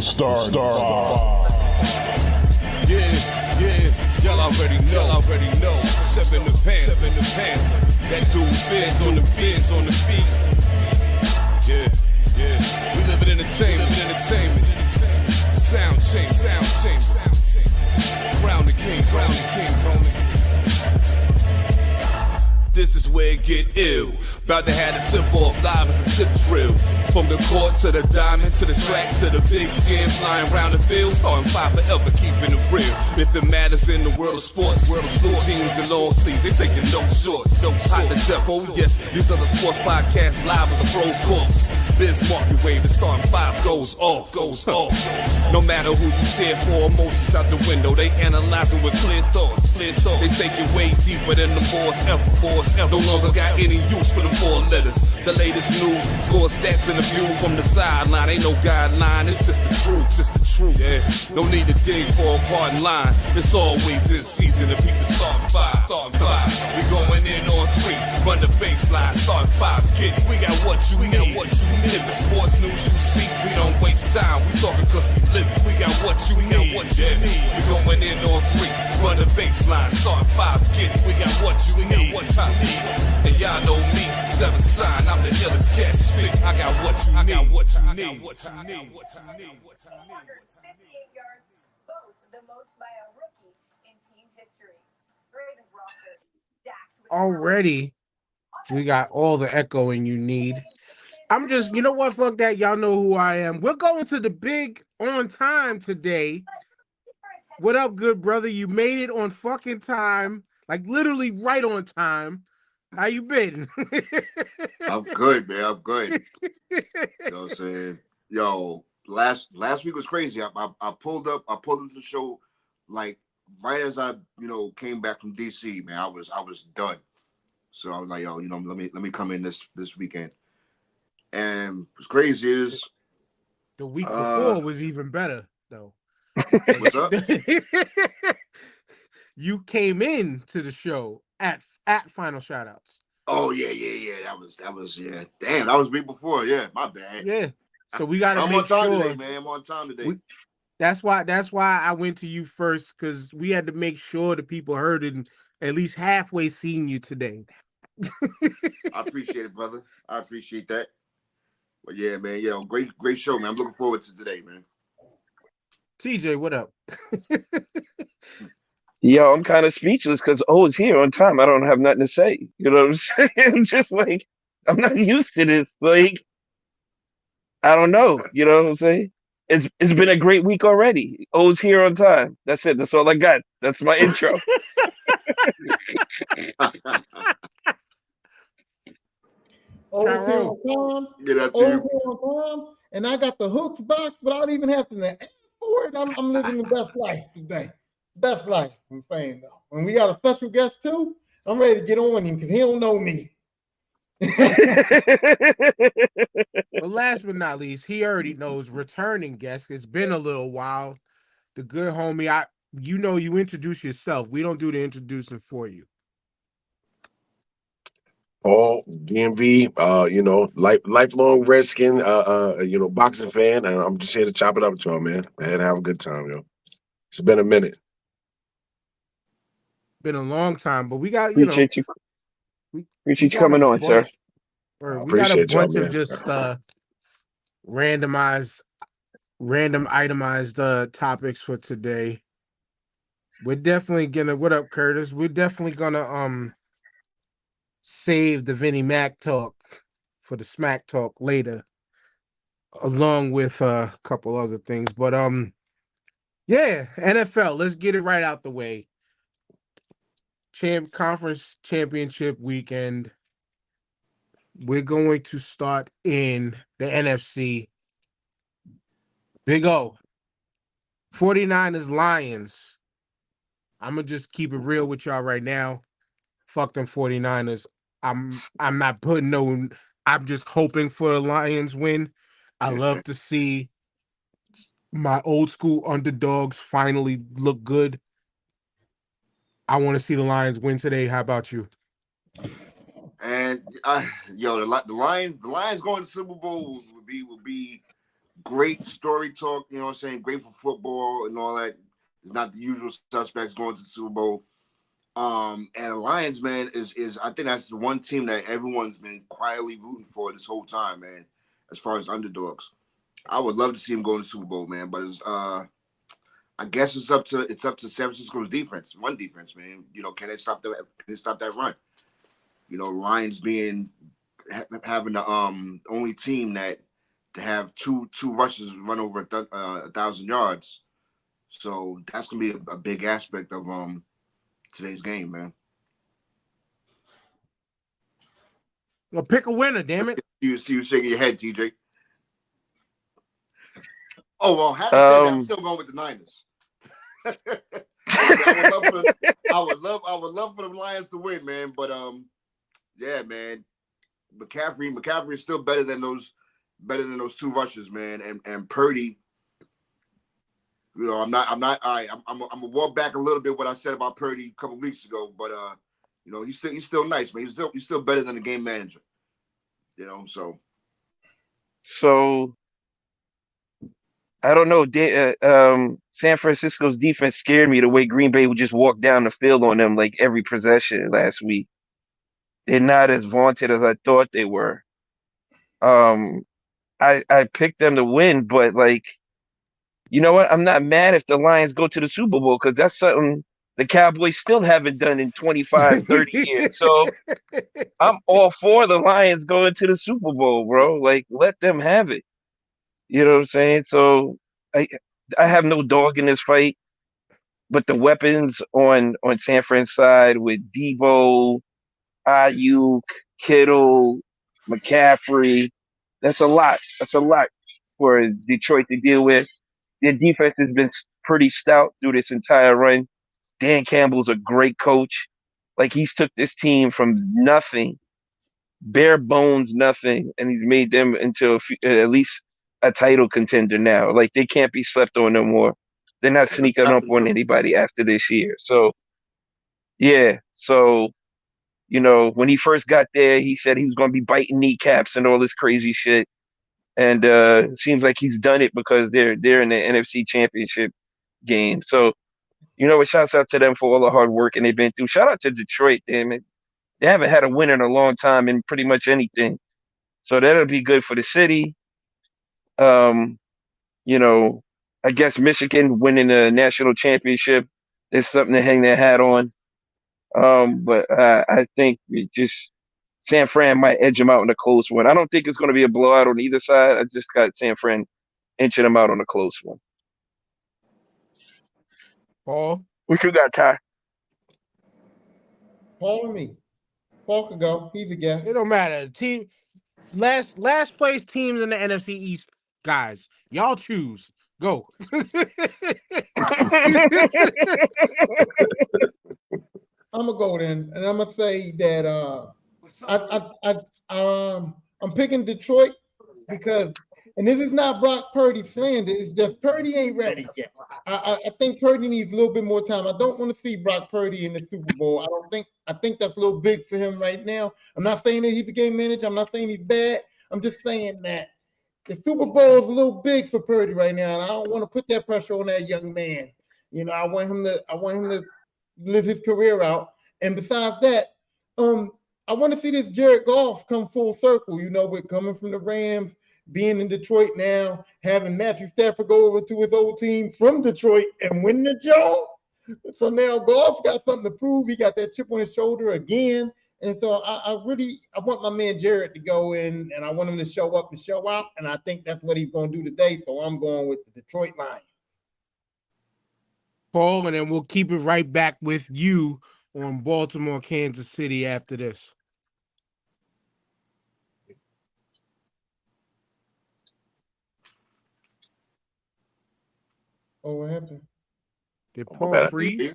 The Star. Yeah, y'all already know. Seven the pan. That dude Fizz on the beat. Yeah. We live in entertainment. Sound change. Crown the kings, homie. This is where it get ill. About to have the tip off live as a tip drill. From the court to the diamond, to the track, to the big skin, flying around the field, starting five forever, keeping it real. If it matters in the world of sports, jeans and long sleeves, they taking no shorts. So hot to death, oh yes, these other sports podcasts live as a pro's corpse. Biz market wave, the starting five goes off. No matter who you cheer for, emotions out the window, they analyzing with clear thoughts. They take it way deeper than the boys ever. No longer got any use for the four letters. The latest news, score stats and the view from the sideline. Ain't no guideline, it's just the truth. Yeah, no need to dig for a pardon line. It's always in season if people start five. We going in on three, run the baseline, start five. Get it, we got what you need. If it's sports news you see, we don't waste time. We talking cause we live it. We got what you need. We going in on three, run the baseline, start five. Get it, we got what you need. And y'all know me, seven sign, I'm the illest cat speak. I got what you need. 158 yards, both the most by a rookie in team history. Ravens roster stacked with Already, we got all the echoing you need. I'm just, you know what? Fuck that. Y'all know who I am. We're going to the big on time today. What up, good brother? You made it on fucking time. Like literally right on time. How you been? I'm good, man. I'm good. You know what I'm saying? Yo, last week was crazy. I pulled up to the show like right as I, came back from DC, man. I was done. So I was like, yo, let me come in this weekend. And what's crazy is the week before was even better, though. What's up? You came in to the show at Final Shoutouts. Oh yeah. That was yeah. Damn, that was week before. Yeah, my bad. Yeah. So we gotta I'm make on time sure, today, man. I'm on time today. That's why I went to you first, because we had to make sure the people heard it and at least halfway seen you today. I appreciate it, brother. I appreciate that. But yeah, man, great show, man. I'm looking forward to today, man. TJ, what up? Yo, I'm kind of speechless because is here on time. I don't have nothing to say. You know what I'm saying? I'm just like, I'm not used to this. Like, I don't know. You know what I'm saying? It's been a great week already. O's here on time. That's it. That's all I got. That's my intro. O's here on time. Get out O's here on time. And I got the hooks box without even having to ask for it. I'm living the best life today. Best life, I'm saying though. When we got a special guest too, I'm ready to get on him because he don't know me. But last but not least, he already knows, returning guest. It's been a little while. The good homie, you introduce yourself. We don't do the introducing for you. Paul, DMV, lifelong Redskin, boxing fan, and I'm just here to chop it up with y'all, man. And have a good time, yo. It's been a minute. Been a long time, but we got, appreciate you coming on, sir. We got a bunch of just random itemized topics for today. We're definitely gonna, what up, Curtis? We're definitely gonna save the Vinnie Mac talk for the Smack Talk later, along with a couple other things. But yeah, NFL, let's get it right out the way. Conference championship weekend. We're going to start in the NFC. Big O. 49ers Lions. I'm going to just keep it real with y'all right now. Fuck them 49ers. I'm not putting I'm just hoping for the Lions win. I love to see my old school underdogs finally look good. I want to see the Lions win today. How about you? And the Lions going to Super Bowl will be great story talk. You know what I'm saying? Great for football and all that. It's not the usual suspects going to the Super Bowl. And the Lions, man, is I think that's the one team that everyone's been quietly rooting for this whole time, man. As far as underdogs, I would love to see him go to the Super Bowl, man. But it's I guess it's up to San Francisco's defense, run defense, man. You know, can they stop that run? You know, Lions having the only team that to have two rushes run over 1,000 yards. So that's gonna be a big aspect of today's game, man. Well, pick a winner, damn it. You see you shaking your head, TJ. Oh well, having said that, I'm still going with the Niners. I would love for the Lions to win, man. But yeah, man. McCaffrey is still better than those two rushes, man. And Purdy, you know, I'm gonna walk back a little bit what I said about Purdy a couple weeks ago, but you know, he's still nice, man. He's still better than the game manager. You know, so I don't know. San Francisco's defense scared me the way Green Bay would just walk down the field on them like every possession last week. They're not as vaunted as I thought they were. I picked them to win, but like, you know what? I'm not mad if the Lions go to the Super Bowl because that's something the Cowboys still haven't done in 25, 30 years. So I'm all for the Lions going to the Super Bowl, bro. Like, let them have it. You know what I'm saying? So I have no dog in this fight, but the weapons on San Fran's side with Debo, Ayuk, Kittle, McCaffrey, that's a lot. That's a lot for Detroit to deal with. Their defense has been pretty stout through this entire run. Dan Campbell's a great coach. Like, he's took this team from nothing, bare bones nothing, and he's made them into at least a title contender now. Like, they can't be slept on no more. They're not sneaking up on anybody after this year. So, yeah. So, you know, when he first got there, he said he was going to be biting kneecaps and all this crazy shit. And it seems like he's done it because they're in the NFC Championship game. So, you know what? Shouts out to them for all the hard work and they've been through. Shout out to Detroit, damn it. They haven't had a win in a long time in pretty much anything. So that'll be good for the city. You know, I guess Michigan winning the national championship is something to hang their hat on. But I think San Fran might edge them out in a close one. I don't think it's going to be a blowout on either side. I just got San Fran inching them out on a close one. Paul? What you got, Ty? Paul and me. Paul could go. He's a guest. It don't matter. Team last place teams in the NFC East, guys. Y'all choose. Go. I'm gonna go then, and I'm gonna say that I'm picking Detroit because, and this is not Brock Purdy slander. It's just Purdy ain't ready yet. I think Purdy needs a little bit more time. I don't want to see Brock Purdy in the Super Bowl. I think that's a little big for him right now. I'm not saying that he's a game manager. I'm not saying he's bad. I'm just saying that the Super Bowl is a little big for Purdy right now, and I don't want to put that pressure on that young man. You know, I want him to live his career out. And besides that, I want to see this Jared Goff come full circle, you know, with coming from the Rams, being in Detroit now, having Matthew Stafford go over to his old team from Detroit and win the job. So now Goff got something to prove. He got that chip on his shoulder again. And so I want my man Jared to go in, and I want him to show up and show out. And I think that's what he's going to do today. So I'm going with the Detroit Lions. Paul, and then we'll keep it right back with you on Baltimore, Kansas City after this. Oh, what happened? Did Paul freeze?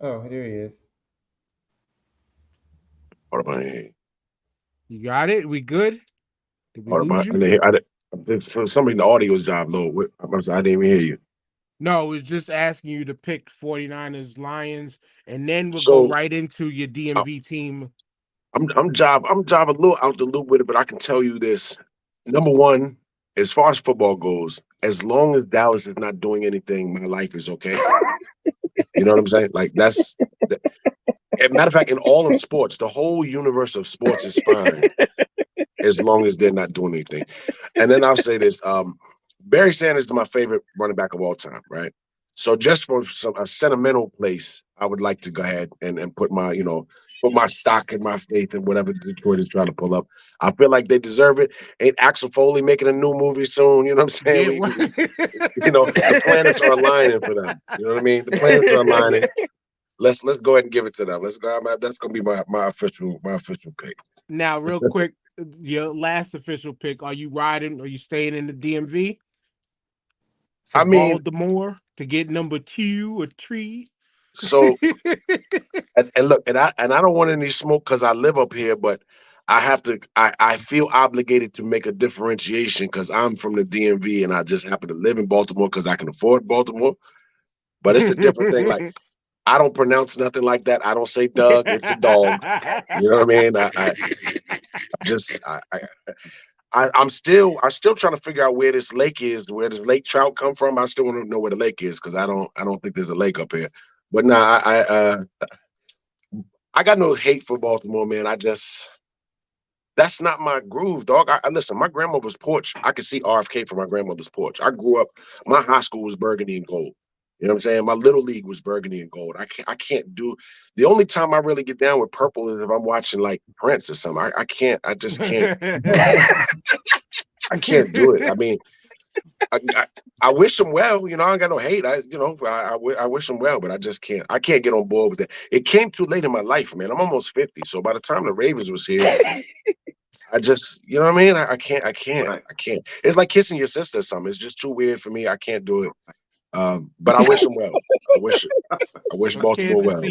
Oh, there he is. You got it? We good? Did we lose you? For somebody, the audio's job low. I didn't even hear you. No, it was just asking you to pick 49ers, Lions, and then we'll go right into your DMV team. I'm job a little out the loop with it, but I can tell you this. Number one, as far as football goes, as long as Dallas is not doing anything, my life is okay. You know what I'm saying? Like as a matter of fact, in all of sports, the whole universe of sports is fine as long as they're not doing anything. And then I'll say this: Barry Sanders is my favorite running back of all time, right? So just for a sentimental place, I would like to go ahead and put my, put my stock and my faith in whatever Detroit is trying to pull up. I feel like they deserve it. Ain't Axel Foley making a new movie soon? You know what I'm saying? Yeah, The planets are aligning for them. You know what I mean? The planets are aligning. Let's go ahead and give it to them. Let's go. That's gonna be my official pick. Now, real quick, your last official pick. Are you riding? Are you staying in the DMV? For I mean, Baltimore to get number 2 or 3. So and look, and I don't want any smoke because I live up here, but I have to. I feel obligated to make a differentiation because I'm from the DMV and I just happen to live in Baltimore because I can afford Baltimore. But it's a different thing. Like I don't pronounce nothing like that. I don't say Doug. It's a dog. You know what I mean? I'm still trying to figure out where this lake is, where does Lake Trout come from? I still want to know where the lake is because I don't think there's a lake up here. But no, I got no hate for Baltimore, man. That's not my groove, dog. I listen, my grandmother's porch, I could see RFK from my grandmother's porch. I grew up, my high school was burgundy and gold. You know what I'm saying? My little league was burgundy and gold. I can't do the only time I really get down with purple is if I'm watching like Prince or something. I just can't. I can't do it. I mean, I wish him well. I ain't got no hate. I wish him well, but I just can't. I can't get on board with that. It came too late in my life, man. I'm almost 50, so by the time the Ravens was here, I just, you know what I mean? I can't. Right. I can't. It's like kissing your sister or something. It's just too weird for me. I can't do it. But I wish him well. I wish Baltimore well.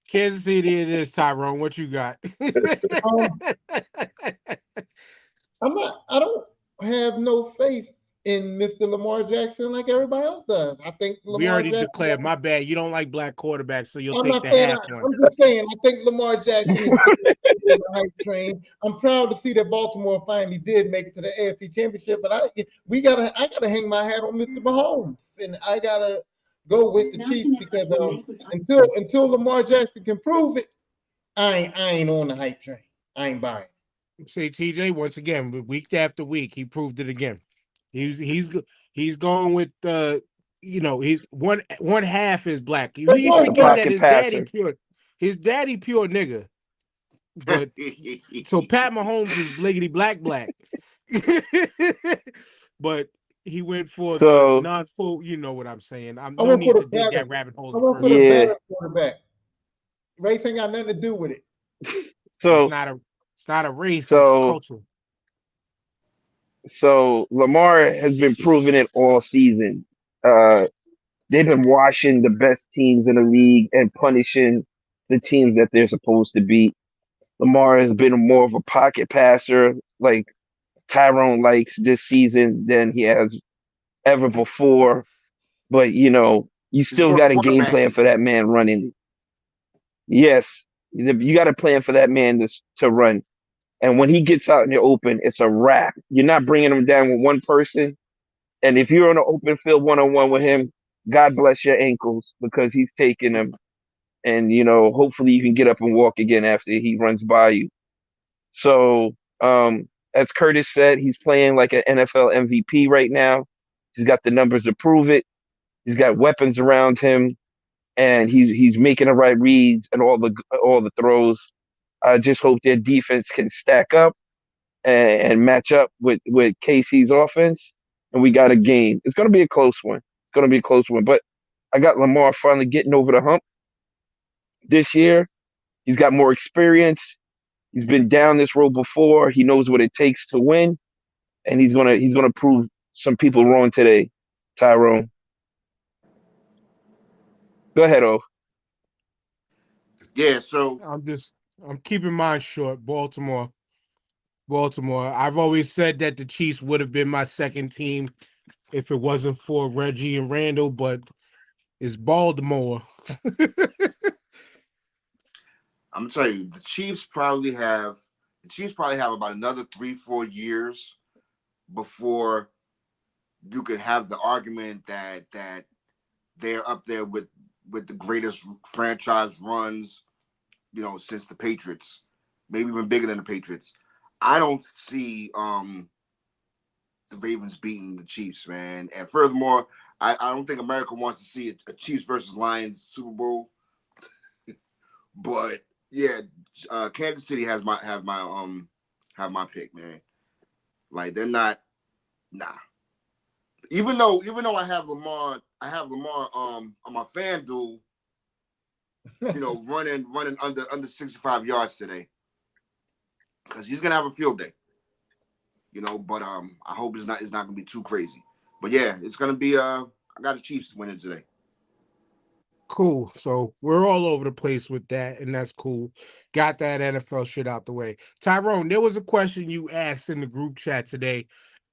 Kansas City it is, Tyrone. What you got? I don't have no faith in Mr. Lamar Jackson like everybody else does. I think we already declared. My bad. You don't like black quarterbacks, so you'll take the half one. I'm just saying. I think Lamar Jackson is the hype train. I'm proud to see that Baltimore finally did make it to the AFC Championship, but I gotta hang my hat on Mr. Mahomes, and I gotta go with the Chiefs because until Lamar Jackson can prove it, I ain't on the hype train. I ain't buying. See, TJ, once again, week after week, he proved it again. He's going with he's one half is black. He forget that his daddy pure nigga. But so Pat Mahomes is bliggity black. But he went for the non-full, you know what I'm saying. I'm no need to dig that rabbit hole. I want to put a better quarterback. Race ain't got nothing to do with it. So it's not a race, it's cultural. So Lamar has been proving it all season. They've been washing the best teams in the league and punishing the teams that they're supposed to beat. Lamar has been more of a pocket passer, like Tyrone likes this season than he has ever before. But you still got a game plan for that man running. Yes, you got a plan for that man to run. And when he gets out in the open, it's a wrap. You're not bringing him down with one person. And if you're on an open field one-on-one with him, God bless your ankles because he's taking them. And, hopefully you can get up and walk again after he runs by you. So, as Curtis said, he's playing like an NFL MVP right now. He's got the numbers to prove it. He's got weapons around him. And he's making the right reads and all the throws. I just hope their defense can stack up and match up with KC's offense, and we got a game. It's going to be a close one. But I got Lamar finally getting over the hump this year. He's got more experience. He's been down this road before. He knows what it takes to win, and he's gonna prove some people wrong today. Tyrone, go ahead, O. Yeah, so I'm keeping mine short. Baltimore. I've always said that the Chiefs would have been my second team if it wasn't for Reggie and Randall, but it's Baltimore. I'm gonna tell you, the Chiefs probably have about another 3-4 years before you could have the argument that they're up there with the greatest franchise runs, since the Patriots, maybe even bigger than the Patriots. I don't see the Ravens beating the Chiefs, man. And furthermore, I don't think America wants to see a Chiefs versus Lions Super Bowl. But yeah, Kansas City have my pick, man. Like they're not, nah. Even though I have Lamar on my FanDuel, running under 65 yards today, because he's gonna have a field day. But I hope it's not gonna be too crazy. But yeah, it's gonna be I got the Chiefs winning today. Cool. So we're all over the place with that, and that's cool. Got that NFL shit out the way. Tyrone, there was a question you asked in the group chat today,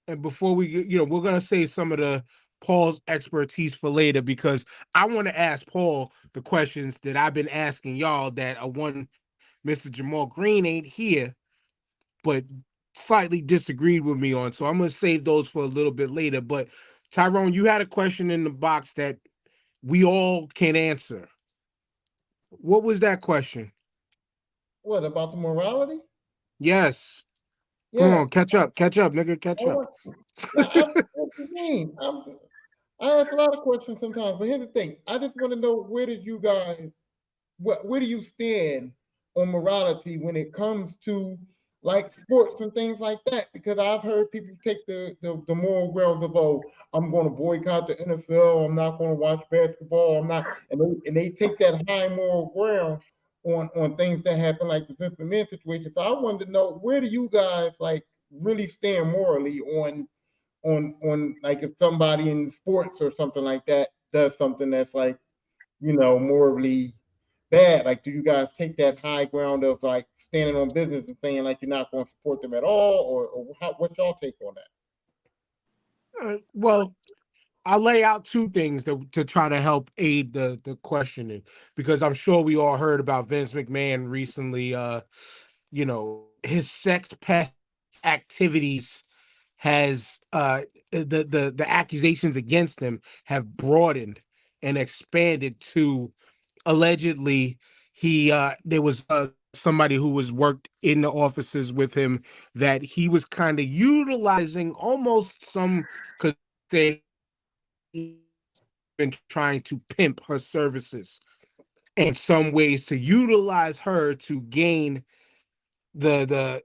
and before we get, we're gonna say some of the Paul's expertise for later, because I want to ask Paul the questions that I've been asking y'all that are one Mr. Jamal Green ain't here, but slightly disagreed with me on. So I'm gonna save those for a little bit later. But Tyrone, you had a question in the box that we all can answer. What was that question? What about the morality? Yes. Come Yeah. on, catch up, nigga, catch up. What you mean? I ask a lot of questions sometimes, but here's the thing. I just want to know, where do you stand on morality when it comes to like sports and things like that? Because I've heard people take the moral grounds of, oh, I'm going to boycott the NFL, I'm not going to watch basketball, I'm not, and they take that high moral ground on things that happen, like the Vince McMahon situation. So I wanted to know, where do you guys like really stand morally on like, if somebody in sports or something like that does something that's like, morally bad, like, do you guys take that high ground of like standing on business and saying like you're not going to support them at all, or what's y'all take on that? Well, I'll lay out two things to try to help aid the questioning, because I'm sure we all heard about Vince McMahon recently. His sex pest activities has the accusations against him have broadened and expanded to, allegedly, there was somebody who was worked in the offices with him that he was kind of utilizing, almost some could say, been trying to pimp her services in some ways to utilize her to gain the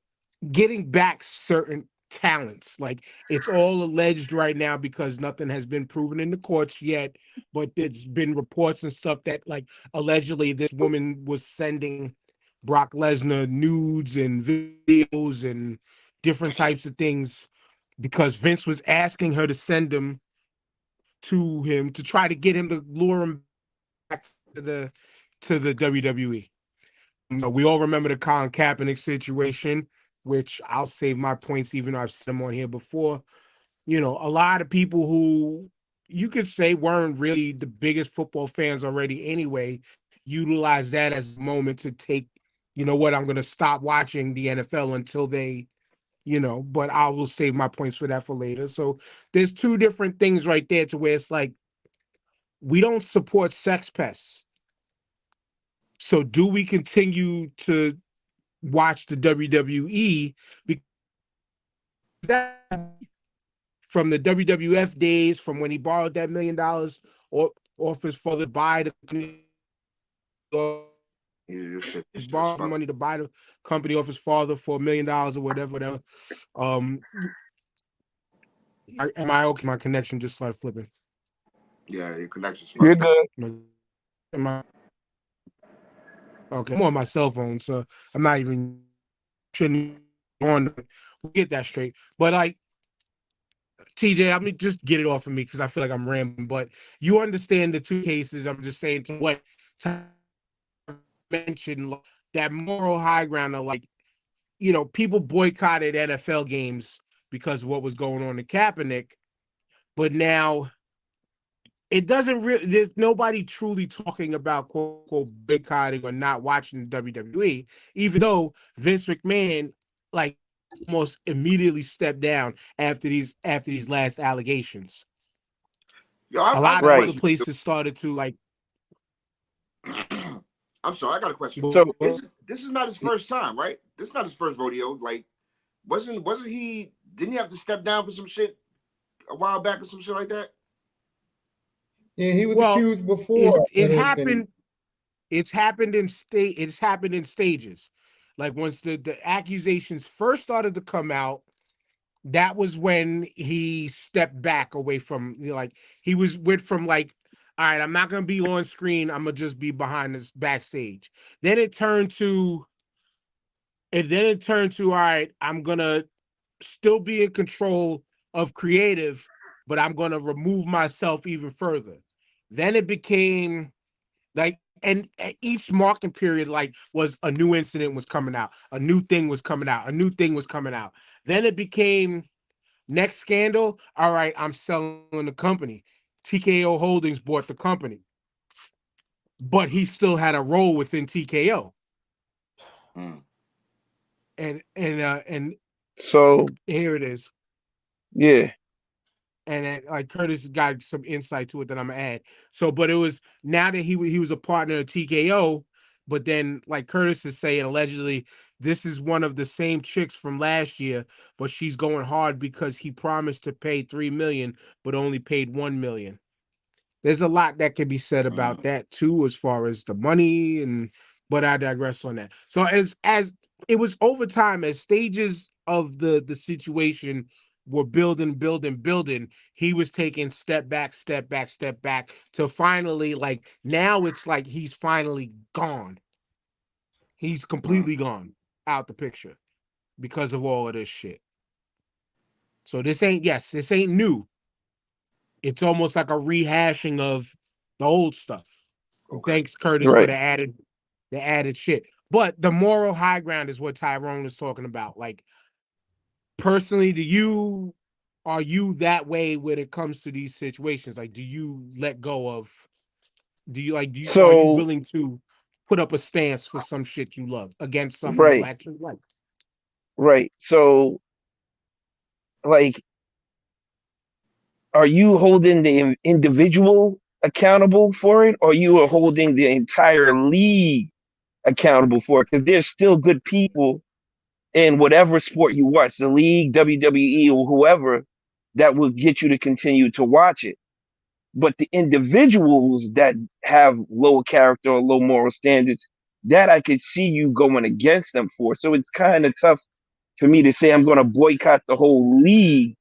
getting back certain talents. Like, it's all alleged right now because nothing has been proven in the courts yet, but there's been reports and stuff that, like, allegedly this woman was sending Brock Lesnar nudes and videos and different types of things because Vince was asking her to send them to him to try to get him to lure him back to the WWE. We all remember the Colin Kaepernick situation, which I'll save my points, even though I've said them on here before. A lot of people who you could say weren't really the biggest football fans already anyway, utilize that as a moment to take, I'm going to stop watching the NFL until they, but I will save my points for that for later. So there's two different things right there to where it's like, we don't support sex pests. So do we continue to watch the WWE? Because that, from the WWF days, from when he borrowed that $1 million off his father to buy the company, borrowed money to buy the company off his father for $1 million or whatever. Am I okay? My connection just started flipping. Yeah, your connection's You're fucked good. Am I okay? I'm on my cell phone, so I'm not even shouldn't on. We'll get that straight. But like, TJ, I mean, just get it off of me because I feel like I'm rambling. But you understand the two cases. I'm just saying to what Ty mentioned, that moral high ground of, like, people boycotted NFL games because of what was going on in Kaepernick, but now it doesn't really. There's nobody truly talking about quote unquote boycotting or not watching the WWE, even though Vince McMahon, like, almost immediately stepped down after these last allegations. Yo, A I lot got a of Right. other question. places started to like. I'm sorry, I got a question. So This is not his first time, right? This is not his first rodeo. Like, wasn't he? Didn't he have to step down for some shit a while back or some shit like that? Yeah, he was Well, accused before. it happened. It's happened in stages. Like once the accusations first started to come out, that was when he stepped back away from, like went from like, all right, I'm not gonna be on screen, I'm gonna just be behind this backstage. Then it turned to all right, I'm gonna still be in control of creative, but I'm gonna remove myself even further. Then it became like, and each marking period, like, was a new incident was coming out, a new thing was coming out, a new thing was coming out. Then it became next scandal. All right, I'm selling the company. TKO Holdings bought the company, but he still had a role within TKO. Hmm. And so here it is. yeah. And then, like, Curtis got some insight to it that I'm gonna add. So, but it was now that he was a partner of TKO, but then like Curtis is saying, allegedly, this is one of the same chicks from last year, but she's going hard because he promised to pay 3 million, but only paid 1 million. There's a lot that can be said about that too, as far as the money, but I digress on that. So as it was over time, as stages of the situation were building, he was taking step back, to finally, like, now it's like he's finally gone. He's completely gone out the picture because of all of this shit. So this ain't new. It's almost like a rehashing of the old stuff. And Okay. thanks, Curtis, for Right. the added shit. But the moral high ground is what Tyrone is talking about. Like, personally, are you that way when it comes to these situations? Like, do you let go of? Are you So willing to put up a stance for some shit you love against something you right, actually like? right. So like, are you holding the individual accountable for it, or you are holding the entire league accountable for it? Because there's still good people in whatever sport you watch, the league, WWE, or whoever, that will get you to continue to watch it. But the individuals that have low character or low moral standards, that I could see you going against them for. So it's kind of tough for me to say I'm going to boycott the whole league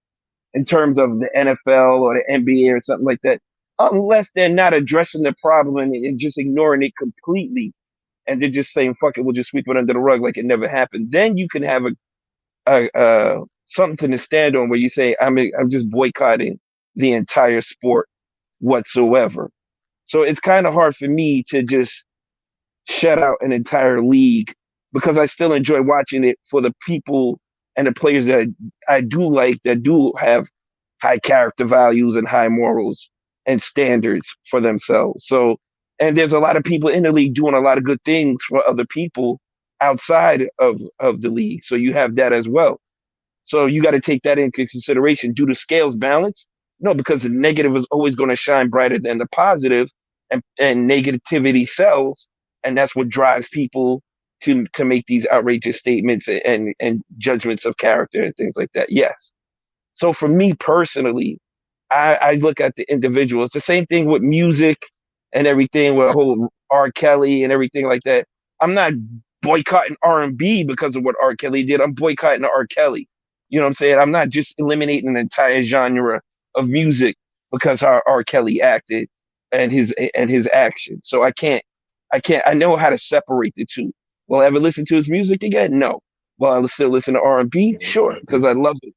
in terms of the NFL or the NBA or something like that, unless they're not addressing the problem and just ignoring it completely. And they're just saying, fuck it, we'll just sweep it under the rug like it never happened. Then you can have something to stand on where you say, I'm just boycotting the entire sport whatsoever. So it's kind of hard for me to just shut out an entire league because I still enjoy watching it for the people and the players that I do like, that do have high character values and high morals and standards for themselves. So, and there's a lot of people in the league doing a lot of good things for other people outside of the league. So you have that as well. So you got to take that into consideration. Do the scales balance? No, because the negative is always going to shine brighter than the positive, and negativity sells, and that's what drives people to make these outrageous statements and judgments of character and things like that. Yes. So for me personally, I look at the individual. It's the same thing with music and everything, with whole R. Kelly and everything like that. I'm not boycotting R&B because of what R. Kelly did. I'm boycotting R. Kelly. You know what I'm saying? I'm not just eliminating an entire genre of music because how R. Kelly acted and his actions. So I know how to separate the two. Will I ever listen to his music again? No. Will I still listen to R&B? Sure, because I love it.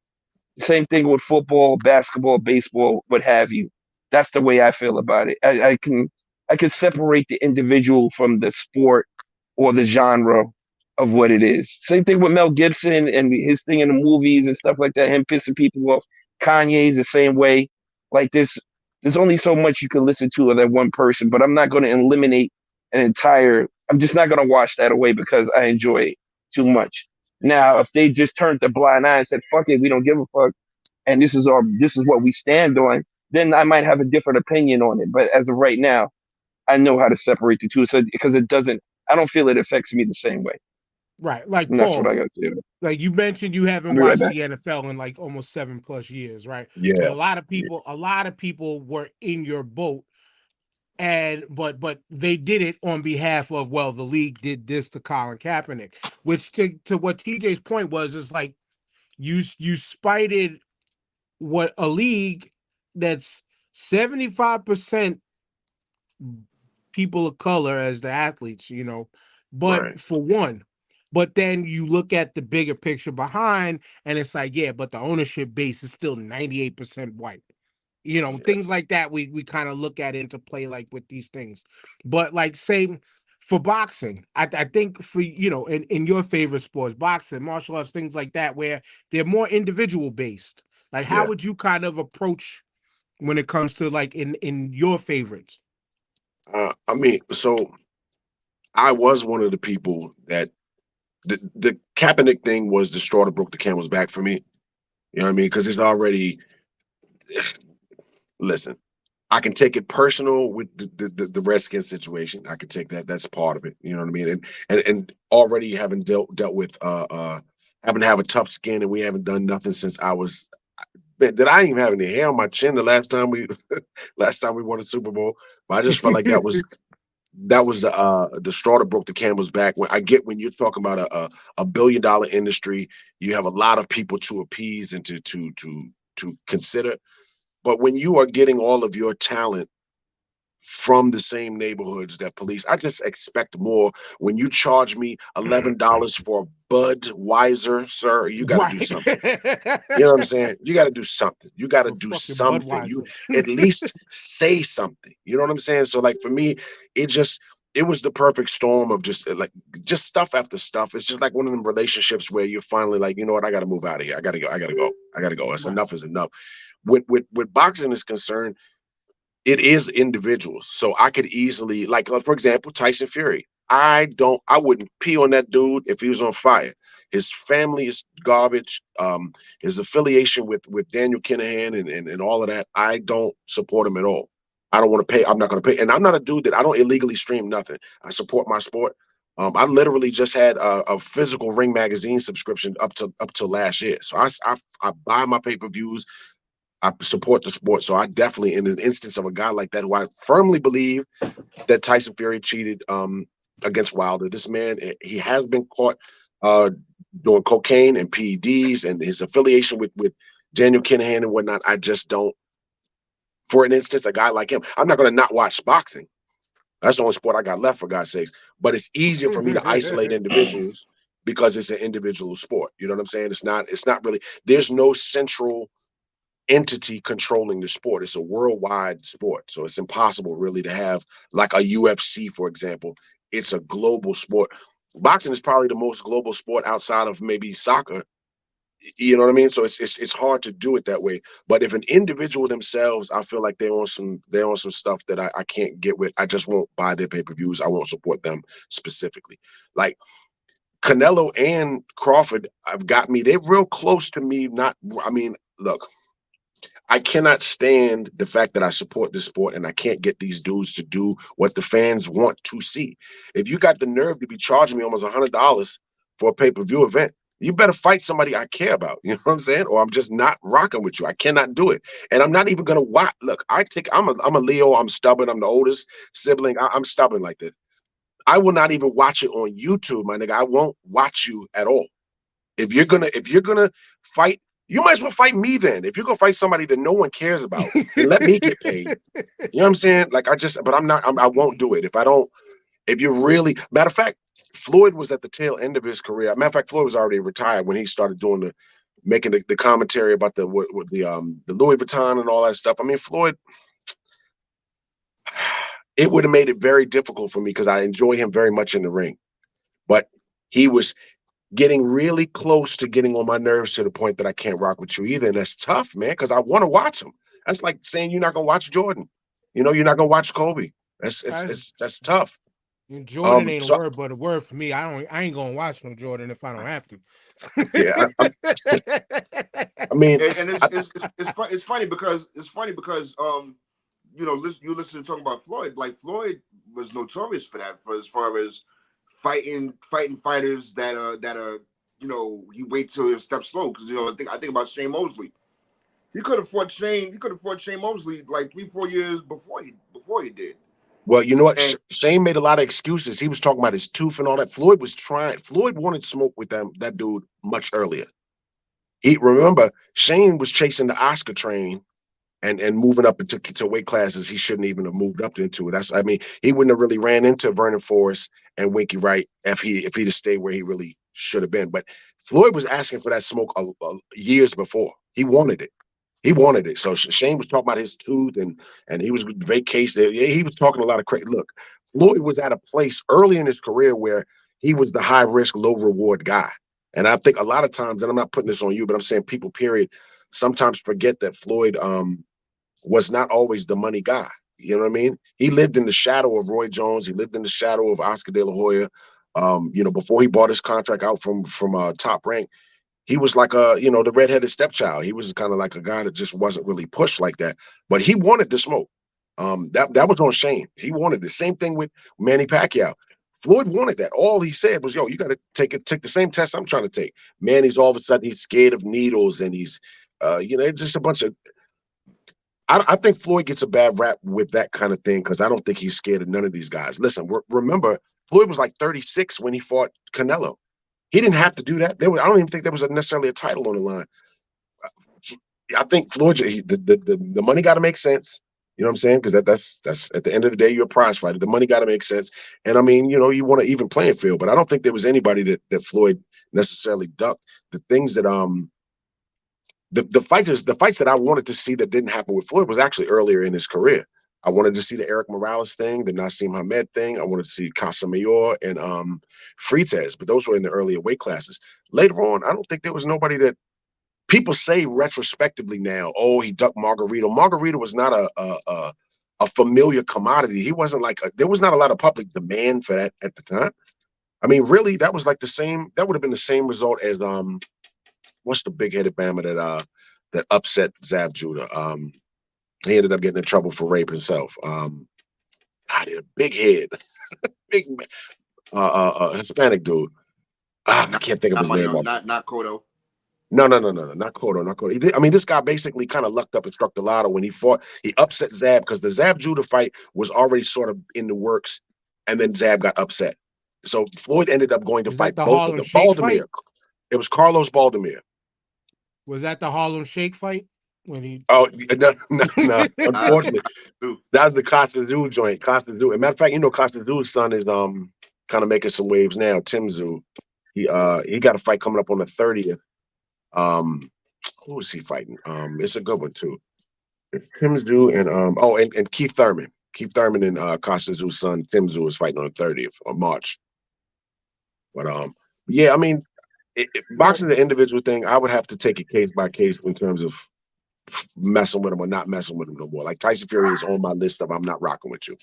Same thing with football, basketball, baseball, what have you. That's the way I feel about it. I can separate the individual from the sport or the genre of what it is. Same thing with Mel Gibson and his thing in the movies and stuff like that. Him pissing people off. Kanye's the same way. Like this, there's only so much you can listen to of that one person. But I'm not going to eliminate an entire. I'm just not going to wash that away because I enjoy it too much. Now, if they just turned the blind eye and said, "Fuck it, we don't give a fuck," and this is what we stand on, then I might have a different opinion on it. But as of right now, I know how to separate the two, so because it doesn't, I don't feel it affects me the same way, Right. Like and that's what Paul, I got to do. like you mentioned, you I'll haven't be right watched back. the NFL in like almost 7+ years, right? But Yeah. a lot of people were in your boat, and but they did it on behalf of, well, the league did this to Colin Kaepernick, which to what TJ's point was, is like you spited what a league that's 75% people of color as the athletes, Right. but for one. But then you look at the bigger picture behind, and it's like, yeah, but the ownership base is still 98% white. Yeah. Things like that we kind of look at into play, like with these things. But like, say for boxing, I think for in your favorite sports, boxing, martial arts, things like that, where they're more individual based. Like, how Yeah. would you kind of approach when it comes to like in your favorites? I mean, so I was one of the people that the Kaepernick thing was the straw that broke the camel's back for me. You know what I mean? Because it's already, listen, I can take it personal with the Redskins situation. I can take that. That's part of it. You know what I mean? And already having dealt with having to have a tough skin, and we haven't done nothing since I was. Man, did I even have any hair on my chin the last time we last time we won a Super Bowl? But I just felt like that was the straw that broke the camel's back. When I get when you're talking about a $1 billion industry, you have a lot of people to appease and to consider. But when you are getting all of your talent from the same neighborhoods that police, I just expect more. When you charge me $11 for a Budweiser, sir, you got to do Right. something. You know what I'm saying? You got to do something. You got to For do fucking something. You Budweiser. at least say something. You know what I'm saying? So like for me, it was the perfect storm of just stuff after stuff. It's just like one of them relationships where you're finally like, you know what, I got to move out of here. I got to go. I got to go. I got to go. It's Right. enough is enough. With boxing is concerned, it is individuals. So I could easily, like, for example, Tyson Fury. I wouldn't pee on that dude if he was on fire. His family is garbage. His affiliation with Daniel Kinahan and all of that, I don't support him at all. I don't want to pay. I'm not going to pay. And I'm not a dude that I don't illegally stream nothing. I support my sport. I literally just had a physical Ring magazine subscription up till last year. So I buy my pay-per-views. I support the sport. So I definitely, in an instance of a guy like that, who I firmly believe that Tyson Fury cheated against Wilder. This man, he has been caught doing cocaine and PEDs, and his affiliation with Daniel Kinahan and whatnot. I just don't. For an instance, a guy like him, I'm not going to not watch boxing. That's the only sport I got left, for God's sakes. But it's easier for me to isolate individuals because it's an individual sport. You know what I'm saying? It's not really. There's no central entity controlling the sport. It's a worldwide sport, so it's impossible really to have like a UFC, for example. It's a global sport. Boxing is probably the most global sport outside of maybe soccer. You know what I mean? So it's hard to do it that way. But if an individual themselves, I feel like they're on some stuff that I can't get with. I just won't buy their pay-per-views. I won't support them specifically. Like Canelo and Crawford have got me. They're real close to me. I mean, look, I cannot stand the fact that I support this sport and I can't get these dudes to do what the fans want to see. If you got the nerve to be charging me almost $100 for a pay-per-view event, you better fight somebody I care about. You know what I'm saying? Or I'm just not rocking with you. I cannot do it. And I'm not even gonna watch. Look, I'm a Leo, I'm stubborn, I'm the oldest sibling. I'm stubborn like this. I will not even watch it on YouTube, my nigga. I won't watch you at all. If you're gonna fight, you might as well fight me then. If you're gonna fight somebody that no one cares about, then let me get paid. You know what I'm saying? Like but I won't do it. If you really, matter of fact, Floyd was at the tail end of his career. Matter of fact, Floyd was already retired when he started making the commentary about the Louis Vuitton and all that stuff. I mean, Floyd, it would have made it very difficult for me because I enjoy him very much in the ring. But he was getting really close to getting on my nerves to the point that I can't rock with you either. And that's tough, man, because I want to watch him. That's like saying you're not gonna watch Jordan. You know, you're not gonna watch Kobe. That's tough. Jordan ain't a So word, but a word for me. I ain't gonna watch no Jordan if I don't have to. Yeah, I mean, And I, it's funny because you know, you listen to talk about Floyd. Like Floyd was notorious for that, for as far as fighting fighters that are you know, he wait till he step slow, because you know I think about Shane Mosley. He could have fought Shane. He could have fought Shane Mosley like 3-4 years before he did. well, you know what? And Shane made a lot of excuses. He was talking about his tooth and all that. Floyd was trying. Floyd wanted smoke with that dude much earlier. He remember Shane was chasing the Oscar train and moving up into weight classes he shouldn't even have moved up into. I mean, he wouldn't have really ran into Vernon Forrest and Winky Wright if he'd have stayed where he really should have been. But Floyd was asking for that smoke years before. He wanted it. He wanted it. So Shane was talking about his tooth and he was vacation. Yeah, he was talking a lot of crazy. Look, Floyd was at a place early in his career where he was the high risk, low reward guy. And I think a lot of times, and I'm not putting this on you, but I'm saying people, period, sometimes forget that Floyd was not always the money guy. You know what I mean? He lived in the shadow of Roy Jones. He lived in the shadow of Oscar De La Hoya. You know, before he bought his contract out from Top Rank, he was like the redheaded stepchild. He was kind of like a guy that just wasn't really pushed like that. But he wanted the smoke. That was on Shane. He wanted the same thing with Manny Pacquiao. Floyd wanted that. All he said was, "Yo, you got to take the same test I'm trying to take." Manny's all of a sudden he's scared of needles and he's, it's just a bunch of. I think Floyd gets a bad rap with that kind of thing because I don't think he's scared of none of these guys. Listen, remember, Floyd was like 36 when he fought Canelo. He didn't have to do that. I don't even think there was necessarily a title on the line. I think Floyd, the money got to make sense. You know what I'm saying? Because that's at the end of the day, you're a prize fighter. The money got to make sense. And I mean, you want an even playing field. But I don't think there was anybody that Floyd necessarily ducked. The things that the fights that I wanted to see that didn't happen with Floyd was actually earlier in his career. I wanted to see the Eric Morales thing, the Nassim Hamed thing. I wanted to see Casamayor and Freitas, but those were in the earlier weight classes. Later on, I don't think there was nobody that people say retrospectively now, oh, he ducked Margarito. Margarito was not a familiar commodity. He wasn't like there was not a lot of public demand for that at the time. I mean, really, that was like the same. That would have been the same result as what's the big-headed Bama that upset Zab Judah? He ended up getting in trouble for rape himself. I did a big head, big Hispanic dude. I can't think of his name. Not Cotto. No, not Cotto, not Cotto. I mean, this guy basically kind of lucked up and struck the lotto when he fought. He upset Zab because the Zab Judah fight was already sort of in the works, and then Zab got upset. So Floyd ended up going to fight both of them. Baldomir. It was Carlos Baldomir. Was that the Harlem Shake fight? When he no. Unfortunately, that was the Costa Zoo joint. Costa Zoo. As a matter of fact, Costa Zoo's son is kind of making some waves now. Tim Zoo. He got a fight coming up on the 30th. Who is he fighting? It's a good one too. It's Tim Zoo and Keith Thurman. Keith Thurman and Costa Zoo's son Tim Zoo is fighting on the 30th of March. But yeah, I mean, boxing is an individual thing. I would have to take it case by case in terms of messing with him or not messing with him no more. Like Tyson Fury is on my list of I'm not rocking with you.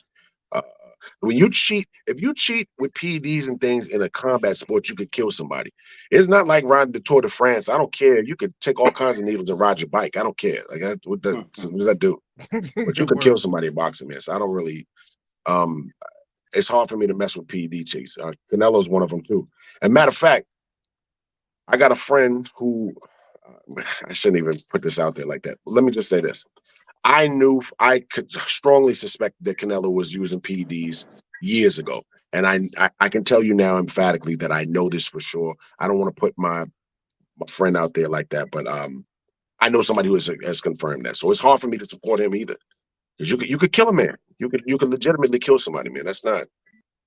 When you cheat, if you cheat with PEDs and things in a combat sport, you could kill somebody. It's not like riding the Tour de France. I don't care. You could take all kinds of needles and ride your bike. I don't care. Like, what does that do? But you could kill somebody in boxing, man. So I don't really. It's hard for me to mess with PED chicks. Canelo's one of them too. And matter of fact, I got a friend who I shouldn't even put this out there like that. But let me just say this. I could strongly suspect that Canelo was using PEDs years ago. And I can tell you now emphatically that I know this for sure. I don't want to put my friend out there like that, but I know somebody who has confirmed that. So it's hard for me to support him either. Because you could kill a man. You could legitimately kill somebody, man. That's not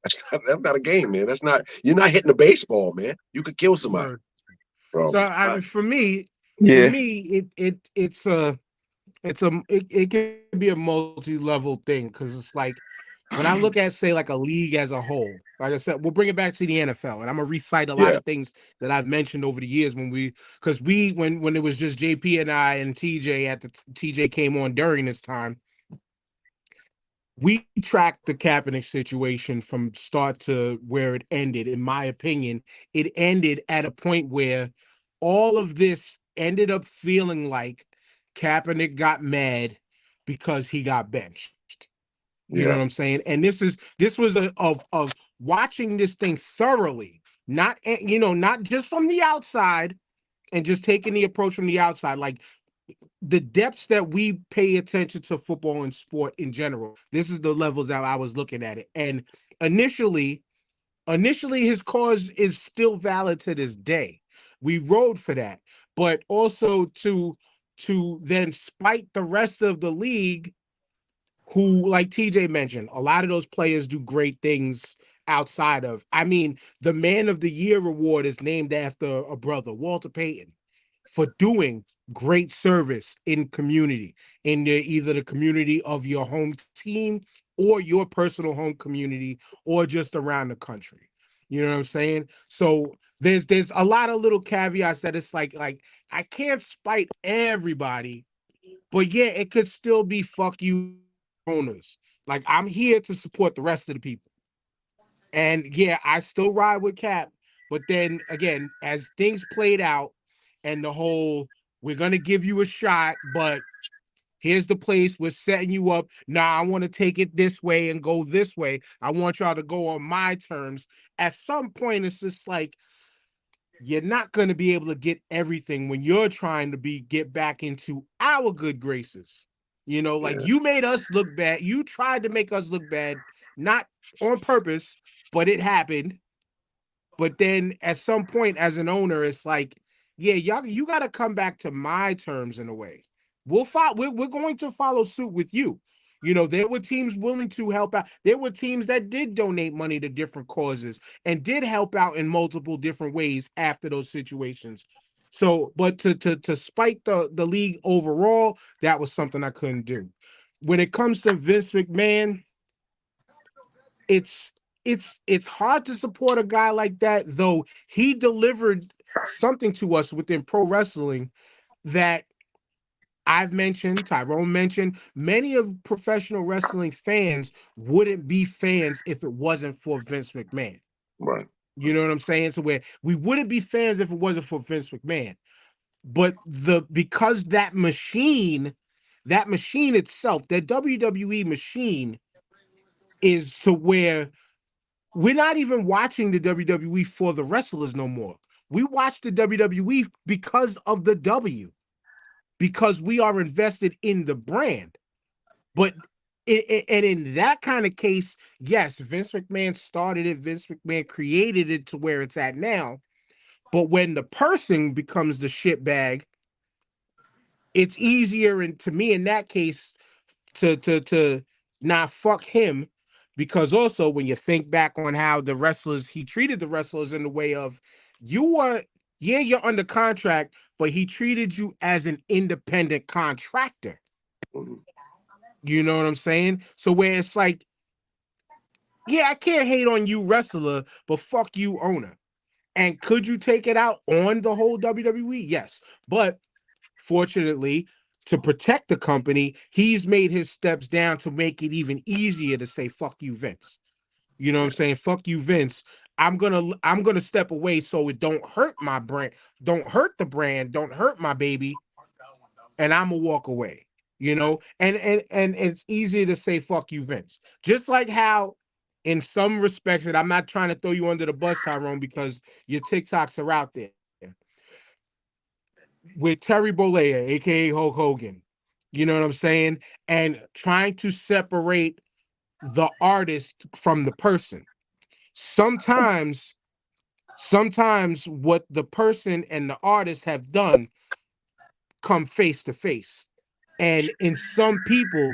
a game, man. You're not hitting a baseball, man. You could kill somebody. Bro. So for me, it can be a multi-level thing because it's like when I look at say like a league as a whole, like I said, we'll bring it back to the NFL, and I'm gonna recite a lot of things that I've mentioned over the years when it was just JP and I and TJ TJ came on during this time. we tracked the Kaepernick situation from start to where it ended. In my opinion, it ended at a point where all of this ended up feeling like Kaepernick got mad because he got benched. You know Yeah. what I'm saying? And this was of watching this thing thoroughly, not not just from the outside and just taking the approach from the outside, like the depths that we pay attention to football and sport in general. This is the levels that I was looking at it. And initially, his cause is still valid to this day. We rode for that. But also to then spite the rest of the league, who, like TJ mentioned, a lot of those players do great things outside of. I mean, the Man of the Year award is named after a brother, Walter Payton, for doing great service in community, in either the community of your home team or your personal home community or just around the country. You know what I'm saying? So there's a lot of little caveats that it's like I can't spite everybody, but yeah, it could still be fuck you owners. Like, I'm here to support the rest of the people. And yeah, I still ride with Cap. But then again, as things played out and the whole, we're gonna give you a shot, but here's the place, we're setting you up. Nah, I want to take it this way and go this way. I want y'all to go on my terms. At some point, it's just like, you're not going to be able to get everything when you're trying to get back into our good graces. You know, like, Yeah. you made us look bad. You tried to make us look bad, not on purpose, but it happened. But then at some point, as an owner, it's like, yeah, y'all, you got to come back to my terms in a way. We're going to follow suit with you. You know, there were teams willing to help out. There were teams that did donate money to different causes and did help out in multiple different ways after those situations. So, but to spike the league overall, that was something I couldn't do. When it comes to Vince McMahon, it's it's hard to support a guy like that, though he delivered something to us within pro wrestling that I've mentioned, Tyrone mentioned. Many of professional wrestling fans wouldn't be fans if it wasn't for Vince McMahon. Right. You know what I'm saying? So where we wouldn't be fans if it wasn't for Vince McMahon. But because that machine itself, that WWE machine, is to where we're not even watching the WWE for the wrestlers no more. We watch the WWE because of the W, because we are invested in the brand. But and in that kind of case, yes, Vince McMahon started it. Vince McMahon created it to where it's at now. But when the person becomes the shitbag, it's easier, and to me, in that case, to not fuck him, because also when you think back on how he treated the wrestlers in the way of, you're under contract, but he treated you as an independent contractor. Mhm. You know what I'm saying? So where it's like, yeah, I can't hate on you, wrestler, but fuck you, owner. And could you take it out on the whole WWE? Yes. But fortunately, to protect the company, he's made his steps down to make it even easier to say fuck you, Vince. You know what I'm saying? Fuck you, Vince. I'm gonna step away so it don't hurt my brand, don't hurt the brand, don't hurt my baby, and I'm gonna walk away. You know, and it's easier to say fuck you, Vince. Just like how, in some respects, and I'm not trying to throw you under the bus, Tyrone, because your TikToks are out there, with Terry Bollea, aka Hulk Hogan. You know what I'm saying? And trying to separate the artist from the person. Sometimes what the person and the artist have done come face to face. And in some people,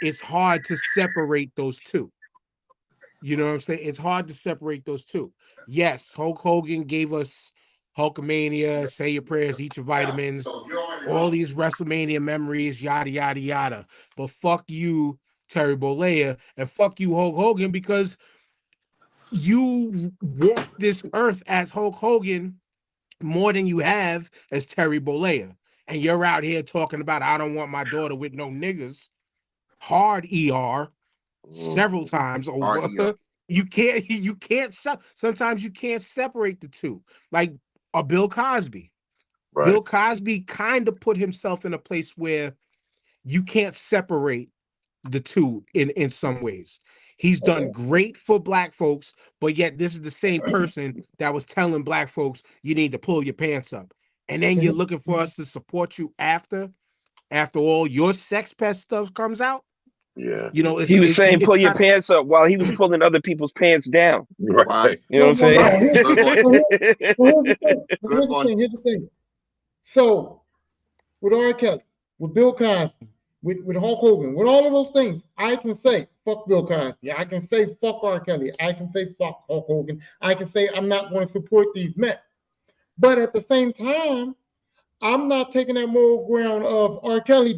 it's hard to separate those two. You know what I'm saying? It's hard to separate those two. Yes, Hulk Hogan gave us Hulkamania, Say Your Prayers, Eat Your Vitamins, all these WrestleMania memories, yada, yada, yada. But fuck you, Terry Bollea, and fuck you, Hulk Hogan, because you walk this earth as Hulk Hogan more than you have as Terry Bollea. And you're out here talking about, I don't want my daughter with no niggas. Hard ER. several times over. Yeah. You can't sometimes you can't separate the two. Like Bill Cosby. Right. Bill Cosby kind of put himself in a place where you can't separate the two in some ways. He's done great for black folks, but yet this is the same person that was telling black folks you need to pull your pants up. And then you're looking for us to support you after all your sex pest stuff comes out. Yeah. You know, He was saying pull your kinda, pants up while he was pulling other people's pants down. Right. You know what I'm No, saying? here's the thing. So with R. Kelly, with Bill Cosby, with Hulk Hogan, with all of those things, I can say fuck Bill Cosby. I can say fuck R. Kelly. I can say fuck Hulk Hogan. I can say I'm not going to support these men. But at the same time, I'm not taking that moral ground of R. Kelly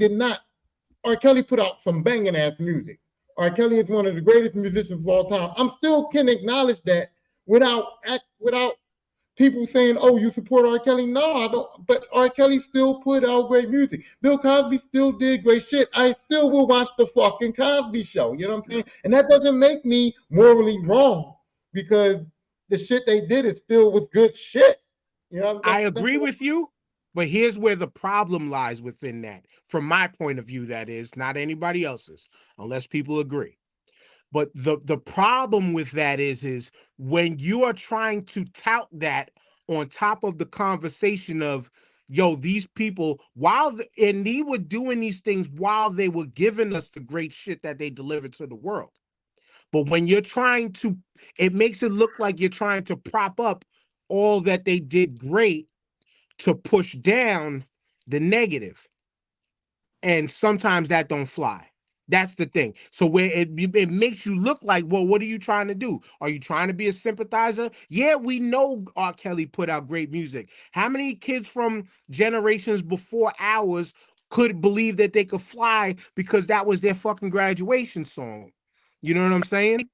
put out some banging ass music. R. Kelly is one of the greatest musicians of all time. I'm still can acknowledge that without people saying, "Oh, you support R. Kelly?" No, I don't. But R. Kelly still put out great music. Bill Cosby still did great shit. I still will watch the fucking Cosby Show. You know what I'm saying? And that doesn't make me morally wrong because the shit they did is still was good shit. You know, I agree with you, but here's where the problem lies within that. From my point of view, that is not anybody else's, unless people agree. But the problem with that is when you are trying to tout that on top of the conversation of, yo, these people, and they were doing these things while they were giving us the great shit that they delivered to the world. But when you're trying to, it makes it look like you're trying to prop up all that they did great to push down the negative. And sometimes that don't fly. That's the thing. So where it makes you look like, well, what are you trying to do? Are you trying to be a sympathizer? Yeah, we know R. Kelly put out great music. How many kids from generations before ours could believe that they could fly because that was their fucking graduation song? You know what I'm saying?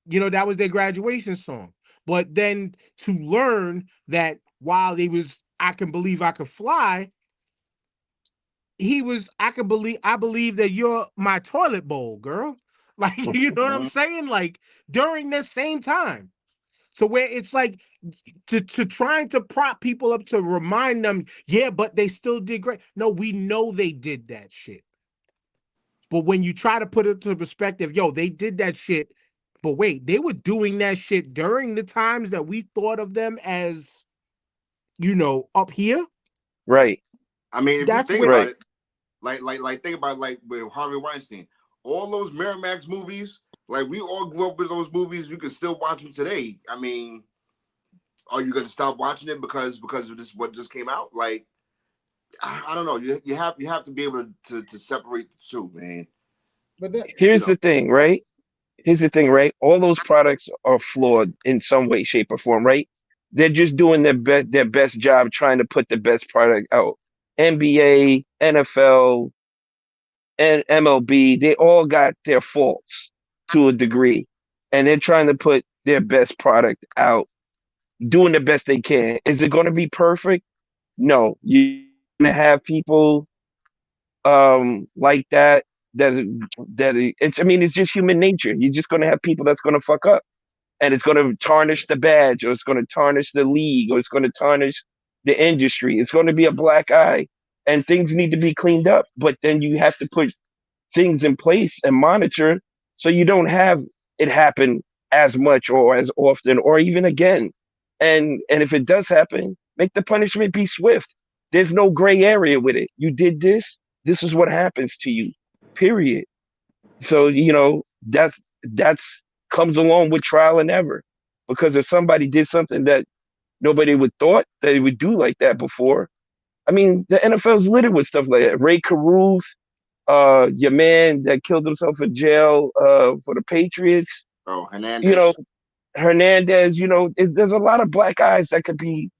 You know, that was their graduation song. But then to learn that while they was, I can believe I could fly, he was, I believe that you're my toilet bowl, girl. Like, you know what I'm saying? Like during this same time. So where it's like to trying to prop people up to remind them, yeah, but they still did great. No, we know they did that shit. But when you try to put it to perspective, yo, they did that shit. But wait, they were doing that shit during the times that we thought of them as, you know, up here. Right. I mean, if That's you think where- about it, like think about it, like with Harvey Weinstein, all those Miramax movies, like we all grew up with those movies. You can still watch them today. I mean, are you going to stop watching it because of this what just came out? Like, I don't know. You have to be able to separate the two, man. But that, Here's the thing, right? Here's the thing, right? All those products are flawed in some way, shape, or form, right? They're just doing their best job trying to put the best product out. NBA, NFL, and MLB, they all got their faults to a degree. And they're trying to put their best product out, doing the best they can. Is it going to be perfect? No. You're going to have people like that it's, I mean, it's just human nature. You're just going to have people that's going to fuck up, and it's going to tarnish the badge, or it's going to tarnish the league, or it's going to tarnish the industry. It's going to be a black eye, and things need to be cleaned up. But then you have to put things in place and monitor so you don't have it happen as much or as often or even again. And if it does happen, make the punishment be swift. There's no gray area with it. You did this. This is what happens to you. Period. So, you know, that's comes along with trial and error. Because if somebody did something that nobody would thought that they would do like that before, I mean, the NFL's littered with stuff like that. Ray Caruth, your man that killed himself in jail for the Patriots. Oh, Hernandez. You know, Hernandez. You know, there's a lot of black eyes that could be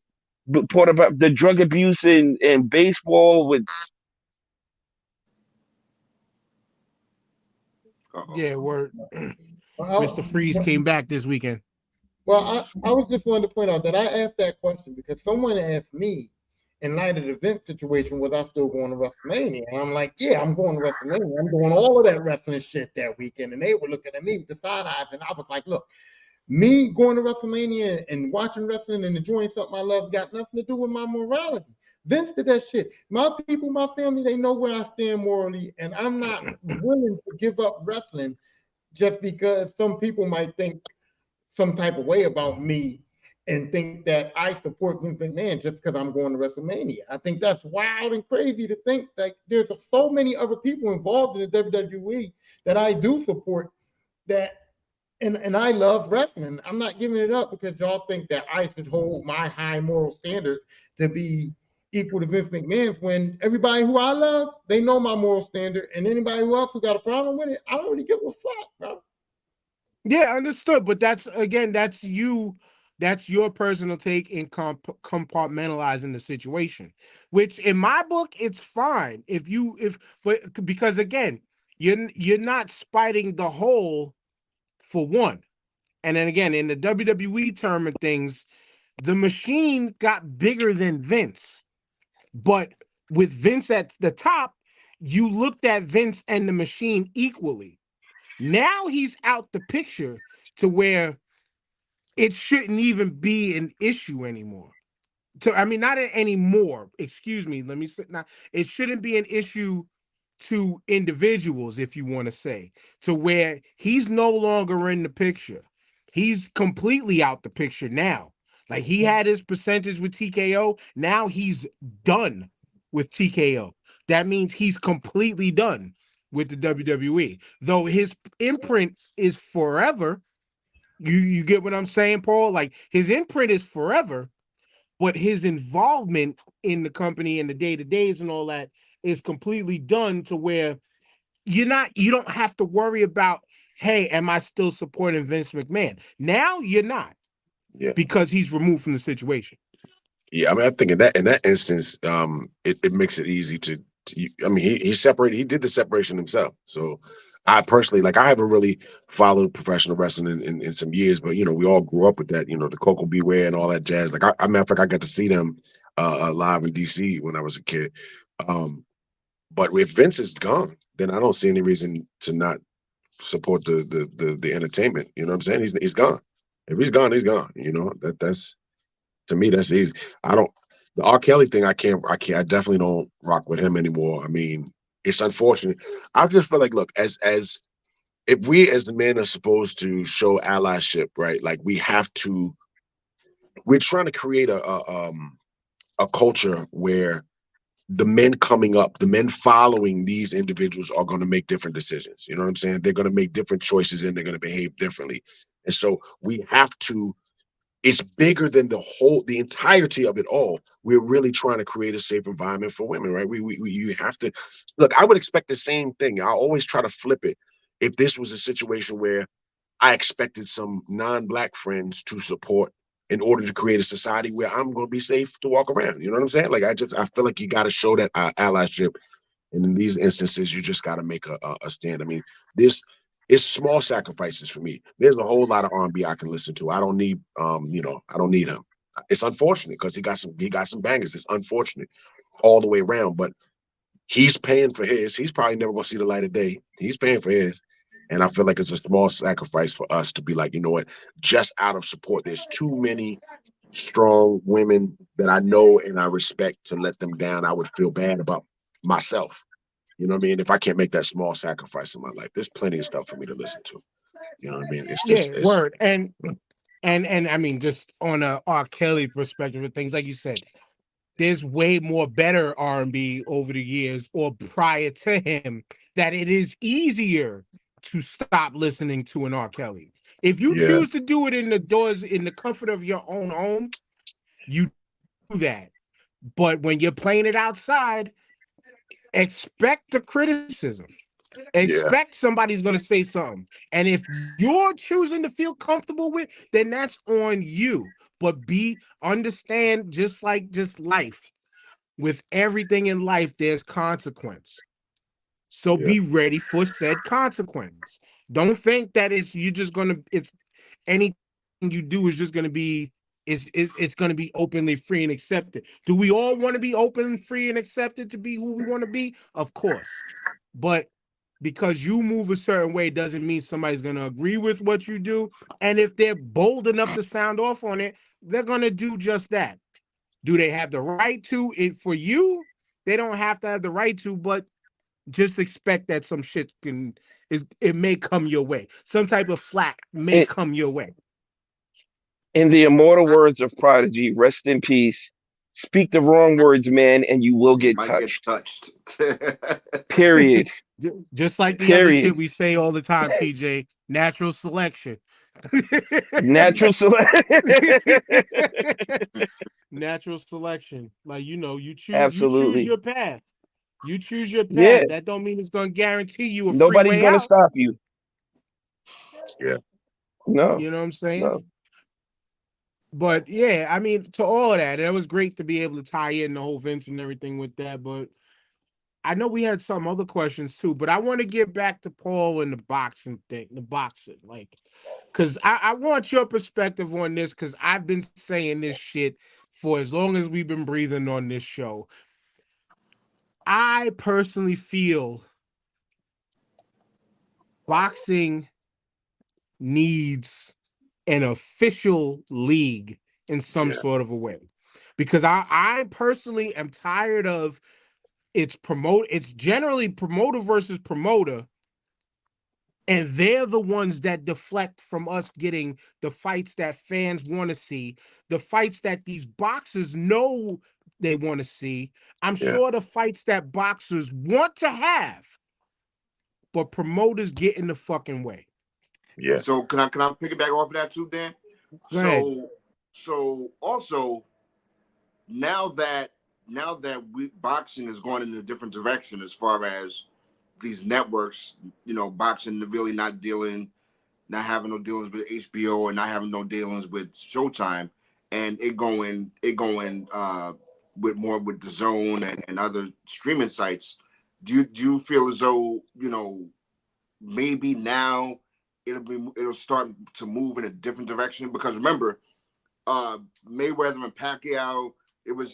part about the drug abuse in baseball with. Yeah, word. well, Mr. Freeze came back this weekend. Well, I was just wanting to point out that I asked that question because someone asked me in light of the Vince situation, was I still going to WrestleMania? And I'm like, yeah, I'm going to WrestleMania. I'm doing all of that wrestling shit that weekend. And they were looking at me with the side eyes. And I was like, look, me going to WrestleMania and watching wrestling and enjoying something I love got nothing to do with my morality. Vince did that shit. My people, my family, they know where I stand morally. And I'm not willing to give up wrestling just because some people might think some type of way about me and think that I support Vince McMahon just because I'm going to WrestleMania. I think that's wild and crazy to think that there's so many other people involved in the WWE that I do support that, and I love wrestling. I'm not giving it up because y'all think that I should hold my high moral standards to be equal to Vince McMahon's when everybody who I love, they know my moral standard, and anybody who else who got a problem with it, I don't really give a fuck, bro. Yeah, understood. But that's again, that's you. That's your personal take in compartmentalizing the situation. Which, in my book, it's fine but because again, you're not spiting the whole for one. And then again, in the WWE term of things, the machine got bigger than Vince. But with Vince at the top, you looked at Vince and the machine equally. Now he's out the picture to where it shouldn't even be an issue anymore. I mean, not anymore. Excuse me. Let me say now. It shouldn't be an issue to individuals, if you want to say, to where he's no longer in the picture. He's completely out the picture now. Like he had his percentage with TKO. Now he's done with TKO. That means he's completely done with the WWE. Though his imprint is forever. You get what I'm saying, Paul? Like his imprint is forever, but his involvement in the company and the day-to-days and all that is completely done to where you don't have to worry about, hey, am I still supporting Vince McMahon? Now you're not. Yeah. Because he's removed from the situation. Yeah, I mean, I think in that instance, it makes it easy to I mean, he separated. He did the separation himself. So I personally, like, I haven't really followed professional wrestling in some years, but we all grew up with that. The Coco Beware and all that jazz. Like, matter of fact, I got to see them live in DC when I was a kid. But if Vince is gone, then I don't see any reason to not support the entertainment. You know what I'm saying? He's gone. If he's gone, he's gone. That's to me, that's easy. The R. Kelly thing, I definitely don't rock with him anymore. I mean, it's unfortunate. I just feel like, look, as if we as the men are supposed to show allyship, right? Like we're trying to create a culture where the men coming up, the men following these individuals are going to make different decisions. You know what I'm saying? They're going to make different choices and they're going to behave differently. And so we have to, it's bigger than the entirety of it all. We're really trying to create a safe environment for women, right? You have to look. I would expect the same thing. I always try to flip it. If this was a situation where I expected some non-black friends to support in order to create a society where I'm going to be safe to walk around. You know what I'm saying? Like, I feel like you got to show that allyship. And in these instances, you just got to make a stand. I mean, it's small sacrifices for me. There's a whole lot of R&B I can listen to. I don't need, I don't need him. It's unfortunate because he got some bangers. It's unfortunate all the way around, but he's paying for his. He's probably never going to see the light of day. He's paying for his. And I feel like it's a small sacrifice for us to be like, you know what, just out of support. There's too many strong women that I know and I respect to let them down. I would feel bad about myself. You know what I mean? If I can't make that small sacrifice in my life, there's plenty of stuff for me to listen to. You know what I mean? It's just word. And I mean, just on a R. Kelly perspective of things, like you said, there's way more better R&B over the years or prior to him that it is easier to stop listening to an R. Kelly. If you choose to do it in the comfort of your own home, you do that. But when you're playing it outside, expect the criticism. Expect somebody's going to say something. And if you're choosing to feel comfortable with, then that's on you. But understand, just like life, with everything in life, there's consequence. So be ready for said consequence. Don't think that it's anything you do is just going to be it's going to be openly free and accepted. Do we all want to be open and free and accepted to be who we want to be? Of course. But because you move a certain way doesn't mean somebody's going to agree with what you do. And if they're bold enough to sound off on it, they're going to do just that. Do they have the right to? For you, they don't have to have the right to, but just expect that some shit it may come your way. Some type of flack may come your way. In the immortal words of Prodigy, rest in peace. Speak the wrong words, man, and you will get touched. Period. Just like the other shit we say all the time, TJ. Natural selection. Natural selection. Natural selection. Like, you choose. Absolutely. You choose your path. You choose your path. Yeah. That don't mean it's going to guarantee you a Nobody's free way going to out. stop you. Yeah. No. You know what I'm saying? No. But yeah, I mean, to all of that, it was great to be able to tie in the whole Vince and everything with that. But I know we had some other questions too. But I want to get back to Paul and the boxing thing, like, because I want your perspective on this, because I've been saying this shit for as long as we've been breathing on this show. I personally feel boxing needs an official league in some sort of a way, because I personally am tired of it's generally promoter versus promoter, and they're the ones that deflect from us getting the fights that fans want to see, the fights that these boxers know they want to see. I'm sure the fights that boxers want to have, but promoters get in the fucking way. Yeah. So can I piggyback off of that too, Dan? Go ahead. So also now that boxing is going in a different direction as far as these networks, boxing really not having no dealings with HBO or not having no dealings with Showtime, and it going with more with the Zone and other streaming sites. Do you feel as though maybe now it'll start to move in a different direction? Because remember, Mayweather and Pacquiao, it was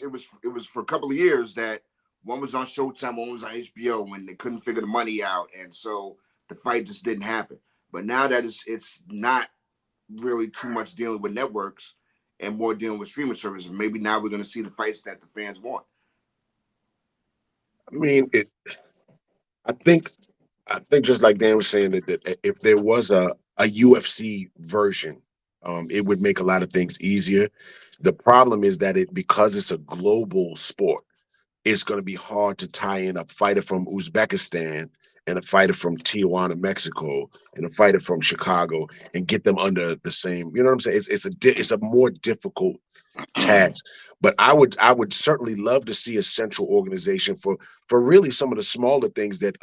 for a couple of years that one was on Showtime, one was on HBO, and they couldn't figure the money out, and so the fight just didn't happen. But now that it's not really too much dealing with networks and more dealing with streaming services, maybe now we're going to see the fights that the fans want. I mean, I think just like Dan was saying that if there was a UFC version, it would make a lot of things easier. The problem is that because it's a global sport, it's going to be hard to tie in a fighter from Uzbekistan and a fighter from Tijuana, Mexico, and a fighter from Chicago, and get them under the same. You know what I'm saying? It's a more difficult task. But I would certainly love to see a central organization for really some of the smaller things that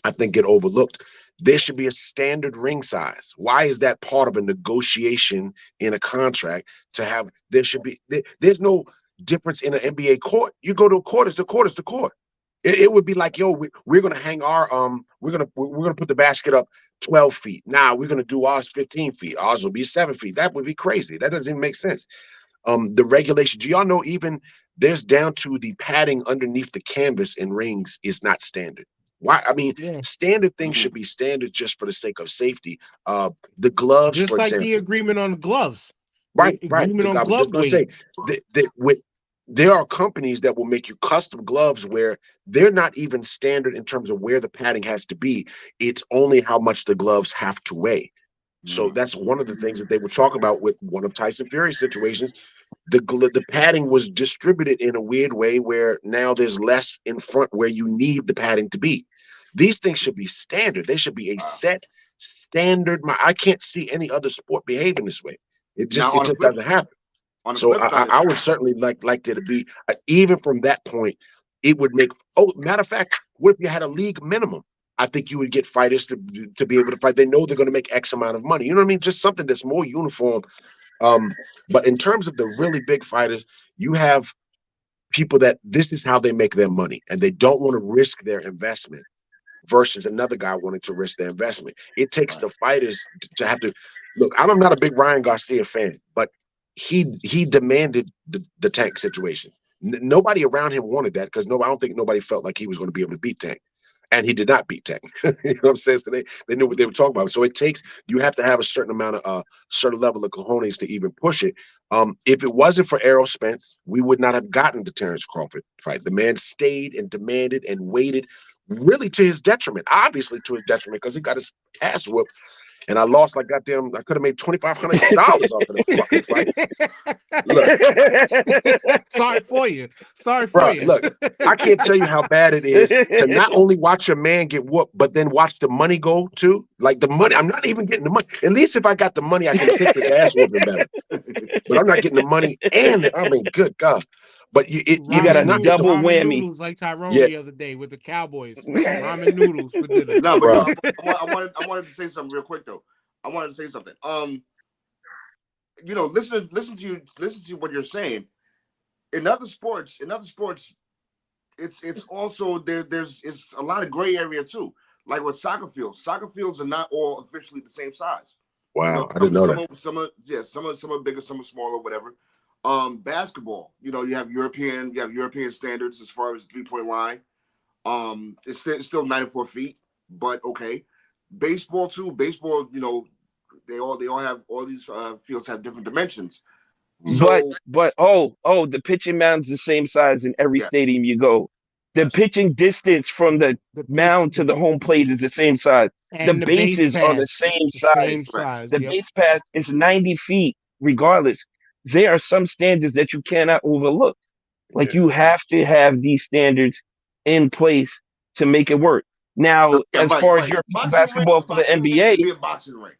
I think get overlooked. There should be a standard ring size. Why is that part of a negotiation in a contract to have? There's no difference in an NBA court. You go to a court, it's the court, it's the court. It would be like, yo, we're gonna hang our we're gonna put the basket up 12 feet. Now we're gonna do ours 15 feet. Ours will be 7 feet. That would be crazy. That doesn't even make sense. The regulation. Do y'all know even there's down to the padding underneath the canvas in rings is not standard? Why? I mean, standard things should be standard just for the sake of safety. The gloves, just for like example. the agreement on gloves. Right. Agreement on I was glove just going to say weight. there are companies that will make you custom gloves where they're not even standard in terms of where the padding has to be. It's only how much the gloves have to weigh. So that's one of the things that they were talking about with one of Tyson Fury's situations. The padding was distributed in a weird way where now there's less in front where you need the padding to be. These things should be standard. They should be a set standard. I can't see any other sport behaving this way. It just doesn't happen. So I would certainly like there to be, even from that point, it would make, matter of fact, what if you had a league minimum? I think you would get fighters to be able to fight. They know they're going to make X amount of money. You know what I mean? Just something that's more uniform. But in terms of the really big fighters, you have people that this is how they make their money, and they don't want to risk their investment versus another guy wanting to risk their investment. It takes the fighters to have to look. I'm not a big Ryan Garcia fan, but he demanded the Tank situation. Nobody around him wanted that because I don't think nobody felt like he was going to be able to beat Tank. And he did not beat Tank. You know what I'm saying? So they knew what they were talking about. So you have to have a certain amount of certain level of cojones to even push it. If it wasn't for Errol Spence, we would not have gotten the Terrence Crawford fight. The man stayed and demanded and waited, really to his detriment, obviously to his detriment, because he got his ass whooped. And I lost like goddamn, I could have made $2,500 off of the fucking fight. Look. Sorry for you. Sorry for Bro, you. look, I can't tell you how bad it is to not only watch a man get whooped, but then watch the money go too. Like the money, I'm not even getting the money. At least if I got the money, I can take this ass whooping better. But I'm not getting the money and I mean, good God. But you got a not double ramen whammy. Noodles like Tyrone the other day with the Cowboys. Ramen noodles for dinner. No, but I wanted to say something real quick though. I wanted to say something. Listen to what you're saying. In other sports, it's also there's a lot of gray area too. Like with soccer fields are not all officially the same size. Wow, I didn't know that. Some are bigger, some are smaller, whatever. Basketball, you have European standards as far as 3-point line. It's still 94 feet, but okay. Baseball too. Baseball, they all have all these fields have different dimensions. So, but the pitching mound's the same size in every stadium you go. The pitching distance from the mound to the home plate is the same size. And the bases are the same size. The base pass is 90 feet regardless. There are some standards that you cannot overlook. Like you have to have these standards in place to make it work. Now, as far as European basketball for the NBA, be a boxing ring.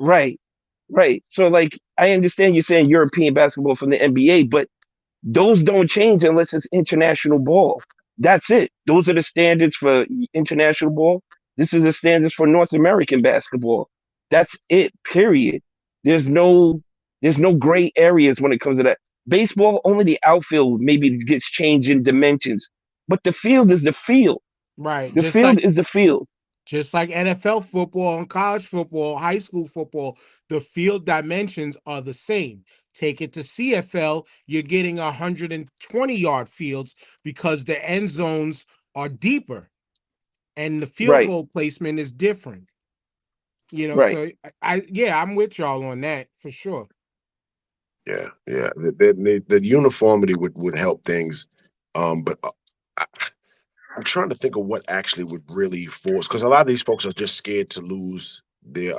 Right. So, like, I understand you're saying European basketball from the NBA, but those don't change unless it's international ball. That's it. Those are the standards for international ball. This is the standards for North American basketball. That's it, period. There's no gray areas when it comes to that. Baseball, only the outfield maybe gets changed in dimensions, but the field is the field. Right. The field is the field. Just like NFL football and college football, high school football, the field dimensions are the same. Take it to CFL, you're getting 120-yard fields because the end zones are deeper and the field goal placement is different. So I'm with y'all on that for sure. Yeah. The uniformity would help things, but I'm trying to think of what actually would really force, because a lot of these folks are just scared to lose the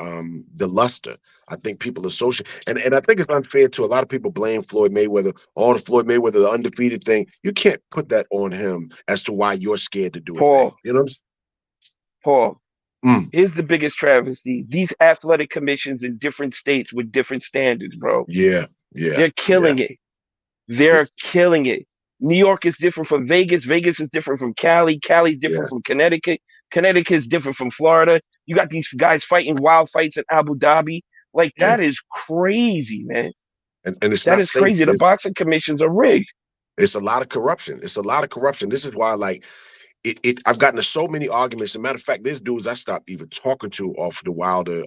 luster. I think people associate, and I think it's unfair to a lot of people blame Floyd Mayweather, the undefeated thing. You can't put that on him as to why you're scared to do it. Paul, you know what I'm saying? Paul, here's the biggest travesty. These athletic commissions in different states with different standards, bro. Yeah. They're killing it. They're killing it. New York is different from Vegas. Vegas is different from Cali. Cali's different from Connecticut. Connecticut is different from Florida. You got these guys fighting wild fights in Abu Dhabi. Like, that is crazy, man. And it's that is crazy. The boxing commissions are rigged. It's a lot of corruption. This is why, like, I've gotten to so many arguments. As a matter of fact, there's dudes I stopped even talking to off the Wilder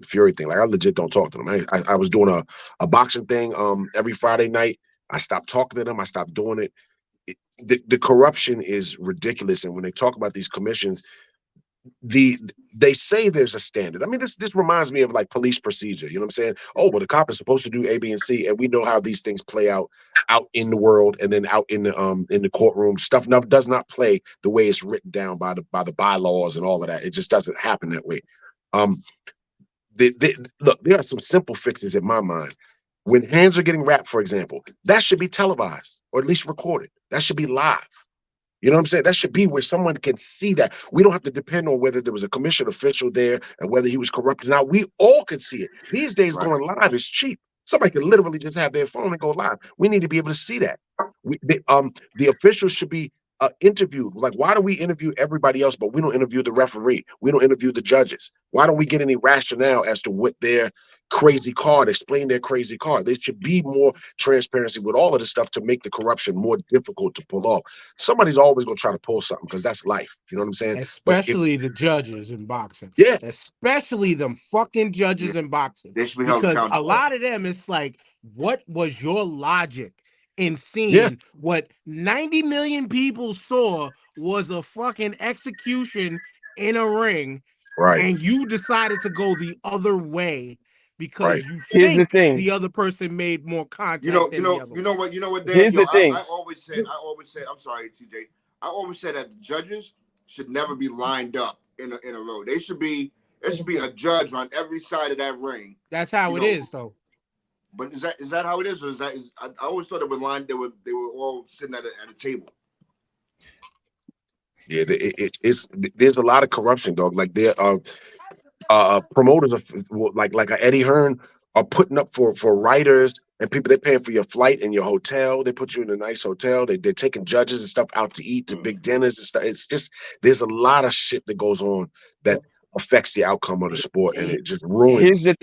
Fury thing. Like, I legit don't talk to them. I was doing a boxing thing every Friday night. I stopped talking to them. I stopped doing it. The corruption is ridiculous. And when they talk about these commissions, they say there's a standard. I mean, this reminds me of like police procedure. You know what I'm saying? Oh, well, the cop is supposed to do A, B, and C, and we know how these things play out in the world and then out in the courtroom. Stuff does not play the way it's written down by the bylaws and all of that. It just doesn't happen that way. Look, there are some simple fixes in my mind. When hands are getting wrapped, for example, that should be televised or at least recorded. That should be live. You know what I'm saying? That should be where someone can see that. We don't have to depend on whether there was a commission official there and whether he was corrupted. Now, we all can see it. These days, going live is cheap. Somebody can literally just have their phone and go live. We need to be able to see that. The officials should be interviewed. Like, why do we interview everybody else, but we don't interview the referee? We don't interview the judges. Why don't we get any rationale as to what their crazy card, explain their crazy card? There should be more transparency with all of this stuff to make the corruption more difficult to pull off. Somebody's always going to try to pull something because that's life. You know what I'm saying? But if, Especially the judges in boxing. yeah, Especially them fucking judges in boxing. They should be held Because a accountable. lot of them, it's like, what was your logic in seeing Yeah. what 90 million people saw was a fucking execution in a ring, right. and you decided to go the other way because Right. you Here's the think thing. the other person made more contact You know, than you the know, other you one. know what, you know what, Dan. Here's Yo, the thing. I always said, I'm sorry, TJ. I always said that the judges should never be lined up in a row. There should be a judge on every side of that ring. That's how it is, though. But is that how it is, or I always thought it was lined. They were all sitting at a table. Yeah, there's a lot of corruption, dog. Like there are promoters of like a Eddie Hearn are putting up for writers and people. They're paying for your flight and your hotel. They put you in a nice hotel. They're taking judges and stuff out to eat, to big dinners and stuff. It's just, there's a lot of shit that goes on that affects the outcome of the sport, and it just ruins. Here's the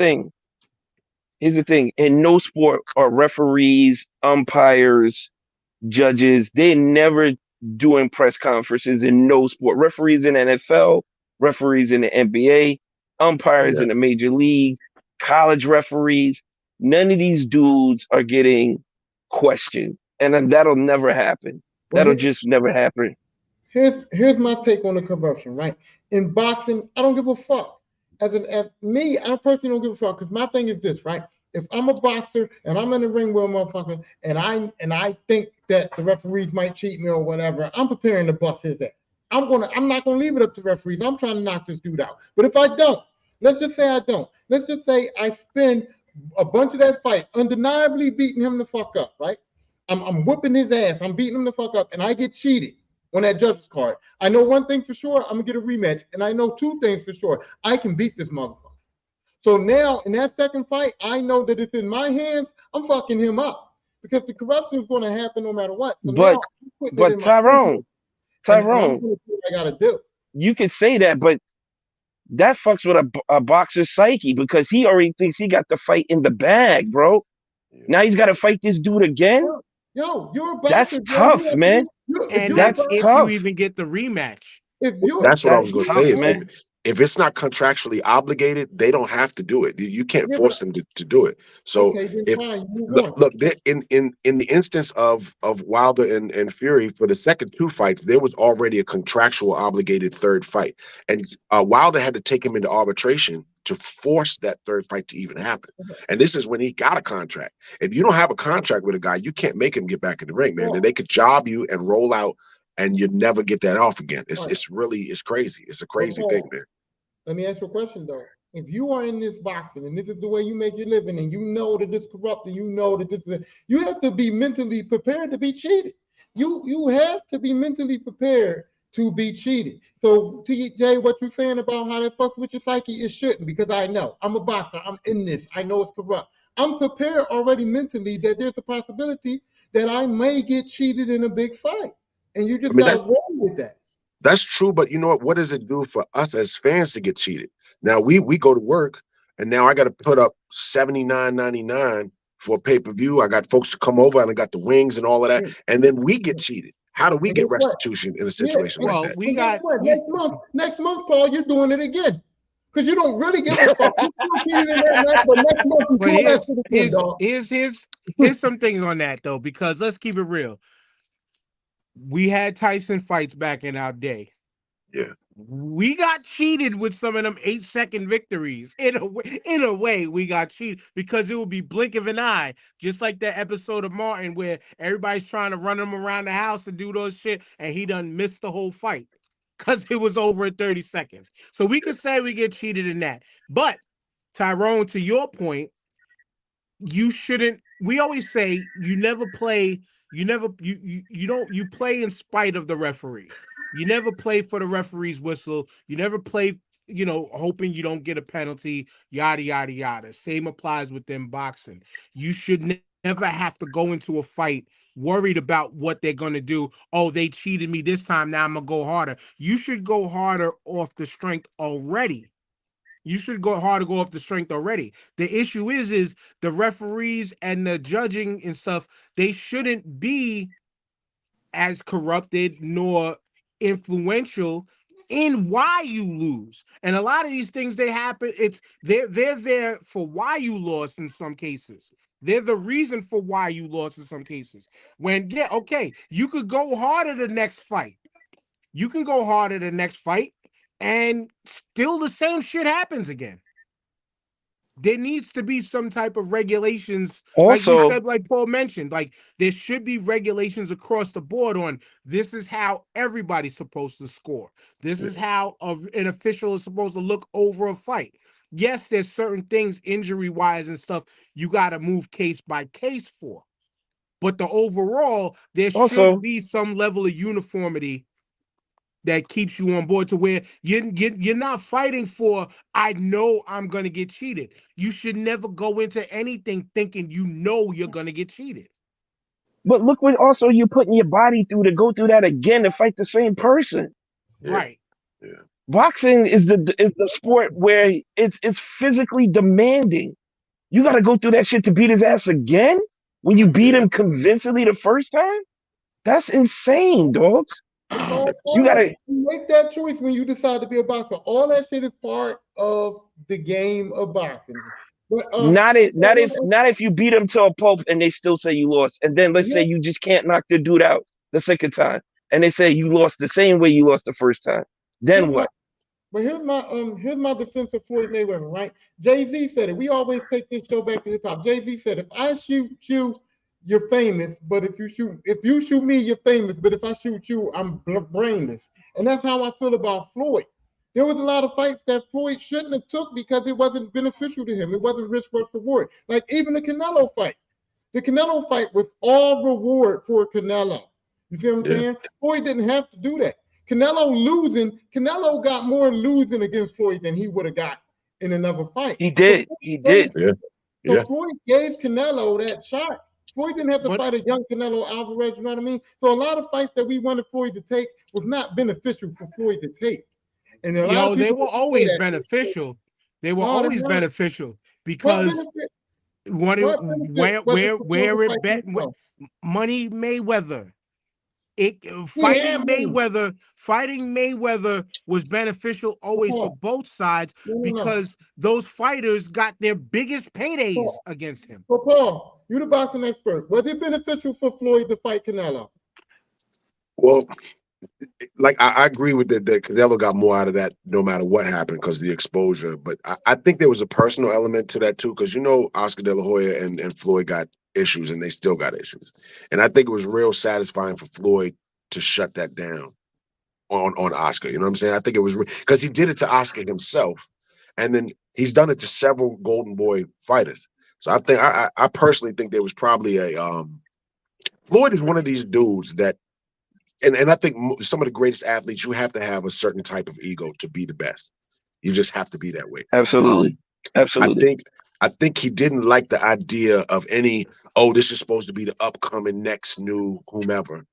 thing. In no sport are referees, umpires, judges. They're never doing press conferences in no sport. Referees in NFL, referees in the NBA, umpires in the major league, college referees. None of these dudes are getting questioned, and then that'll never happen. That'll just never happen. Here's my take on the corruption, right? In boxing, I don't give a fuck. As me, I personally don't give a fuck, because my thing is this, right? If I'm a boxer and I'm in the ring with a motherfucker and I think that the referees might cheat me or whatever, I'm preparing to bust his ass. I'm not gonna leave it up to referees. I'm trying to knock this dude out. But if I don't, let's just say I don't. Let's just say I spend a bunch of that fight undeniably beating him the fuck up, right? I'm whipping his ass. I'm beating him the fuck up, and I get cheated on that judge's card. I know one thing for sure, I'm gonna get a rematch, and I know two things for sure. I can beat this motherfucker. So now in that second fight, I know that it's in my hands. I'm fucking him up because the corruption is going to happen no matter what. So but Tyrone, I gotta do. You could say that, but that fucks with a boxer's psyche, because he already thinks he got the fight in the bag, bro. Now he's got to fight this dude again. Yo, you're a boxer. That's tough, man. And that's if you even get the rematch. That's what I was going to say. Man. If it's not contractually obligated, they don't have to do it. You can't force them to do it. So look, in the instance of Wilder and Fury, for the second two fights, there was already a contractual obligated third fight, and Wilder had to take him into arbitration to force that third fight to even happen. And this is when he got a contract. If you don't have a contract with a guy, you can't make him get back in the ring, man. And they could job you and roll out, and you never get that off again. It's crazy. It's a crazy thing, man. Let me ask you a question, though. If you are in this boxing and this is the way you make your living, and you know that it's corrupt, and you know that you have to be mentally prepared to be cheated. You have to be mentally prepared to be cheated. So, TJ, what you're saying about how that fucks with your psyche, it shouldn't, because I know. I'm a boxer. I'm in this. I know it's corrupt. I'm prepared already mentally that there's a possibility that I may get cheated in a big fight. And you just got to roll with that. That's true, but you know what? What does it do for us as fans to get cheated? Now we go to work, and now I got to put up $79.99 for a pay-per-view. I got folks to come over, and I got the wings and all of that, and then we get cheated. How do we get restitution in a situation like that? We got next month, Paul. You're doing it again, because you don't really give a fuck. But next month, here's some things on that, though, because let's keep it real. We had Tyson fights back in our day. Yeah. We got cheated with some of them 8-second victories. In a way, we got cheated because it would be blink of an eye, just like that episode of Martin where everybody's trying to run him around the house and do those shit, and he done missed the whole fight because it was over in 30 seconds. So we could say we get cheated in that. But Tyrone, to your point, you shouldn't. We always say you never play. You play in spite of the referee. You never play for the referee's whistle. You never play, hoping you don't get a penalty, yada, yada, yada. Same applies within boxing. You should never have to go into a fight worried about what they're going to do. Oh, they cheated me this time. Now I'm going to go harder. You should go harder off the strength already. You should go off the strength already. The issue is the referees and the judging and stuff, they shouldn't be as corrupted nor influential in why you lose. And a lot of these things they happen, they're there for why you lost in some cases. They're the reason for why you lost in some cases. When okay, you could go harder the next fight. You can go harder the next fight, and still the same shit happens again. There needs to be some type of regulations, like we Also, said, like Paul mentioned, like there should be regulations across the board on this is how everybody's supposed to score. This is how an official is supposed to look over a fight. Yes, there's certain things injury wise and stuff you got to move case by case for, but the overall there also, should be some level of uniformity that keeps you on board to where you're not fighting for, I know I'm going to get cheated. You should never go into anything thinking you know you're going to get cheated. but look what also you're putting your body through to go through that again to fight the same person. Yeah. Right. Yeah. Boxing is the sport where it's physically demanding. You got to go through that shit to beat his ass again when you beat him convincingly the first time. That's insane, dogs. It's all You part of gotta it. You make that choice when you decide to be a boxer. All that shit is part of the game of boxing. But not if you beat him to a pulp and they still say you lost, and then let's say you just can't knock the dude out the second time, and they say you lost the same way you lost the first time. Then what? But here's my defense of Floyd Mayweather, right? Jay-Z said it. We always take this show back to hip hop. Jay-Z said, if I shoot you, you're famous, but if you shoot me, you're famous, but if I shoot you, I'm brainless. And that's how I feel about Floyd. There was a lot of fights that Floyd shouldn't have took because it wasn't beneficial to him. It wasn't risk versus reward. Like even the Canelo fight. The Canelo fight was all reward for Canelo. You see what I'm saying? Floyd didn't have to do that. Canelo got more losing against Floyd than he would have got in another fight. He did. So Floyd gave Canelo that shot. Floyd didn't have to fight a young Canelo Alvarez, you know what I mean? So a lot of fights that we wanted Floyd to take was not beneficial for Floyd to take. And a lot of they were always beneficial. They were always beneficial because where it bet money Mayweather. Fighting Mayweather was beneficial always for both sides because those fighters got their biggest paydays against him. So Paul, you're the boxing expert. Was it beneficial for Floyd to fight Canelo? Well, like I agree with that Canelo got more out of that no matter what happened because of the exposure. But I think there was a personal element to that too, because Oscar De La Hoya and Floyd got issues and they still got issues. And I think it was real satisfying for Floyd to shut that down on Oscar. You know what I'm saying? I think it was because he did it to Oscar himself, and then he's done it to several Golden Boy fighters. So I think I personally think there was probably a Floyd is one of these dudes that. And I think some of the greatest athletes, you have to have a certain type of ego to be the best. You just have to be that way. Absolutely. Absolutely. I think he didn't like the idea of this is supposed to be the upcoming next new whomever.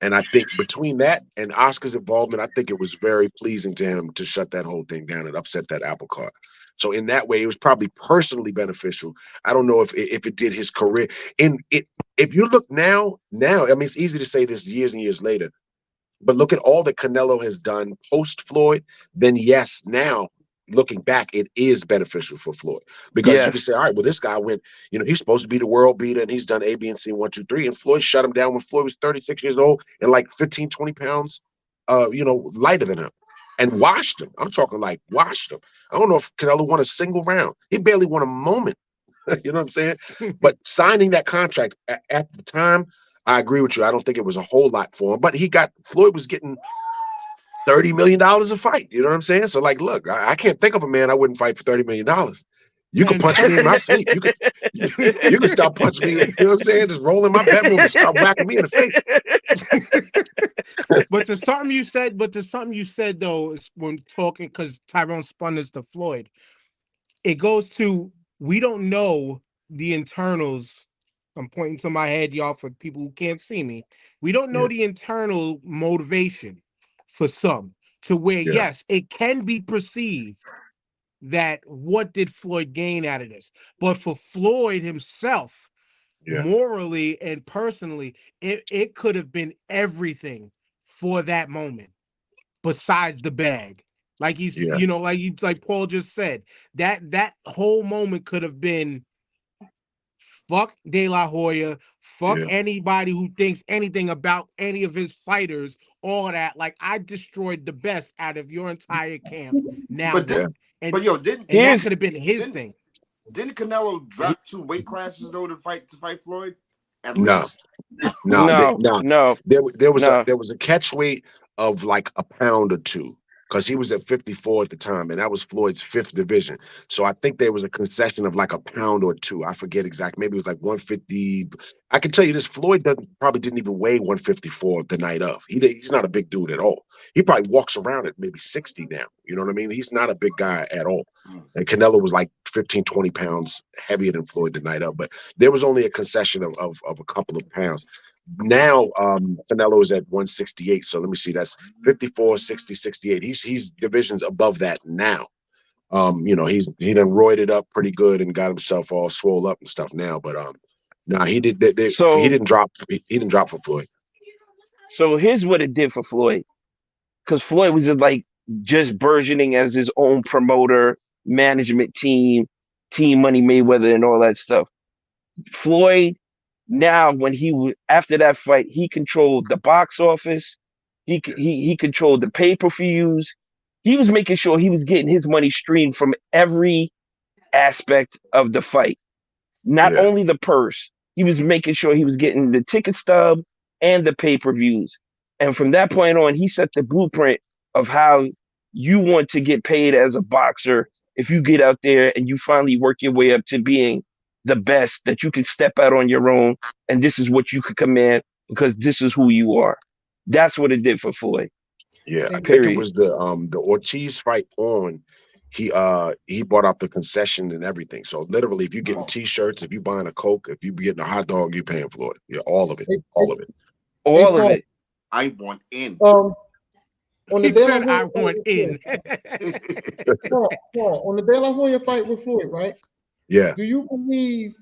And I think between that and Oscar's involvement, I think it was very pleasing to him to shut that whole thing down and upset that apple cart. So in that way, it was probably personally beneficial. I don't know if it did his career. If you look now, I mean, it's easy to say this years and years later, but look at all that Canelo has done post Floyd. Then yes, now looking back, it is beneficial for Floyd because you can say, all right, well, this guy went, he's supposed to be the world beater and he's done A, B, and C, 1, 2, 3. And Floyd shut him down when Floyd was 36 years old and like 15, 20 pounds, lighter than him and washed him. I'm talking like washed him. I don't know if Canelo won a single round. He barely won a moment. You know what I'm saying? But signing that contract at the time, I agree with you. I don't think it was a whole lot for him, but Floyd was getting $30 million a fight. You know what I'm saying? So like, look, I can't think of a man I wouldn't fight for $30 million. You can punch me in my sleep. You can start punching me. You know what I'm saying? Just roll in my bedroom and start whacking me in the face. But there's something you said though, when talking, because Tyrone spun this to Floyd, it goes to, we don't know the internals I'm pointing to my head, y'all, for people who can't see me. We don't know Yeah. the internal motivation for some, to where, Yeah. yes, it can be perceived that what did Floyd gain out of this? But for Floyd himself, Yeah. morally and personally, it could have been everything for that moment besides the bag. Like he's, Yeah. like Paul just said, that whole moment could have been fuck De La Hoya, fuck Yeah. anybody who thinks anything about any of his fighters, all of that. Like, I destroyed the best out of your entire camp. Now But what? Yeah. And but yo, didn't and that Here's could have been his didn't thing. didn't Canelo he- drop 2 weight classes though to fight Floyd? At No. least. No, no, no. no, There no. was a catch weight of like a pound or two because he was at 54 at the time, and that was Floyd's fifth division. So I think there was a concession of like a pound or two. I forget exactly. Maybe it was like 150. I can tell you this: Floyd probably didn't even weigh 154 the night of. He's not a big dude at all. He probably walks around at maybe 60 now. You know what I mean? He's not a big guy at all. Mm. And Canelo was like 15, 20 pounds heavier than Floyd the night of, but there was only a concession of a couple of pounds. Now Canelo is at 168. So let me see. That's 54, 60, 68. He's divisions above that now. He done roided up pretty good and got himself all swole up and stuff now. But no, he he So didn't drop he didn't drop for Floyd. so here's what it did for Floyd. Because Floyd was just burgeoning as his own promoter, management team, Team Money Mayweather, and all that stuff. Floyd, now when after that fight, he controlled the box office. He controlled the pay-per-views. He was making sure he was getting his money streamed from every aspect of the fight. Not Yeah. only the purse, he was making sure he was getting the ticket stub and the pay-per-views. And from that point on, he set the blueprint of how you want to get paid as a boxer if you get out there and you finally work your way up to being the best, that you can step out on your own and this is what you could command because this is who you are. That's what it did for Floyd. Yeah, I think it Period. was the Ortiz fight on. He bought out the concession and everything. So literally, if you're getting T-shirts, if you're buying a Coke, if you're getting a hot dog, you're paying Floyd. Yeah, all of it, all of it. Hey, All of Paul, it. I want in. on the He De La said, Hoya I fight want with in. Floyd, Paul, on the De La Hoya fight with Floyd, right? Yeah, Do you believe?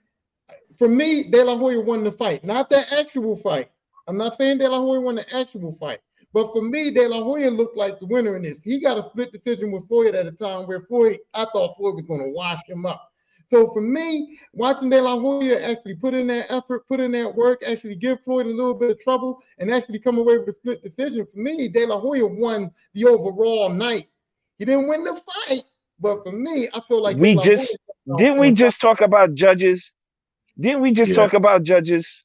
For me, De La Hoya won the fight, not the actual fight. I'm not saying De La Hoya won the actual fight, but for me, De La Hoya looked like the winner in this. He got a split decision with Floyd at a time where I thought Floyd was going to wash him up. So for me, watching De La Hoya actually put in that effort, put in that work, actually give Floyd a little bit of trouble, and actually come away with a split decision, for me, De La Hoya won the overall night. He didn't win the fight, but for me, I feel like De We La Hoya just didn't we on top. just talk about judges? Didn't we just yeah. talk about judges?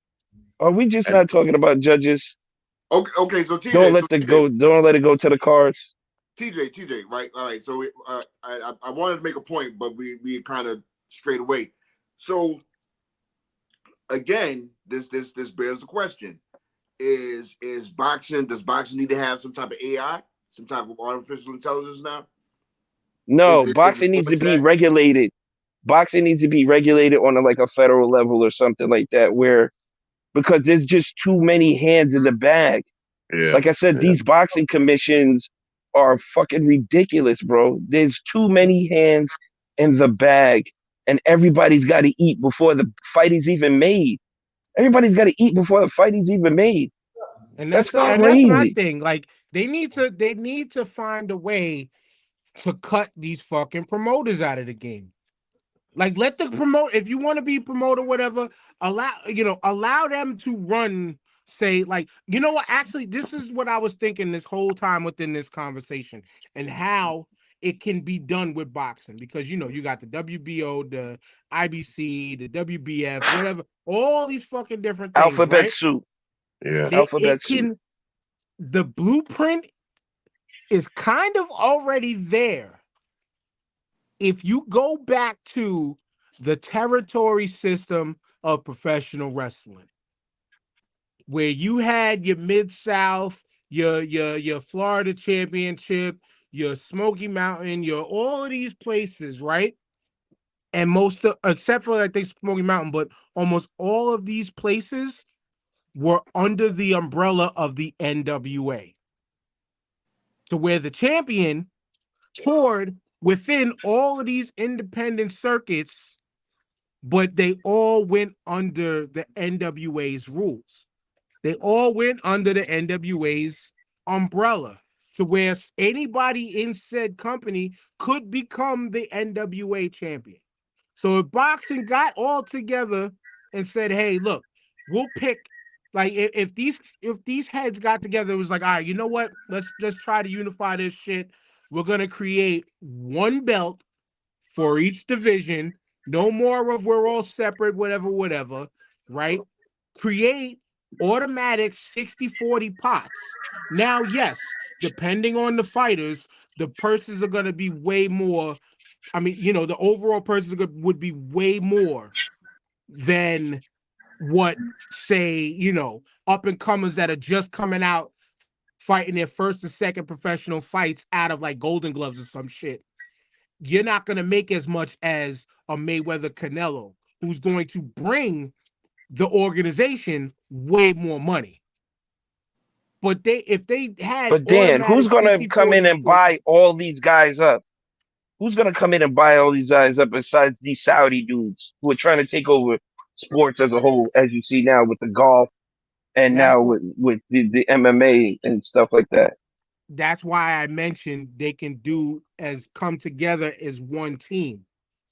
Are we just And not talking about judges? Okay, so TJ, Don't let it go to the cards. TJ, right? All right. So I wanted to make a point, but we kind of strayed away. So again, this bears the question: Is boxing? Does boxing need to have some type of AI, some type of artificial intelligence now? No, Is it boxing needs going to to be that? regulated. Boxing needs to be regulated on a federal level or something like that, where because there's just too many hands in the bag. yeah, Like I said, yeah, these boxing commissions are fucking ridiculous, bro. There's too many hands in the bag, and everybody's got to eat before the fight is even made. Everybody's got to eat before the fight is even made. And That's that's my crazy. thing. Like, they need to find a way to cut these fucking promoters out of the game. Like, let the promote, if you want to be promoter, whatever, allow them to run. Say, like, you know what? Actually, this is what I was thinking this whole time within this conversation, and how it can be done with boxing, because you got the WBO, the IBC, the WBF, whatever, all these fucking different things, Alphabet right? soup. yeah, Alphabet soup. The blueprint is kind of already there. If you go back to the territory system of professional wrestling, where you had your Mid-South, your Florida Championship, your Smoky Mountain, your all of these places, right? and except for I think Smoky Mountain, but almost all of these places were under the umbrella of the NWA. So where the champion toured within all of these independent circuits, but they all went under the NWA's rules. They all went under the NWA's umbrella, to where anybody in said company could become the NWA champion. So if boxing got all together and said, "Hey, look, we'll pick," like if these heads got together, it was like, "All right, you know what? Let's just try to unify this shit. We're gonna create one belt for each division. No more of we're all separate, whatever, right? Create automatic 60-40 pots. Now, yes, depending on the fighters, the purses are going to be way more. I mean, the overall purses would be way more than what, say, up and comers that are just coming out fighting their first and second professional fights out of like Golden Gloves or some shit. You're not going to make as much as a Mayweather Canelo, who's going to bring the organization way more money. But if they had But Dan, who's automatic gonna come in 60-40 and buy all these guys up? Who's gonna come in and buy all these guys up besides these Saudi dudes who are trying to take over sports as a whole, as you see now with the golf and That's now what, with the MMA and stuff like that? that's why I mentioned they can come together as one team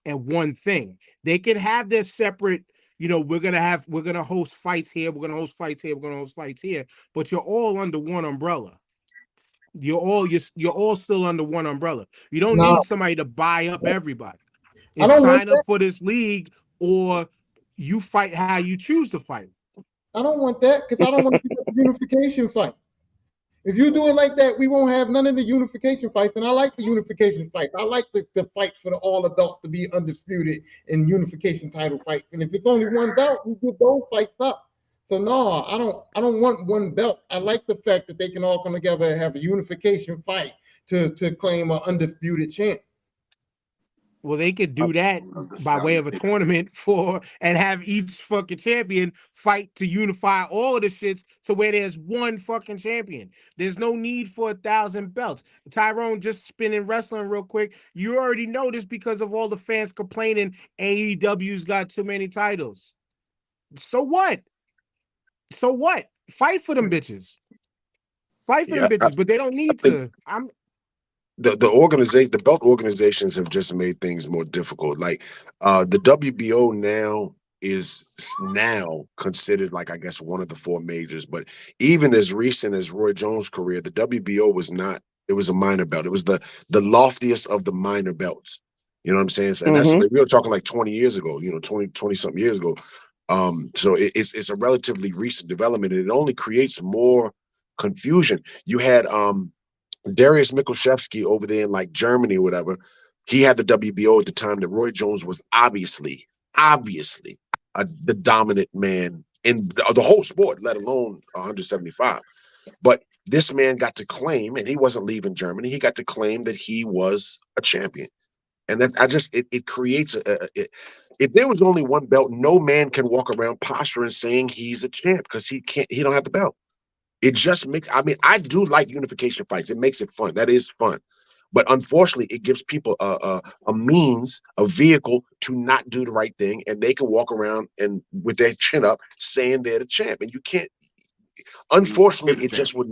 and one thing. They can have their separate, we're gonna host fights here, we're gonna host fights here, we're gonna host fights here, but you're all under one umbrella. You're all still under one umbrella. You don't No, need somebody to buy up everybody. I It's don't want sign up that. for this league, or you fight how you choose to fight. I don't want that because I don't want to do a unification fight. If you do it like that, we won't have none of the unification fights. And I like the unification fights. I like the fights for the all adults to be undisputed in unification title fights. And if it's only one belt, we give those fights up. So no, I don't want one belt. I like the fact that they can all come together and have a unification fight to claim an undisputed champ. Well, they could do that by way of a tournament and have each fucking champion fight to unify all of the shits to where there's one fucking champion. There's no need for 1,000 belts. Tyrone, just spinning wrestling real quick. You already know this because of all the fans complaining AEW's got too many titles. So what? Fight for them bitches. Fight for them bitches, but they don't need to. The organization, the belt organizations have just made things more difficult. Like the WBO now is considered like, I guess, one of the four majors. But even as recent as Roy Jones' career, the WBO was not. It was a minor belt. It was the loftiest of the minor belts. You know what I'm saying? And that's we were talking like 20 years ago. 20 something years ago. So it's a relatively recent development, and it only creates more confusion. You had Darius Mikushevsky over there in like Germany or whatever. He had the WBO at the time that Roy Jones was obviously the dominant man in the whole sport, let alone 175. But this man got to claim, and he wasn't leaving Germany, he got to claim that he was a champion. And that it creates if there was only one belt, no man can walk around posturing saying he's a champ because he don't have the belt. It just makes, I do like unification fights. It makes it fun. That is fun. But unfortunately, it gives people a means, a vehicle to not do the right thing. And they can walk around and with their chin up saying they're the champ. And you can't, unfortunately, it just would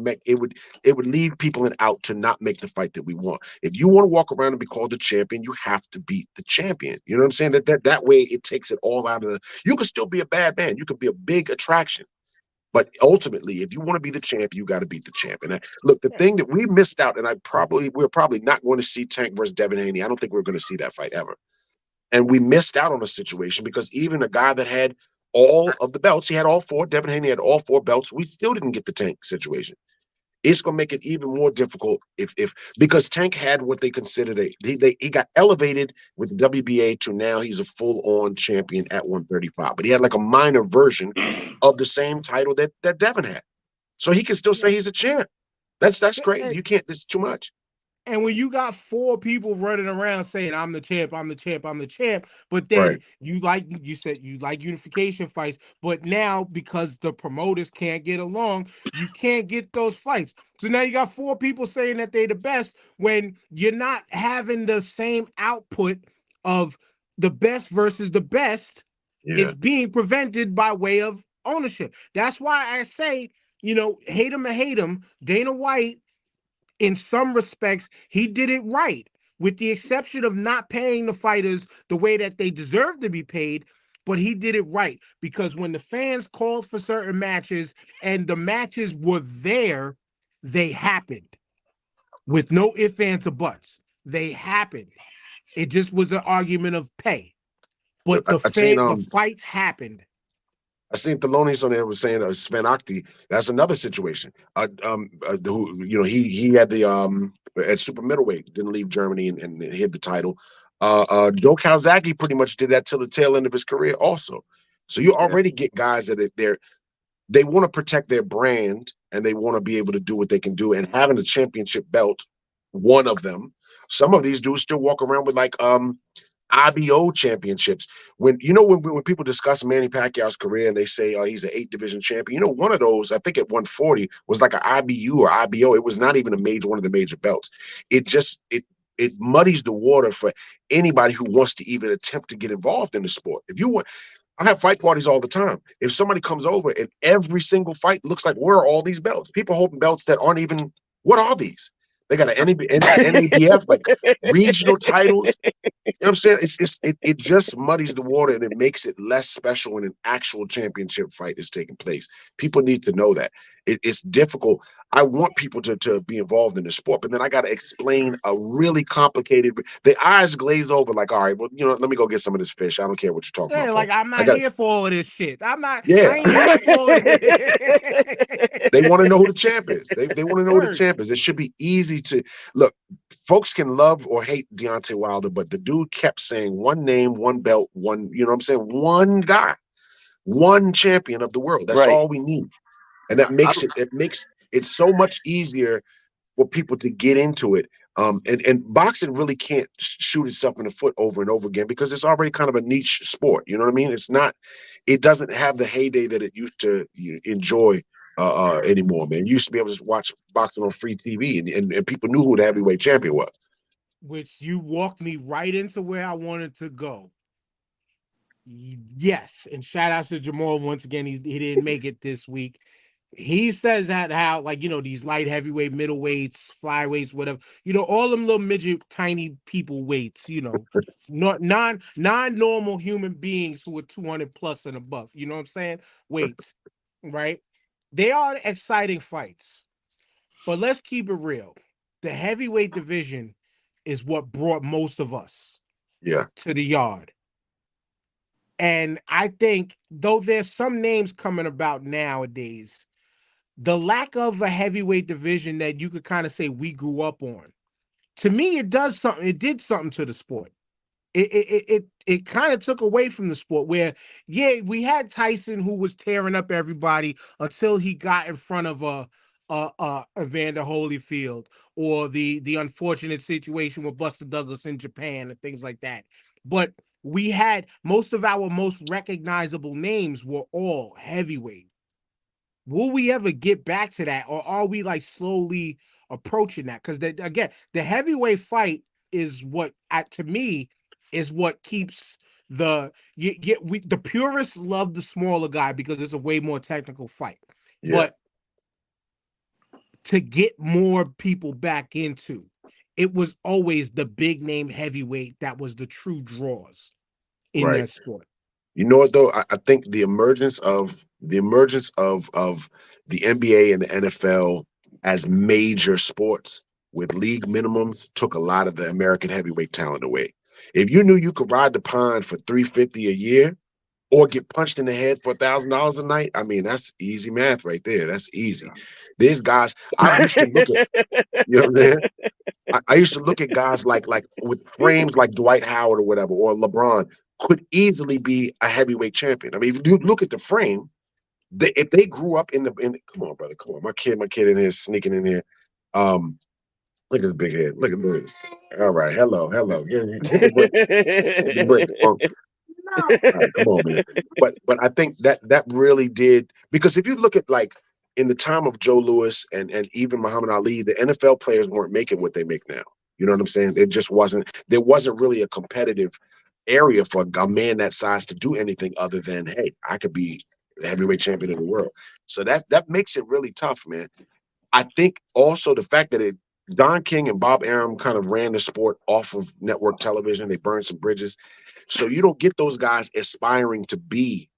lead people out to not make the fight that we want. If you want to walk around and be called the champion, you have to beat the champion. You know what I'm saying? That way it takes it all out of you can still be a bad man. You can be a big attraction. But ultimately, if you want to be the champ, you got to beat the champ. And look, the thing that we missed out, and we're probably not going to see Tank versus Devin Haney. I don't think we're going to see that fight ever. And we missed out on a situation because even a guy that had all of the belts, he had all four. Devin Haney had all four belts. We still didn't get the Tank situation. It's going to make it even more difficult because Tank had what they considered he got elevated with the WBA to now he's a full-on champion at 135. But he had like a minor version of the same title that Devin had. So he can still say he's a champ. That's crazy. You can't, this is too much. And when you got 4 people running around saying I'm the champ, I'm the champ, I'm the champ, but then Right. you said you like unification fights, but now because the promoters can't get along, you can't get those fights. So now you got 4 people saying that they're the best when you're not having the same output of the best versus the best. Yeah. It's being prevented by way of ownership. That's why I say, hate him, Dana White, in some respects, he did it right, with the exception of not paying the fighters the way that they deserve to be paid. But he did it right because when the fans called for certain matches and the matches were there, they happened with no ifs, ands, or buts. They happened. It just was an argument of pay. But I seen the fights happened. I seen Thelonious on there was saying Sven Octi. That's another situation. He had the at super middleweight, didn't leave Germany and hit the title. Joe Calzaghe pretty much did that till the tail end of his career also. So you already get guys that they want to protect their brand and they want to be able to do what they can do. And having a championship belt, one of them. Some of these dudes still walk around with like IBO championships. When people discuss Manny Pacquiao's career and they say he's an 8-division champion, one of those, I think at 140, was like an IBU or IBO. It was not even one of the major belts. It muddies the water for anybody who wants to even attempt to get involved in the sport. I have fight parties all the time. If somebody comes over and every single fight looks like, where are all these belts? People holding belts that aren't even, what are these? They got an NABF, like regional titles. You know what I'm saying? It just muddies the water and it makes it less special when an actual championship fight is taking place. People need to know that. It's difficult. I want people to be involved in the sport, but then I got to explain a really complicated. The eyes glaze over, like, all right, well, let me go get some of this fish. I don't care what you're talking about. Like, I'm not here for all of this shit. Yeah. I ain't here for all of this. They want to know who the champ is. They want to know who the champ is. It should be easy to look. Folks can love or hate Deontay Wilder, but the dude kept saying one name, one belt, one, one guy, one champion of the world. That's all we need. And that makes it so much easier for people to get into it. And boxing really can't shoot itself in the foot over and over again because it's already kind of a niche sport. You know what I mean? It doesn't have the heyday that it used to enjoy anymore, man. You used to be able to just watch boxing on free TV and people knew who the heavyweight champion was. Which you walked me right into where I wanted to go. Yes, and shout out to Jamal once again. He didn't make it this week. He says that how, like, these light heavyweight, middleweights, flyweights, whatever, all them little midget tiny people weights, not non-normal human beings who are 200 plus and above, you know what I'm saying? Weights, right? They are exciting fights. But let's keep it real. The heavyweight division is what brought most of us to the yard. And I think, though there's some names coming about nowadays, the lack of a heavyweight division that you could kind of say we grew up on, to me, it did something to the sport. It kind of took away from the sport where, we had Tyson who was tearing up everybody until he got in front of a Evander Holyfield, or the unfortunate situation with Buster Douglas in Japan and things like that. But we had most of our most recognizable names were all heavyweight. Will we ever get back to that, or are we like slowly approaching that? Because again, the heavyweight fight is what, to me, is what keeps the purists love the smaller guy because it's a way more technical fight. Yeah. But to get more people back into, it was always the big name heavyweight that was the true draws in that sport. You know what though? I think the emergence of the NBA and the NFL as major sports with league minimums took a lot of the American heavyweight talent away. If you knew you could ride the pond for $350 a year or get punched in the head for $1,000 a night, I mean, that's easy math right there. That's easy. There's guys I used to look at, you know what I'm saying? I used to look at guys like with frames like Dwight Howard or whatever, or LeBron, could easily be a heavyweight champion. I mean, if you look at the frame, if they grew up in the come on, brother, come on. My kid in here is sneaking in here. Look at his big head. Look at this. All right. Hello. Hit the bricks. Hit the bricks, punk. All right, come on, man. But I think that really did, because if you look at, like, in the time of Joe Louis and even Muhammad Ali, the NFL players weren't making what they make now. You know what I'm saying? It just wasn't. There wasn't really a competitive area for a man that size to do anything other than, hey, I could be the heavyweight champion of the world. So that makes it really tough, man. I think also the fact that Don King and Bob Arum kind of ran the sport off of network television. They burned some bridges. So you don't get those guys aspiring to be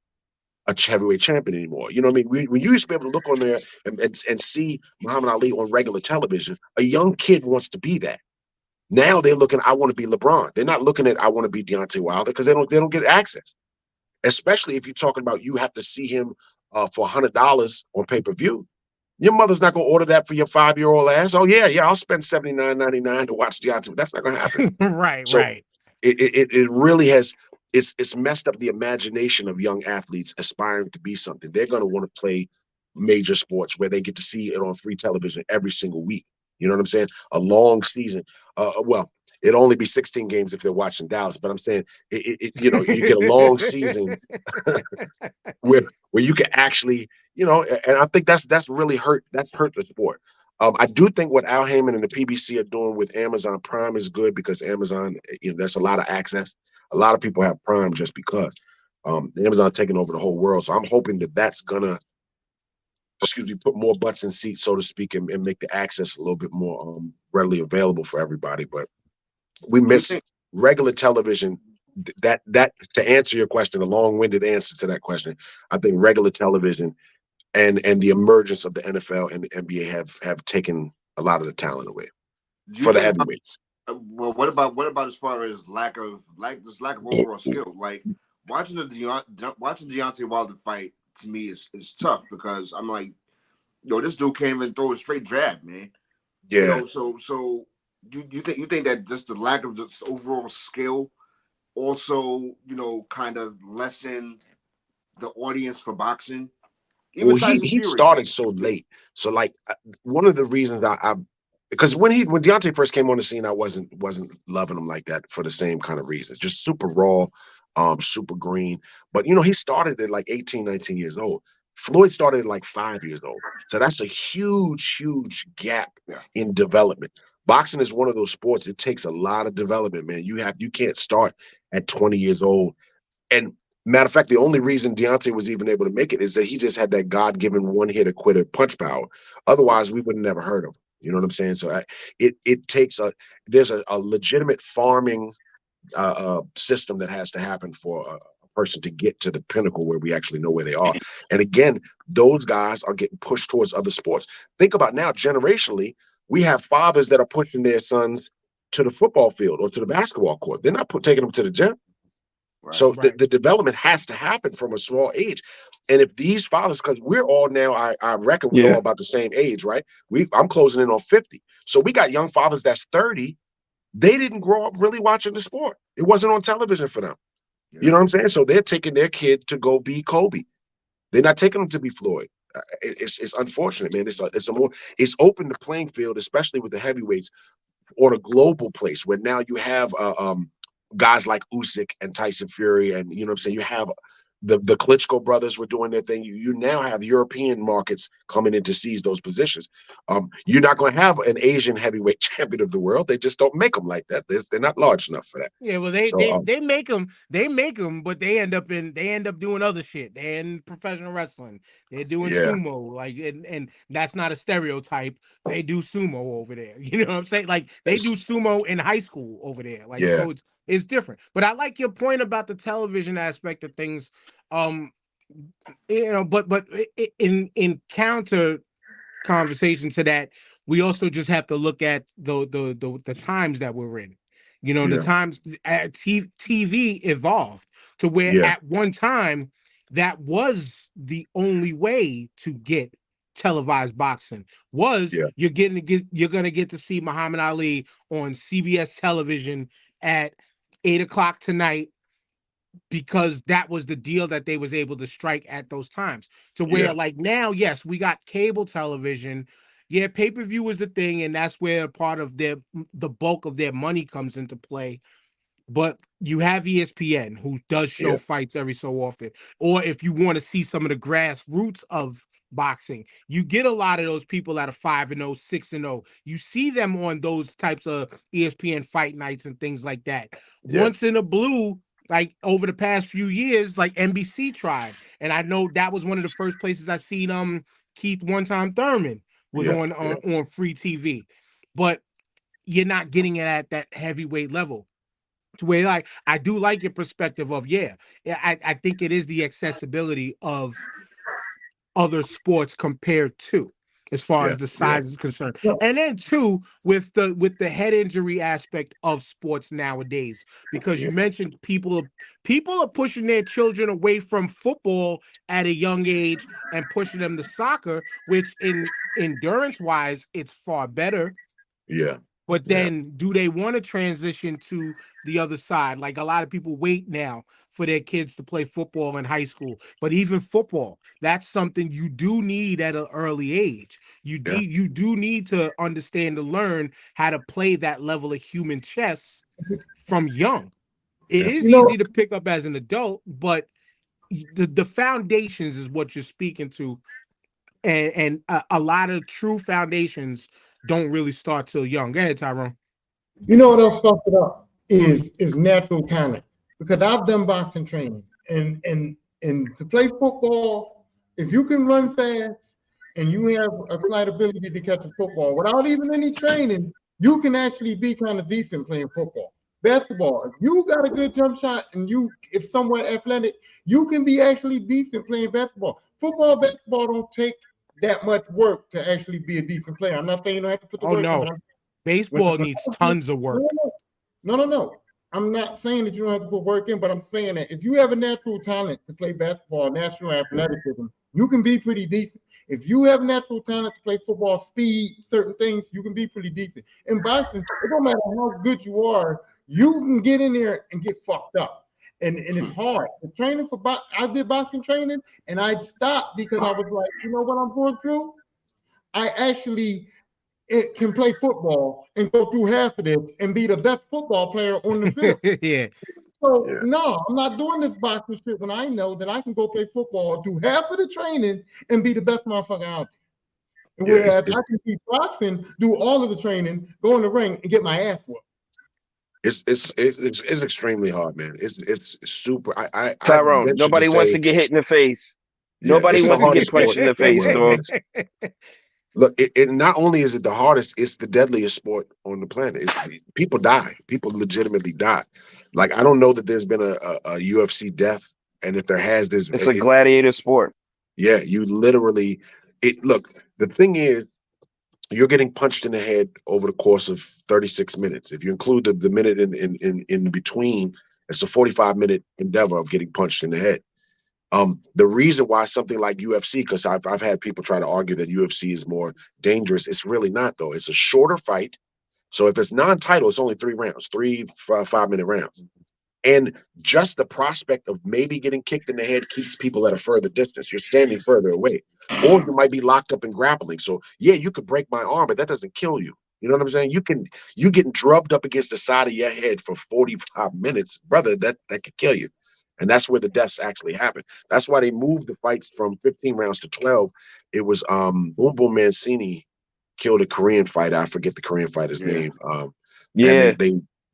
a heavyweight champion anymore. You know what I mean? When you used to be able to look on there and see Muhammad Ali on regular television, a young kid wants to be that. Now they're looking, I want to be LeBron. They're not looking at, I want to be Deontay Wilder, because they don't get access. Especially if you're talking about you have to see him for $100 on pay-per-view. Your mother's not going to order that for your 5-year-old ass. Oh, yeah, I'll spend $79.99 to watch Deontay. That's not going to happen. Right, So right. it really has, it's messed up the imagination of young athletes aspiring to be something. They're going to want to play major sports where they get to see it on free television every single week. You know what I'm saying? A long season. Well, it'd only be 16 games if they're watching Dallas, but I'm saying you get a long season where you can actually, and I think that's really hurt the sport. I do think what Al Heyman and the PBC are doing with Amazon Prime is good, because Amazon, there's a lot of access. A lot of people have Prime just because Amazon taking over the whole world. So I'm hoping that's gonna, put more butts in seats, so to speak, and make the access a little bit more readily available for everybody. But we miss regular television. That to answer your question, a long-winded answer to that question, I think regular television and the emergence of the NFL and the NBA have taken a lot of the talent away for the heavyweights. Well, what about as far as lack of overall skill? Like watching Deontay Wilder fight, to me is tough, because I'm like, this dude can't even throw a straight jab, man. Yeah. So you think that just the lack of just overall skill also, kind of lessen the audience for boxing? Well, he started so late. So, like, one of the reasons because when Deontay first came on the scene, I wasn't loving him like that for the same kind of reasons. Just super raw, super green. But he started at like 18, 19 years old. Floyd started at like 5 years old. So that's a huge gap in development. Boxing is one of those sports, it takes a lot of development, man. You can't start at 20 years old. And matter of fact, the only reason Deontay was even able to make it is that he just had that God-given one-hitter quitter punch power. Otherwise, we would have never heard of him. You know what I'm saying? So it takes there's a legitimate farming system that has to happen for a person to get to the pinnacle where we actually know where they are. And again, those guys are getting pushed towards other sports. Think about now, generationally, we have fathers that are pushing their sons to the football field or to the basketball court. They're not taking them to the gym. Right. So the development has to happen from a small age. And if these fathers, because we're all now, I reckon we're all about the same age, right? I'm closing in on 50. So we got young fathers that's 30. They didn't grow up really watching the sport. It wasn't on television for them. Yeah. You know what I'm saying? So they're taking their kid to go be Kobe. They're not taking them to be Floyd. It's unfortunate, man. It's opened the playing field, especially with the heavyweights, on a global place where now you have guys like Usyk and Tyson Fury, and you know what I'm saying, you have the Klitschko brothers were doing their thing. You now have European markets coming in to seize those positions. You're not going to have an Asian heavyweight champion of the world. They just don't make them like that. They're not large enough for that. Yeah, well, they make them, but they end up doing other shit. They're in professional wrestling. They're doing sumo, like, and that's not a stereotype. They do sumo over there. You know what I'm saying? Like, they do sumo in high school over there. Like, so it's different. But I like your point about the television aspect of things. But in counter conversation to that, we also just have to look at the times that we're in. The times TV evolved to where at one time that was the only way to get televised boxing was you're gonna get to see Muhammad Ali on CBS television at 8:00 tonight, because that was the deal that they was able to strike at those times. So where like now, yes, we got cable television, Yeah, pay-per-view is the thing, and that's where part of the bulk of their money comes into play. But you have ESPN, who does show Yeah. fights every so often. Or if you want to see some of the grassroots of boxing, you get a lot of those people that are 5-0, 6-0. You see them on those types of ESPN fight nights and things like that. Yeah. Once in a blue, like over the past few years, like NBC tried. And I know that was one of the first places I seen Keith One Time Thurman was Yeah, on free TV. But you're not getting it at that heavyweight level. To where, like, I do like your perspective of, I think it is the accessibility of other sports compared to, as far as the size is concerned. Well, And then two, with the head injury aspect of sports nowadays, because you mentioned people are pushing their children away from football at a young age and pushing them to soccer, which in endurance wise, it's far better. Yeah. But Yeah. then do they want to transition to the other side? Like, a lot of people wait now for their kids to play football in high school. But even football, that's something you do need at an early age. You do need to understand and learn how to play that level of human chess from young. It is You know, easy to pick up as an adult, but the foundations is what you're speaking to. And a lot of true foundations don't really start till young. Go ahead, Tyrone. you know what else fucked it up is natural talent. Because I've done boxing training, and to play football, if you can run fast and you have a slight ability to catch a football without even any training, you can actually be kind of decent playing football. Basketball, if you got a good jump shot and you if somewhat athletic, you can be actually decent playing basketball. Football, basketball don't take that much work to actually be a decent player. I'm not saying you don't have to put the Oh work in, no, but baseball needs tons of work. no. I'm not saying that you don't have to put work in, but I'm saying that if you have a natural talent to play basketball, natural athleticism, you can be pretty decent. If you have natural talent to play football, speed, certain things, you can be pretty decent. In boxing, it don't matter how good you are, you can get in there and get fucked up. And it's hard. The training for I did boxing training, and I stopped because I was like, you know what I'm going through? I actually can play football and go through half of this and be the best football player on the field. Yeah. So Yeah. no, I'm not doing this boxing shit when I know that I can go play football, do half of the training, and be the best motherfucker out there. Yeah, Whereas I can keep boxing, do all of the training, go in the ring, and get my ass whooped. It's extremely hard, man. It's super. I Tyrone, venture nobody to wants say, to get hit in the face. yeah, Nobody it's the wants to hardest get punched sport in the in the face, world. dog. Look, it not only is it the hardest, it's the deadliest sport on the planet. People die. People legitimately die. Like, I don't know that there's been a UFC death, and if there has, It's a gladiator sport. yeah, you literally look, the thing is, you're getting punched in the head over the course of 36 minutes. If you include the minute in between, it's a 45-minute endeavor of getting punched in the head. The reason why something like UFC, because I've had people try to argue that UFC is more dangerous. It's really not, though. It's a shorter fight. So if it's non-title, it's only 3 rounds, 5-minute rounds. And just the prospect of maybe getting kicked in the head keeps people at a further distance. You're standing further away. Or you might be locked up in grappling. So yeah, you could break my arm, but that doesn't kill you. You know what I'm saying? You getting drubbed up against the side of your head for 45 minutes, brother, that could kill you. And that's where the deaths actually happen. That's why they moved the fights from 15 rounds to 12. It was Boom Boom Mancini killed a Korean fighter. I forget the Korean fighter's name. Yeah.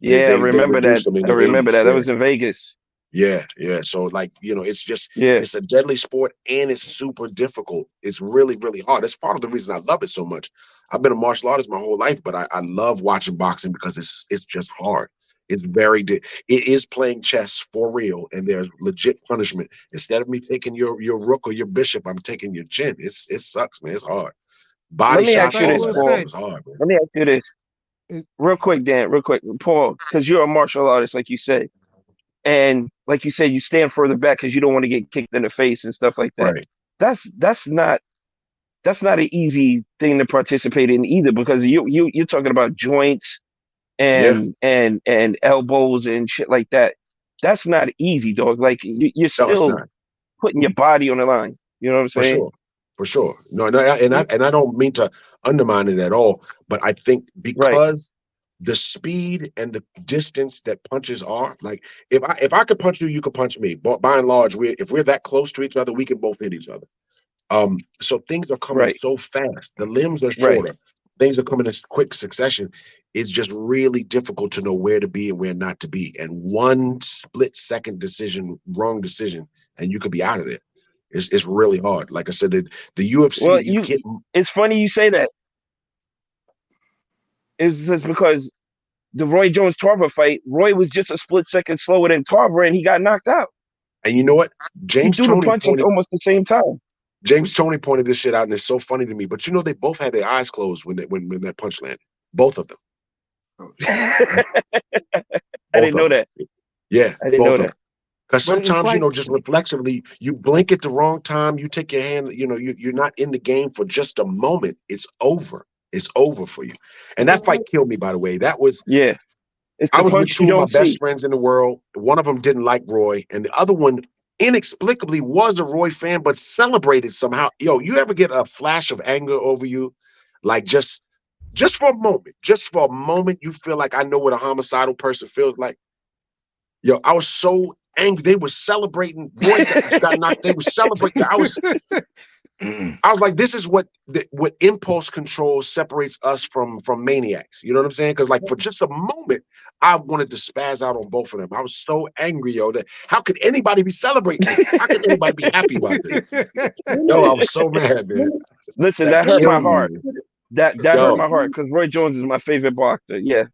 And I remember reduced that. them in I the remember 80s, that. That yeah. was in Vegas. Yeah. So, like, it's just, Yeah. it's a deadly sport, and it's super difficult. It's really, really hard. That's part of the reason I love it so much. I've been a martial artist my whole life, but I love watching boxing because it's just hard. It's it is playing chess for real, and there's legit punishment. Instead of me taking your rook or your bishop, I'm taking your chin. It sucks, man. It's hard. Body Let me shots, ask you all this, that Paul. stuff is hard, man. Let me ask you this. Real quick, Dan, real quick. Paul, because you're a martial artist, like you say. And like you said, you stand further back because you don't want to get kicked in the face and stuff like that. Right. That's not an easy thing to participate in either, because you're talking about joints and elbows and shit like that. That's not easy, dog. Like you're No, it's still not. putting your body on the line. You know what I'm For saying? sure. for sure. No, and I don't mean to undermine it at all, but I think because the speed and the distance that punches are, like if I could punch you, you could punch me. But by and large, if we're that close to each other, we can both hit each other. So things are coming so fast. The limbs are shorter. Things are coming in quick succession. It's just really difficult to know where to be and where not to be. And one split-second decision, wrong decision, and you could be out of there. It's really hard. Like I said, the UFC. Well, it's funny you say that. It's just because the Roy Jones Tarver fight, Roy was just a split second slower than Tarver, and he got knocked out. And you know what? James he threw Toney the punch at almost the same time. James Toney pointed this shit out, and it's so funny to me. But you know, they both had their eyes closed when that punch landed. Both of them. I didn't know that. Yeah, I didn't know that. Because sometimes, you know, just reflexively, you blink at the wrong time, you take your hand, you know, you're not in the game for just a moment. It's over. It's over for you. And that fight killed me, by the way. That was I was with two of my best friends in the world. One of them didn't like Roy, and the other one inexplicably was a Roy fan, but celebrated somehow. Yo, you ever get a flash of anger over you? Like just for a moment, you feel like I know what a homicidal person feels like. Yo, I was so angry. They were celebrating. Roy got knocked. They were celebrating. I was like, this is what impulse control separates us from maniacs. You know what I'm saying? Because like for just a moment, I wanted to spaz out on both of them. I was so angry, yo, that how could anybody be celebrating this? How could anybody be happy about this? Yo, I was so mad, man. Listen, that hurt my heart. That hurt my heart because Roy Jones is my favorite boxer. Yeah.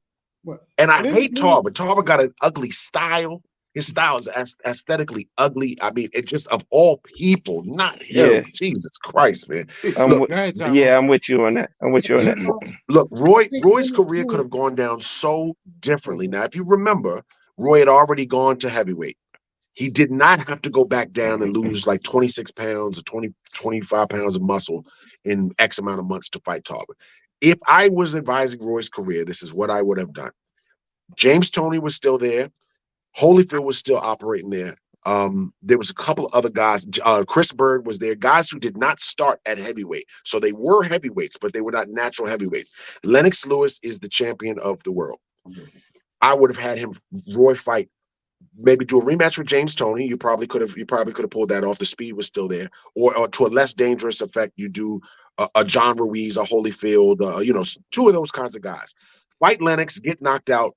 And I hate Tarver. Tarver got an ugly style. His style is aesthetically ugly. I mean, it just of all people, not him. Yeah. Jesus Christ, man. I'm with you on that. Look, Roy's career could have gone down so differently. Now, if you remember, Roy had already gone to heavyweight. He did not have to go back down and lose like 26 pounds or 25 pounds of muscle in X amount of months to fight Tarver. If I was advising Roy's career, this is what I would have done. James Toney was still there. Holyfield was still operating there. There was a couple of other guys. Chris Bird was there. Guys who did not start at heavyweight. So they were heavyweights, but they were not natural heavyweights. Lennox Lewis is the champion of the world. I would have had Roy fight, maybe do a rematch with James Toney. You probably could have pulled that off. The speed was still there. Or to a less dangerous effect, you do a John Ruiz, a Holyfield, you know, two of those kinds of guys. Fight Lennox, get knocked out.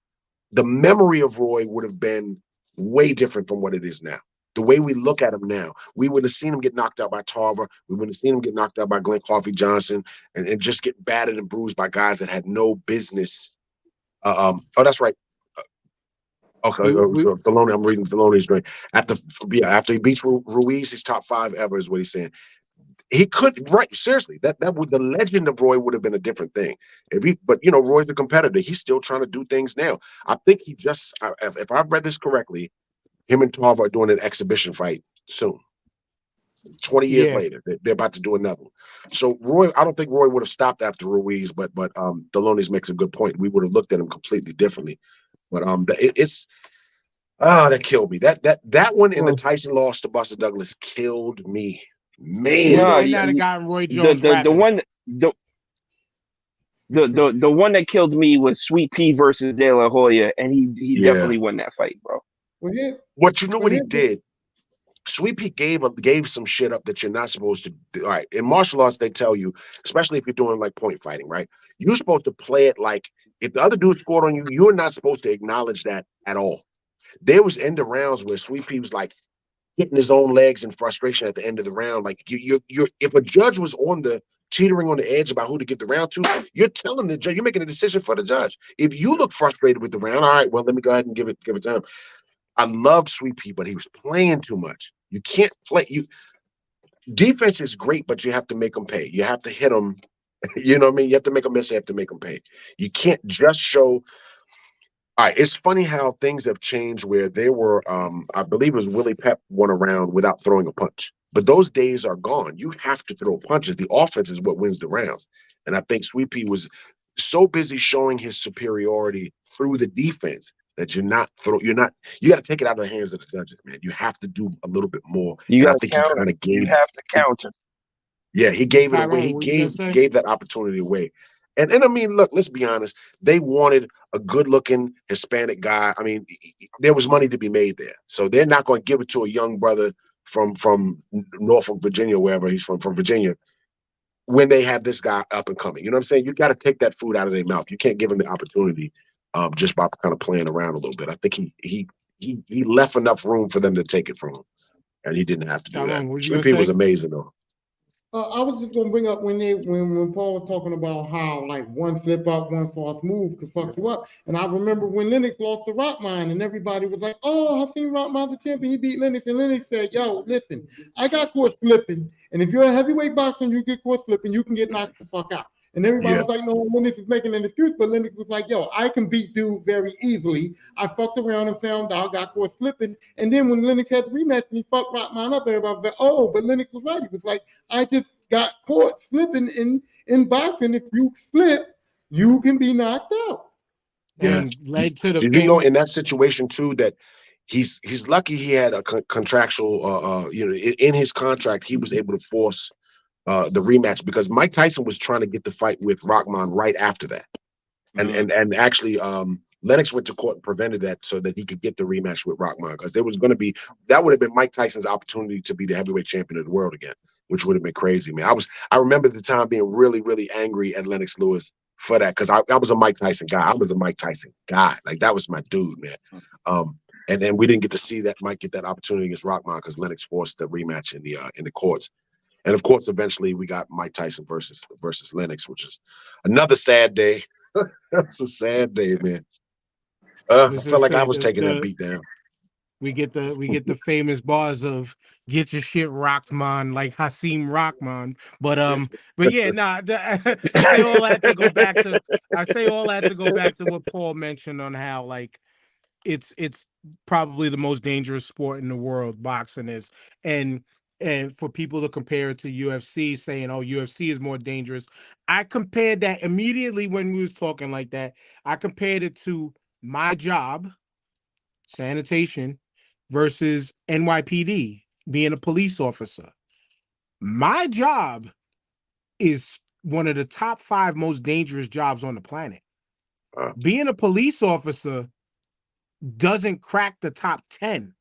The memory of Roy would have been way different from what it is now. The way we look at him now, we would have seen him get knocked out by Tarver. We would have seen him get knocked out by Glenn Coffee Johnson and just get battered and bruised by guys that had no business. Oh, that's right. Okay, Filoni, I'm reading Filoni's drink. After he beats Ruiz, he's top 5 ever is what he's saying. He could, right? Seriously, that would, the legend of Roy would have been a different thing. But you know, Roy's the competitor. He's still trying to do things now. I think he just, if I've read this correctly, him and Tarver are doing an exhibition fight soon. 20 years later, they're about to do another one. So Roy, I don't think Roy would have stopped after Ruiz, but Deloney's makes a good point. We would have looked at him completely differently. But that killed me. That one in the Tyson loss to Buster Douglas killed me. Man, not have gotten Roy Jones. The one that killed me was Sweet Pea versus De La Hoya, and he definitely won that fight, bro. What you know what he did? Sweet Pea gave some shit up that you're not supposed to do. All right, in martial arts, they tell you, especially if you're doing like point fighting, right? You're supposed to play it like if the other dude scored on you, you're not supposed to acknowledge that at all. There was end of rounds where Sweet Pea was like hitting his own legs in frustration at the end of the round. Like you're if a judge was teetering on the edge about who to give the round to, you're telling the judge, you're making a decision for the judge. If you look frustrated with the round, all right, well, let me go ahead and give it to him. I loved Sweet Pea, but he was playing too much. You can't play. Defense is great, but you have to make them pay. You have to hit them. You know what I mean? You have to make them miss. You have to make them pay. You can't just show. All right, it's funny how things have changed where there were, I believe it was Willie Pep won a round without throwing a punch. But those days are gone. You have to throw punches. The offense is what wins the rounds. And I think Sweet Pea was so busy showing his superiority through the defense that you got to take it out of the hands of the judges, man. You have to do a little bit more. You got to counter. You have to counter. Yeah, he gave it away. Tyrone, He what you gonna gave say? gave that opportunity away. And I mean, look, let's be honest. They wanted a good-looking Hispanic guy. I mean, there was money to be made there. So they're not going to give it to a young brother from Norfolk, Virginia, wherever he's from Virginia, when they have this guy up and coming. You know what I'm saying? You got to take that food out of their mouth. You can't give them the opportunity just by kind of playing around a little bit. I think he left enough room for them to take it from him, and he didn't have to do that. Tyrone, what you Sweet gonna Pea was say? amazing though. I was just gonna bring up when Paul was talking about how like one slip up, one false move could fuck you up. And I remember when Lennox lost to Rockmine and everybody was like, "Oh, I've seen Rockmine the champion. He beat Lennox." And Lennox said, "Yo, listen, I got caught slipping, and if you're a heavyweight boxer and you get caught slipping, you can get knocked the fuck out." And everybody Yeah. was like, "No, Lennox is making an excuse," but Lennox was like, "Yo, I can beat dude very easily. I fucked around and found out, got caught slipping, and then when Lennox had the rematch and he fucked Rockmine up, everybody was like, oh, but Lennox was right. He was like, I just got caught slipping in boxing. If you slip, you can be knocked out." Yeah. And led to the Did you know famous. in that situation too that he's lucky he had a contractual in his contract he was able to force the rematch because Mike Tyson was trying to get the fight with Rockman right after that. And actually Lennox went to court and prevented that so that he could get the rematch with Rockman because there was going to be that would have been Mike Tyson's opportunity to be the heavyweight champion of the world again, which would have been crazy, man. I remember the time being really, really angry at Lennox Lewis for that because I was a Mike Tyson guy. I was a Mike Tyson guy. Like that was my dude, man. And then we didn't get to see that Mike get that opportunity against Rockman because Lennox forced the rematch in the courts. And of course, eventually we got Mike Tyson versus Lennox, which is another sad day. That's a sad day, man. I Let's felt just like I say was taking that beat down. we get the famous bars of "get your shit rocked, man," like Hasim Rockman. But yeah, nah. I say all that to go back to what Paul mentioned on how like it's probably the most dangerous sport in the world, boxing is, and for people to compare it to UFC, saying, "Oh, UFC is more dangerous," I compared that immediately when we was talking like that. I compared it to my job, sanitation, versus NYPD, being a police officer. My job is one of the top 5 most dangerous jobs on the planet. Being a police officer doesn't crack the top 10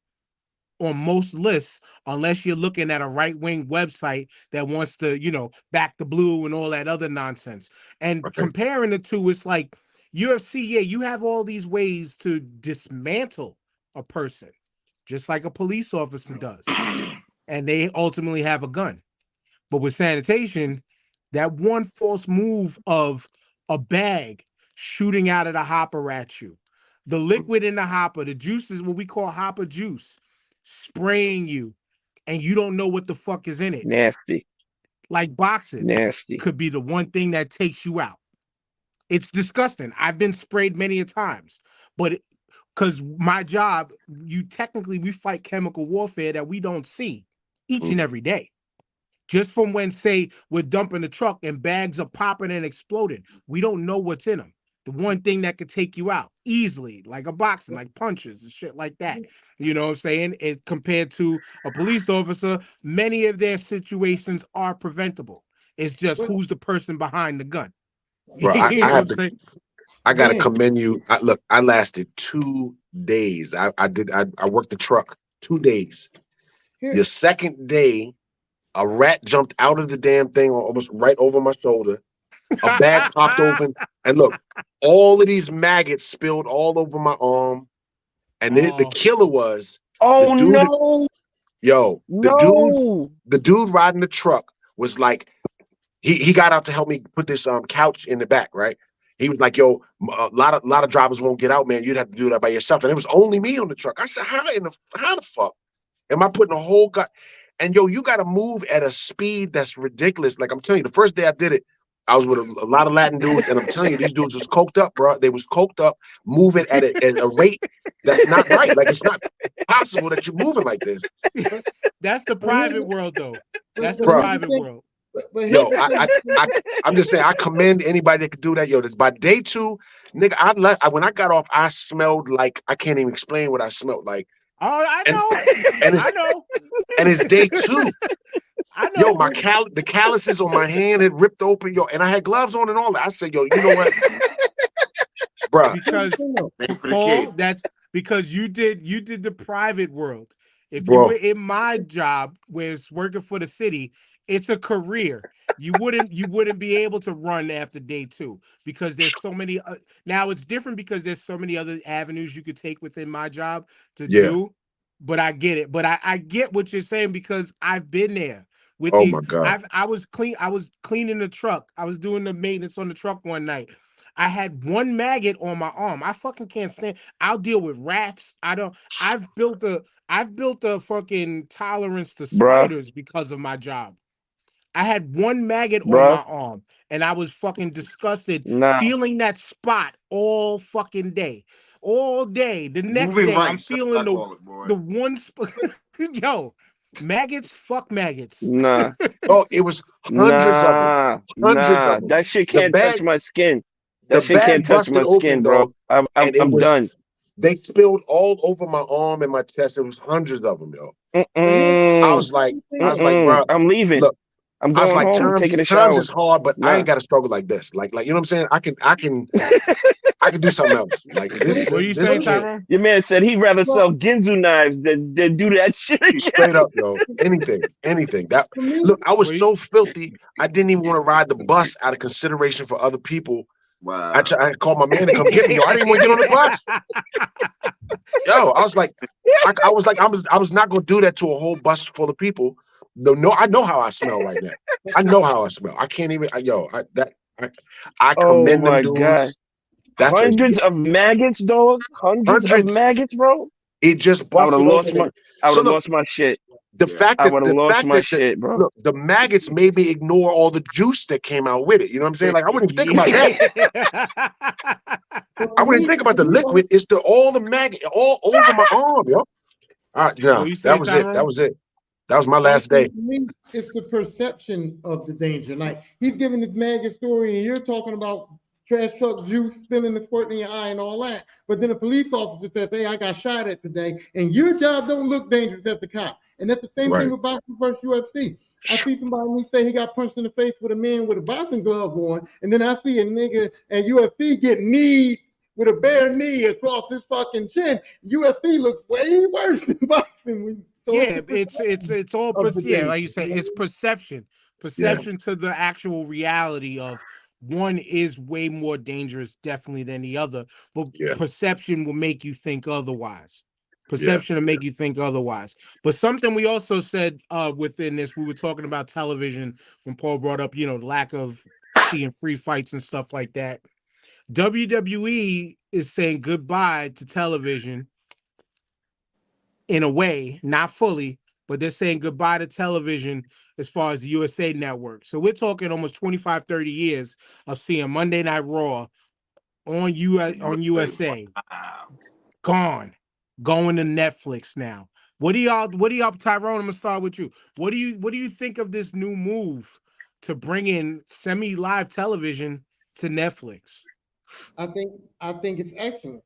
on most lists unless you're looking at a right-wing website that wants to, back the blue and all that other nonsense. And comparing the two, it's like UFC, yeah, you have all these ways to dismantle a person, just like a police officer does. And they ultimately have a gun. But with sanitation, that one false move of a bag shooting out of the hopper at you, the liquid in the hopper, the juice is what we call hopper juice, spraying you, and you don't know what the fuck is in it. Nasty. Like boxing Nasty. could be the one thing that takes you out. It's disgusting. I've been sprayed many a times, but because my job, we fight chemical warfare that we don't see each and every day. Just from when, say, we're dumping the truck and bags are popping and exploding, we don't know what's in them. The one thing that could take you out easily, like a boxing, like punches and shit like that. You know what I'm saying? It compared to a police officer, many of their situations are preventable. It's just who's the person behind the gun. Bro, You know what I'm saying? I gotta Man. commend you. Look, I lasted 2 days. I worked the truck 2 days. Here- The second day, a rat jumped out of the damn thing almost right over my shoulder. A bag popped open, and look, all of these maggots spilled all over my arm. And then the Oh. killer was Oh dude- no! the dude riding the truck was like, he got out to help me put this couch in the back, right? He was like, "Yo, a lot of drivers won't get out, man. You'd have to do that by yourself." And it was only me on the truck. I said, how the fuck am I putting a whole gut? And yo, you got to move at a speed that's ridiculous. Like I'm telling you, the first day I did it, I was with a lot of Latin dudes, and I'm telling you, these dudes was coked up, bro. They was coked up, moving at a rate that's not right. Like it's not possible that you're moving like this. That's the private world, though. That's the Bro. private world. But Yo, I'm just saying, I commend anybody that could do that. Yo, this by day 2, nigga, when I got off, I smelled like I can't even explain what I smelled like. Oh, I know. And it's I know. and it's day 2. I Yo, know. the calluses on my hand had ripped open, yo, and I had gloves on and all that. I said, yo, you know what, bruh? Because Thank for the Paul, kid. that's because you did the private world. If you were Bro, in my job where it's working for the city, it's a career. You wouldn't be able to run after day 2 because there's so many now it's different because there's so many other avenues you could take within my job to yeah. do. But I get it. But I get what you're saying because I've been there with Oh these. my God. I was cleaning the truck. I was doing the maintenance on the truck one night. I had one maggot on my arm. I fucking can't stand. I'll deal with rats. I don't. I've built a fucking tolerance to bruh, spiders because of my job. I had one maggot on bruh. my arm, and I was fucking disgusted Nah, feeling that spot all fucking day, all day. The next Moving day, I'm rights, that's what feeling I call it, boy. the one. Yo, maggots, fuck maggots. nah, Oh, it was hundreds of them. nah, Hundreds of nah. them. That shit The can't touch bag, my skin. the That shit can't bag touch busted my open, skin, bro. dog, I'm and it I'm was done. they spilled all over my arm and my chest. It was hundreds of them, yo. I Mm-mm, was like, mm-mm. bro, I'm leaving. look, I'm I was going like, home, taking a times is shower. hard, but I Nah. ain't got to struggle like this. Like, you know what I'm saying? I can do something else. Like What are you this saying, can't. Tyrone? Your man said he'd rather Well, sell Ginzu knives than do that shit again. Straight up, yo. Anything. That for me, look, I was What are you, so filthy. I didn't even want to ride the bus out of consideration for other people. Wow. I called my man to come get me. Yo, I didn't want to get on the bus. Yo, I was like, I was not gonna do that to a whole bus full of people. No, I know how I smell right now. I know how I smell. I can't even. I Oh commend them my god. dudes. That's a Hundreds of maggots, dog. Hundreds of hundreds. maggots, bro. It just I would have busted lost open. my I would So have look, lost my shit. Yeah. I would have lost my shit, bro. look, the maggots made me ignore all the juice that came out with it. You know what I'm saying? Like I wouldn't even think about that. yeah. but I for wouldn't me, think about the liquid. It's all the maggot all over my arm, yo. What No, are you that saying, was it. That Tyrone? was it. That was my I last day. think for me, it's the perception of the danger. Like he's giving this maggot story, and you're talking about trash truck juice spilling and squirting in your eye and all that. But then a police officer says, "Hey, I got shot at today," and your job don't look dangerous as the cop. And that's the same thing Right. with boxing versus UFC. I see somebody and he say he got punched in the face with a man with a boxing glove on, and then I see a nigga at UFC get kneed with a bare knee across his fucking chin. UFC looks way worse than boxing. So it's Yeah, the it's all of the yeah, danger. like you say, You know what it's I mean? perception. Yeah. Perception to the actual reality of one is way more dangerous, definitely, than the other. But Yeah. perception will make you think otherwise. Yeah. Perception will make you think otherwise. But something we also said within this, we were talking about television when Paul brought up, lack of seeing free fights and stuff like that. WWE is saying goodbye to television in a way, not fully, but they're saying goodbye to television as far as the USA Network. So we're talking almost 25, 30 years of seeing Monday Night Raw on USA. Wow. Gone. Going to Netflix now. What do y'all, Tyrone? I'm gonna start with you. What do you think of this new move to bring in semi-live television to Netflix? I think it's excellent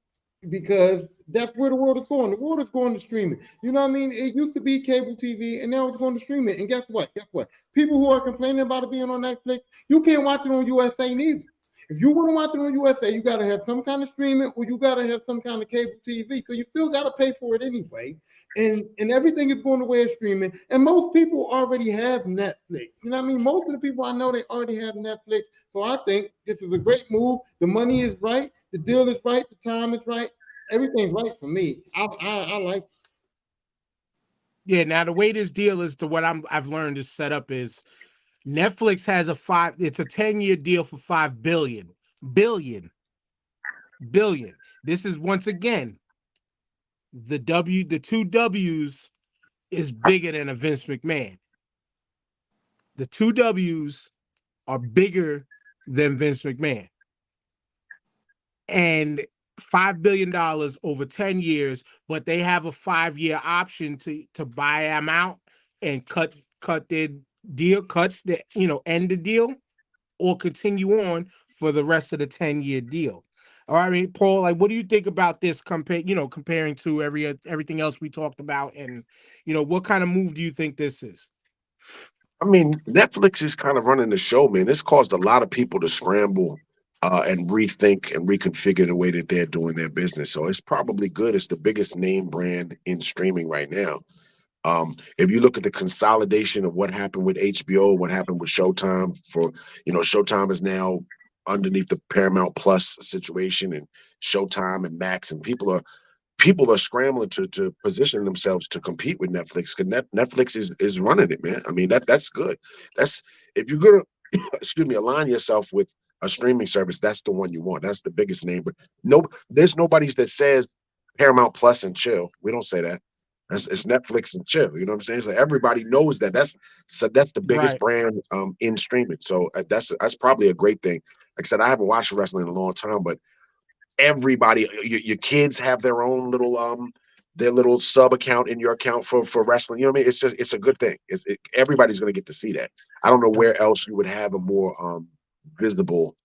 because that's where the world is going. The world is going to streaming. You know what I mean? It used to be cable TV, and now it's going to streaming. And guess what? Guess what? People who are complaining about it being on Netflix, you can't watch it on USA neither. If you want to watch it on USA, you got to have some kind of streaming or you got to have some kind of cable TV. So you still got to pay for it anyway. And everything is going the way of streaming. And most people already have Netflix. You know what I mean? Most of the people I know, they already have Netflix. So I think this is a great move. The money is right. The deal is right. The time is right. Everything's right for me. I like. Yeah, now the way this deal is to what I've learned is set up is Netflix has it's a 10-year deal for 5 billion. This is once again the two W's is bigger than a Vince McMahon. The two W's are bigger than Vince McMahon. And $5 billion over 10 years, but they have a 5-year option to buy them out and cut their deal, end the deal or continue on for the rest of the 10-year deal. All right, I mean, Paul, like, what do you think about this comparing to everything else we talked about, and what kind of move do you think this is? I mean, Netflix is kind of running the show, man. This caused a lot of people to scramble and rethink and reconfigure the way that they're doing their business. So it's probably good. It's the biggest name brand in streaming right now. If you look at the consolidation of what happened with HBO, what happened with Showtime, Showtime is now underneath the Paramount Plus situation, and Showtime and Max, and people are scrambling to position themselves to compete with Netflix, because Netflix is running it, man. I mean, that's good. That's if you're gonna excuse me, align yourself with a streaming service, that's the one you want. That's the biggest name. But no, there's nobody's that says Paramount Plus and chill. We don't say that. It's Netflix and chill. You know what I'm saying? So everybody knows that. That's the biggest Right. brand in streaming. So that's probably a great thing. Like I said, I haven't watched wrestling in a long time, but everybody, your kids have their own little sub account in your account for wrestling. You know what I mean? It's a good thing. Everybody's going to get to see that. I don't know where else you would have a more visible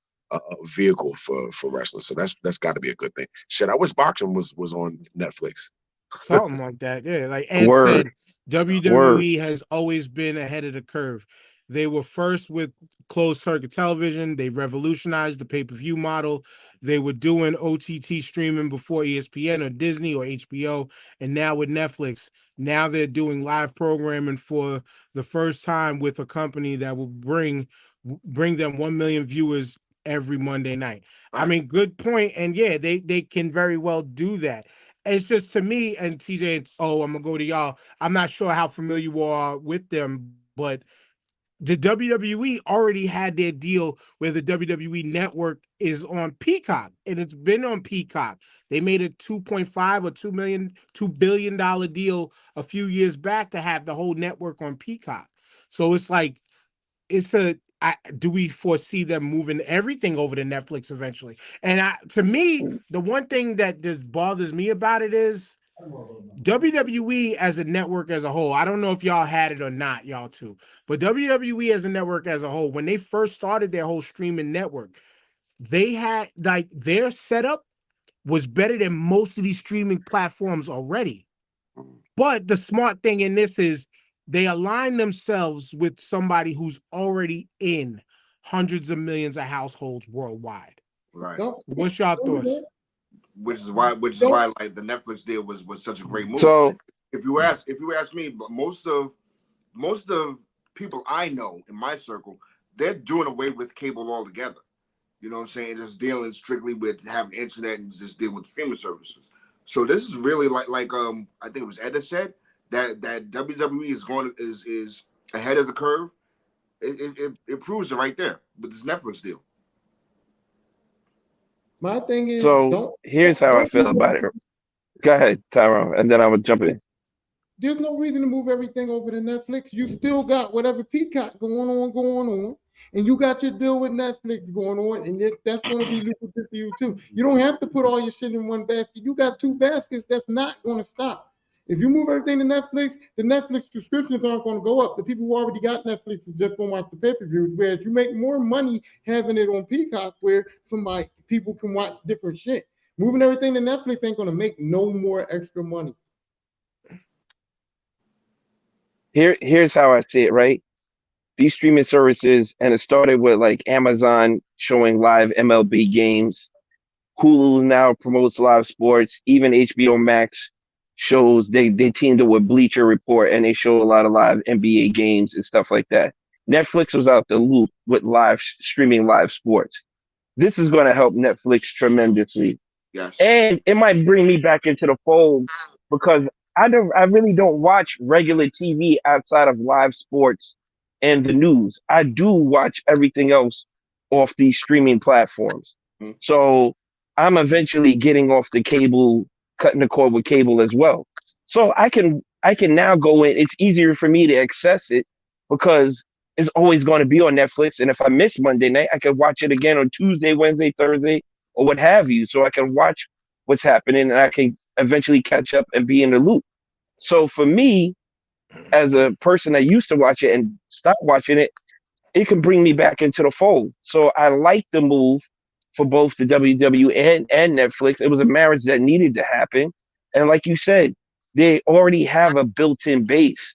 vehicle for wrestling. So that's got to be a good thing. Shit, I wish boxing was on Netflix. Something like that. Yeah. Like Ed Word, said, word. WWE has always been ahead of the curve. They were first with closed circuit television. They revolutionized the pay-per-view model. They were doing OTT streaming before ESPN or Disney or HBO. And now with Netflix, now they're doing live programming for the first time with a company that will bring them 1 million viewers every Monday night. I mean, good point. And yeah, they can very well do that. It's just to me and TJ. Oh, I'm gonna go to y'all. I'm not sure how familiar you are with them, but the WWE already had their deal where the WWE network is on Peacock, and it's been on Peacock. They made a 2.5 or $2 billion deal a few years back to have the whole network on Peacock. So it's like do we foresee them moving everything over to Netflix eventually? And to me, the one thing that just bothers me about it is WWE as a network as a whole. I don't know if y'all had it or not, y'all too, but WWE as a network as a whole, when they first started their whole streaming network, they had like their setup was better than most of these streaming platforms already. But the smart thing in this is they align themselves with somebody who's already in hundreds of millions of households worldwide. Right. What's y'all thoughts? Which is why like the Netflix deal was such a great move. So if you ask me, but most of people I know in my circle, they're doing away with cable altogether. You know what I'm saying? Just dealing strictly with having internet and just dealing with streaming services. So this is really like I think it was Ed that said that WWE is ahead of the curve. It proves it right there with this Netflix deal. My thing is, so here's how I feel about it. Go ahead, Tyrone, and then I would jump in. There's no reason to move everything over to Netflix. You still got whatever Peacock going on, and you got your deal with Netflix going on, and that's going to be lucrative for you too. You don't have to put all your shit in one basket. You got two baskets. That's not going to stop. If you move everything to Netflix, the Netflix subscriptions aren't going to go up. The people who already got Netflix is just going to watch the pay-per-views, whereas you make more money having it on Peacock where people can watch different shit. Moving everything to Netflix ain't going to make no more extra money. Here's how I see it, right? These streaming services, and it started with like Amazon showing live MLB games. Hulu now promotes live sports. Even HBO Max shows they teamed up with Bleacher Report, and they show a lot of live NBA games and stuff like that. Netflix was out the loop with streaming live sports. This is going to help Netflix tremendously. Yes. And it might bring me back into the fold because I really don't watch regular TV outside of live sports and the news. I do watch everything else off these streaming platforms. Mm-hmm. So I'm eventually getting off the cable, cutting the cord with cable as well. So I can now go in. It's easier for me to access it because it's always going to be on Netflix. And if I miss Monday night, I can watch it again on Tuesday, Wednesday, Thursday, or what have you. So I can watch what's happening and I can eventually catch up and be in the loop. So for me, as a person that used to watch it and stopped watching it, it can bring me back into the fold. So I like the move for both the WWE and Netflix. It was a marriage that needed to happen. And like you said, they already have a built-in base.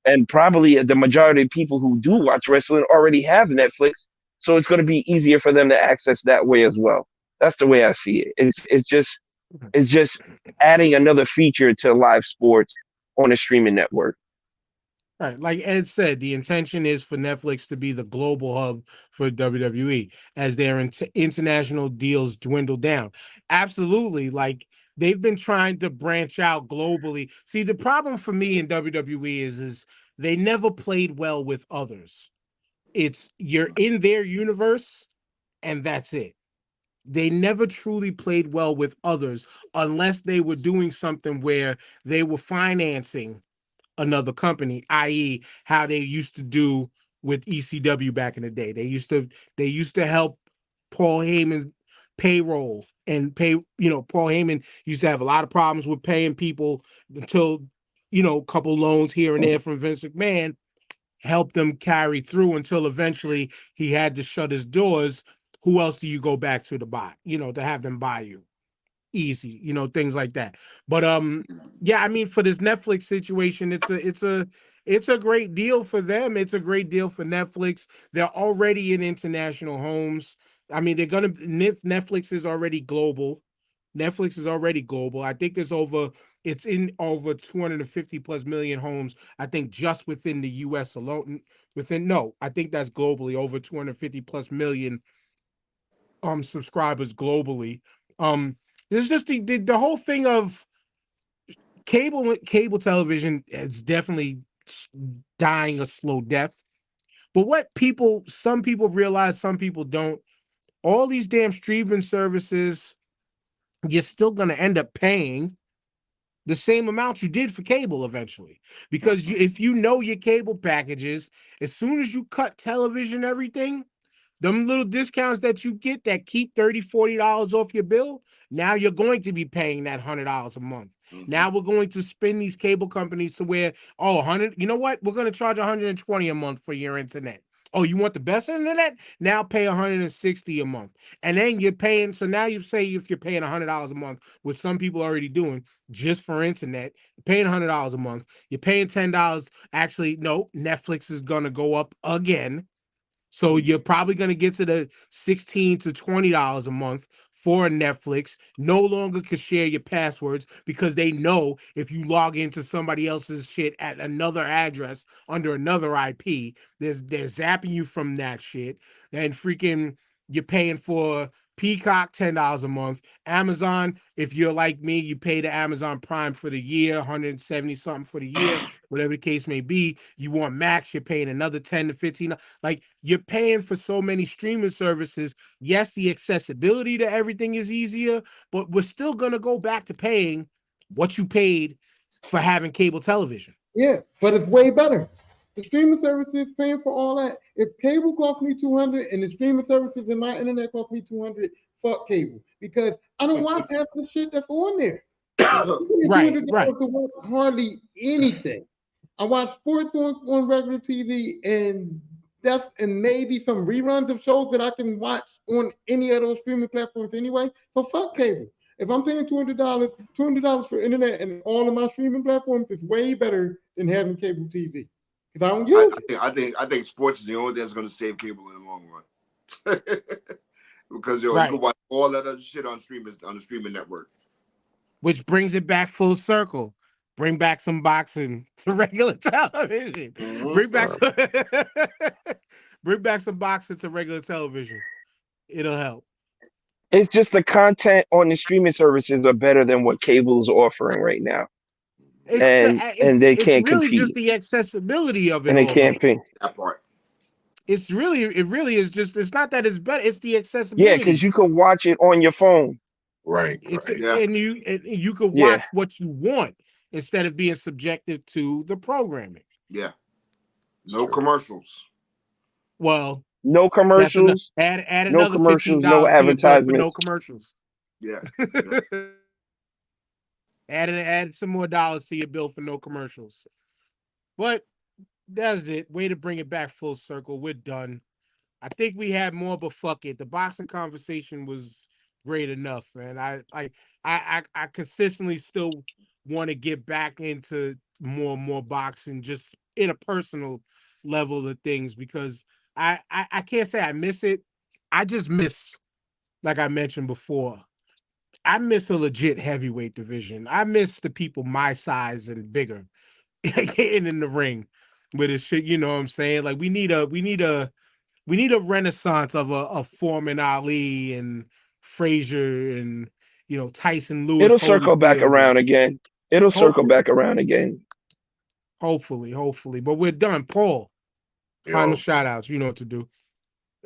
and probably the majority of people who do watch wrestling already have Netflix, so it's going to be easier for them to access that way as well. That's the way I see it. It's just adding another feature to live sports on a streaming network. Right, like Ed said, the intention is for Netflix to be the global hub for WWE as their international deals dwindle down. Absolutely, like they've been trying to branch out globally. See, the problem for me in WWE is they never played well with others. It's you're in their universe and that's it. They never truly played well with others unless they were doing something where they were financing another company, i.e., how they used to do with ECW back in the day. They used to help Paul Heyman payroll and pay. Paul Heyman used to have a lot of problems with paying people until a couple loans here and there from Vince McMahon helped them carry through until eventually he had to shut his doors. Who else do you go back to buy? To have them buy you? Easy, things like that. But yeah, I mean, for this Netflix situation, it's a great deal for them. It's a great deal for Netflix. They're already in international homes. I mean, Netflix is already global. Netflix is already global. I think it's in over 250 plus million homes. I think just within the US alone. No, I think that's globally over 250 plus million subscribers globally. This is just the whole thing of cable television is definitely dying a slow death. But some people realize, some people don't. All these damn streaming services, you're still going to end up paying the same amount you did for cable eventually. Because if you know your cable packages, as soon as you cut television, everything, them little discounts that you get that keep $30, $40 off your bill, now you're going to be paying that $100 a month. Now we're going to spin these cable companies to where, 100, you know what? We're going to charge $120 a month for your internet. Oh, you want the best internet? Now pay $160 a month. And then you're paying, so now you say if you're paying $100 a month, which some people are already doing just for internet, you're paying $100 a month, you're paying $10. Actually, no, Netflix is going to go up again. So you're probably going to get to the $16 to $20 a month for Netflix. No longer can share your passwords because they know if you log into somebody else's shit at another address under another IP, they're zapping you from that shit. And freaking, you're paying for Peacock $10 a month. Amazon, if you're like me, you pay the Amazon Prime for the year, 170 something for the year, whatever the case may be. You want Max, you're paying another 10 to 15. Like, you're paying for so many streaming services. Yes, the accessibility to everything is easier, but we're still gonna go back to paying what you paid for having cable television. Yeah, but it's way better. The streaming services paying for all that. If cable costs me $200 and the streaming services and my internet cost me $200, fuck cable, because I don't watch half the shit that's on there. Right. To watch hardly anything. I watch sports on regular TV, and maybe some reruns of shows that I can watch on any of those streaming platforms anyway. So fuck cable. If I'm paying $200 for internet and all of my streaming platforms, it's way better than having cable TV. Because I don't use it. I think sports is the only thing that's going to save cable in the long run. Because you can watch all that other shit on the streaming network. Which brings it back full circle. Bring back some boxing to regular television. Bring back some boxing to regular television. It'll help. It's just the content on the streaming services are better than what cable is offering right now. And they can't really compete. Just the accessibility of it. And they can't pay. That part. It really is just, it's not that it's better, it's the accessibility. Yeah, because you can watch it on your phone. Right. And you can watch what you want instead of being subjected to the programming. Yeah. No commercials. Well, no commercials. Add no another commercials, $15 no advertisements. for no commercials. Yeah. Add some more dollars to your bill for no commercials. But that's it. Way to bring it back full circle. We're done. I think we had more, but fuck it. The boxing conversation was great enough, man. I consistently still want to get back into more boxing, just interpersonal level of things, because I can't say I miss it. I just miss, like I mentioned before, I miss a legit heavyweight division. I miss the people my size and bigger getting in the ring with this shit. You know what I'm saying? Like we need a renaissance of a Foreman Ali and Frazier and Tyson Lewis It'll circle back Holyfield, around and again. It'll circle hopefully, back around again. hopefully. But we're done. Paul, final Yo, shout outs. You know what to do.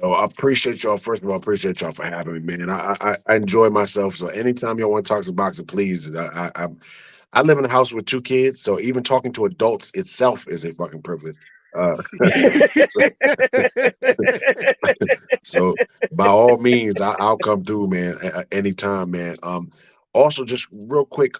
yo, I appreciate y'all. First of all, I appreciate y'all for having me, man. I enjoy myself. So anytime y'all want to talk some boxing, please. I live in a house with 2 kids, so even talking to adults itself is a fucking privilege. Uh, so, so by all means, I'll come through, man, anytime, man. Also, just real quick,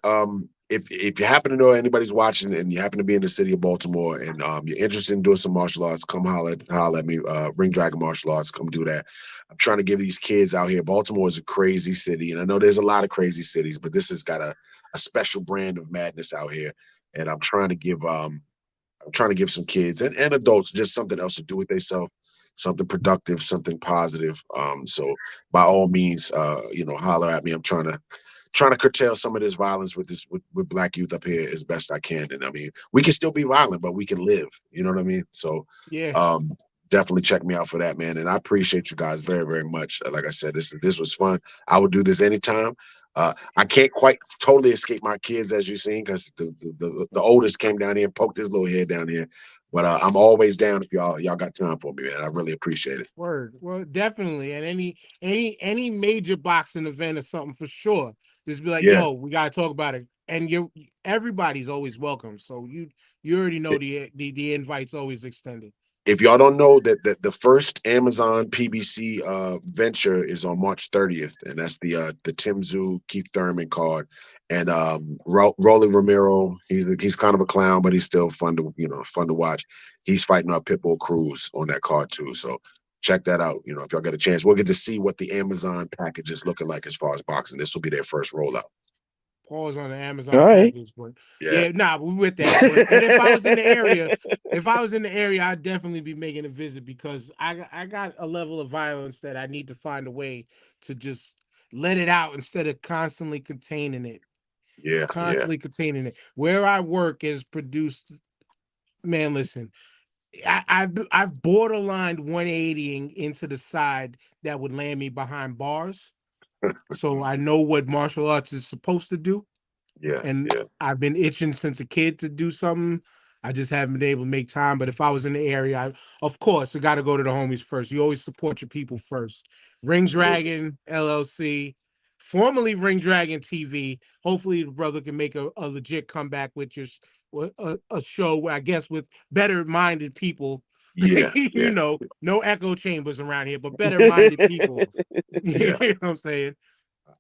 if you happen to know anybody's watching and you happen to be in the city of Baltimore and you're interested in doing some martial arts, come holler at me. Ring Dragon Martial Arts, come do that. I'm trying to give these kids out here. Baltimore is a crazy city, and I know there's a lot of crazy cities, but this has got a special brand of madness out here, and I'm trying to give some kids and adults just something else to do with themselves, something productive, something positive. So by all means, holler at me. I'm trying to curtail some of this violence with black youth up here as best I can. And I mean, we can still be violent, but we can live. You know what I mean? So Yeah. definitely check me out for that, man. And I appreciate you guys very, very much. Like I said, this was fun. I would do this anytime. I can't quite totally escape my kids, as you've seen, because the oldest came down here and poked his little head down here. But I'm always down if y'all got time for me, man. I really appreciate it. Word. Well, definitely. And any major boxing event or something, for sure, just be like, Yeah. yo, we gotta talk about it. And everybody's always welcome. So you already know the invite's always extended. If y'all don't know that the first Amazon PBC venture is on March 30th, and that's the Tim Tszyu, Keith Thurman card, and Rolly Romero. He's kind of a clown, but he's still fun to watch. He's fighting our Pitbull Cruz on that card too. So check that out. If y'all get a chance, we'll get to see what the Amazon package is looking like as far as boxing. This will be their first rollout. Paul's on the All Amazon right. package, but Yeah. we with that. But, and if I was in the area, I'd definitely be making a visit, because I got a level of violence that I need to find a way to just let it out instead of constantly containing it. Yeah. Where I work is produced. Man, listen, I've borderline 180ing into the side that would land me behind bars. So I know what martial arts is supposed to do. Yeah. And Yeah. I've been itching since a kid to do something. I just haven't been able to make time. But if I was in the area, of course, we got to go to the homies first. You always support your people first. Ring Dragon LLC, formerly Ring Dragon TV. Hopefully, the brother can make a legit comeback with a show where, I guess, with better-minded people. Yeah. Yeah. No echo chambers around here, but better-minded people. Yeah. You know what I'm saying?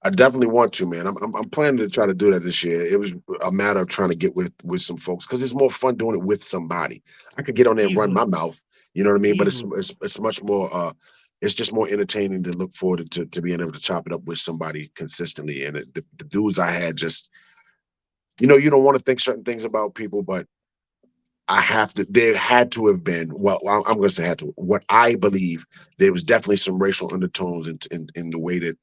I definitely want to, man. I'm planning to try to do that this year. It was a matter of trying to get with some folks, because it's more fun doing it with somebody. I could get on there and run Easily. my mouth, you know what I mean? But Easily. it's much more it's just more entertaining to look forward to being able to chop it up with somebody consistently. And the dudes I had just, you don't want to think certain things about people, but there had to have been, well, I'm going to say had to, what I believe, there was definitely some racial undertones in the way that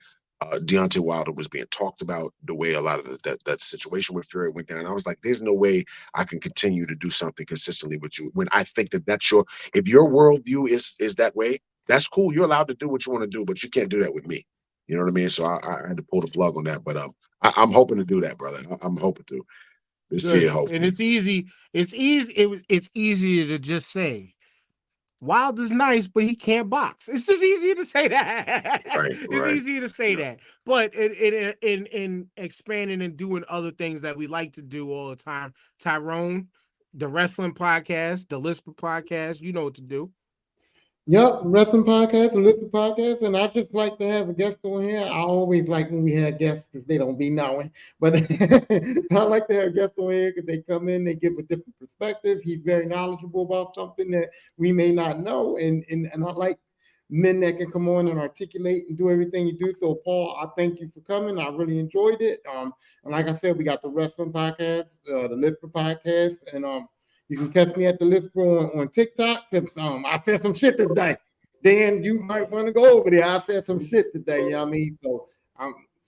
Deontay Wilder was being talked about, the way a lot of that situation with Fury went down. I was like, there's no way I can continue to do something consistently with you when I think that's if your worldview is that way, that's cool. You're allowed to do what you want to do, but you can't do that with me. You know what I mean? So I had to pull the plug on that, but I'm hoping to do that, brother. I'm hoping to. This year, hopefully. And it's easy. It's easier to just say Wilder's nice, but he can't box. It's just easier to say that. Right. It's easier to say that. But in expanding and doing other things that we like to do all the time, Tyrone, the wrestling podcast, the Lisper podcast, you know what to do. Yep, wrestling podcast, a listen podcast, and I just like to have a guest on here. I always like when we have guests because they don't be knowing, but I like to have guests on here because they come in, they give a different perspective. He's very knowledgeable about something that we may not know, and I like men that can come on and articulate and do everything you do. So, Paul, I thank you for coming. I really enjoyed it. And like I said, we got the wrestling podcast, the Lisper podcast, and You can catch me at the list on TikTok because I said some shit today. Dan, you might want to go over there. I said some shit today, you know what I mean? So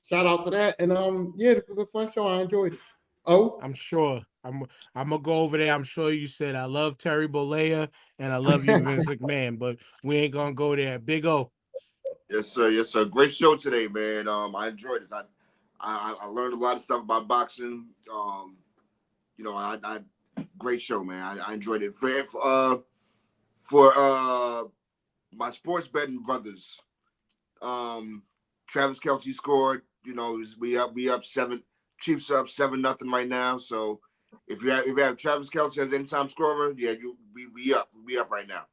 shout out to that. And yeah, it was a fun show. I enjoyed it. Oh, I'm sure. I'm gonna go over there. I'm sure you said I love Terry Bollea and I love you, Vince McMahon, but we ain't gonna go there. Big O. Yes, sir. Yes, sir. Great show today, man. I enjoyed it. I learned a lot of stuff about boxing. You know, I great show, man. I enjoyed it. For my sports betting brothers, Travis Kelce scored. You know, we up 7. Chiefs up 7-0 right now. So if you have Travis Kelce as anytime scorer, yeah, we up right now.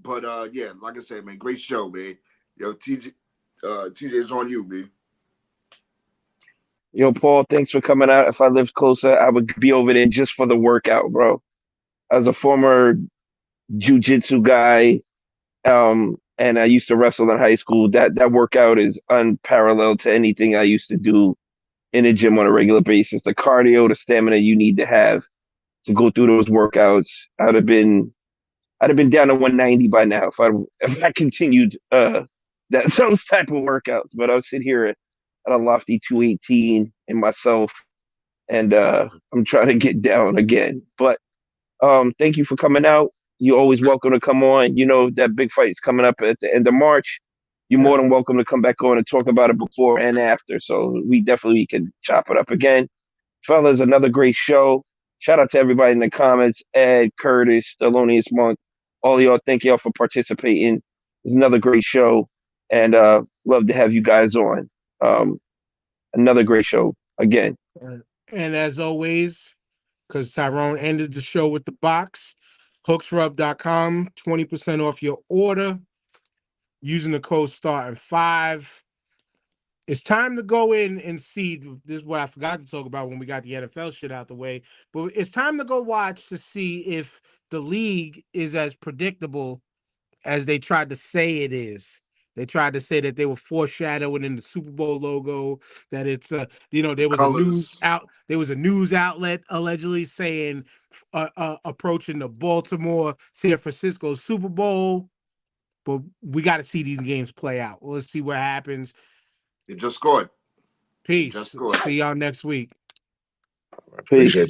But yeah, like I said, man, great show, man. Yo, TJ is on you, man. Yo, Paul, thanks for coming out. If I lived closer, I would be over there just for the workout, bro. As a former jiu-jitsu guy, and I used to wrestle in high school, that workout is unparalleled to anything I used to do in the gym on a regular basis. The cardio, the stamina you need to have to go through those workouts. I'd have been down to 190 by now if I continued those type of workouts. But I'll sit here at a lofty 218 in myself, and I'm trying to get down again. But thank you for coming out. You're always welcome to come on. You know that big fight is coming up at the end of March. You're more than welcome to come back on and talk about it before and after. So we definitely can chop it up again. Fellas, another great show. Shout out to everybody in the comments. Ed, Curtis, Thelonious Monk, all of y'all. Thank y'all for participating. It's another great show. And love to have you guys on. Another great show again. And as always, because Tyrone ended the show with the box, hooksrub.com, 20% off your order using the code STARTING5. It's time to go in and see. This is what I forgot to talk about when we got the NFL shit out the way. But it's time to go watch to see if the league is as predictable as they tried to say it is. They tried to say that they were foreshadowing in the Super Bowl logo that it's there was Colors. there was a news outlet allegedly saying approaching the Baltimore San Francisco Super Bowl. But we got to see these games play out. Let's see what happens. It just scored. Peace. Just scored. See y'all next week. Appreciate it.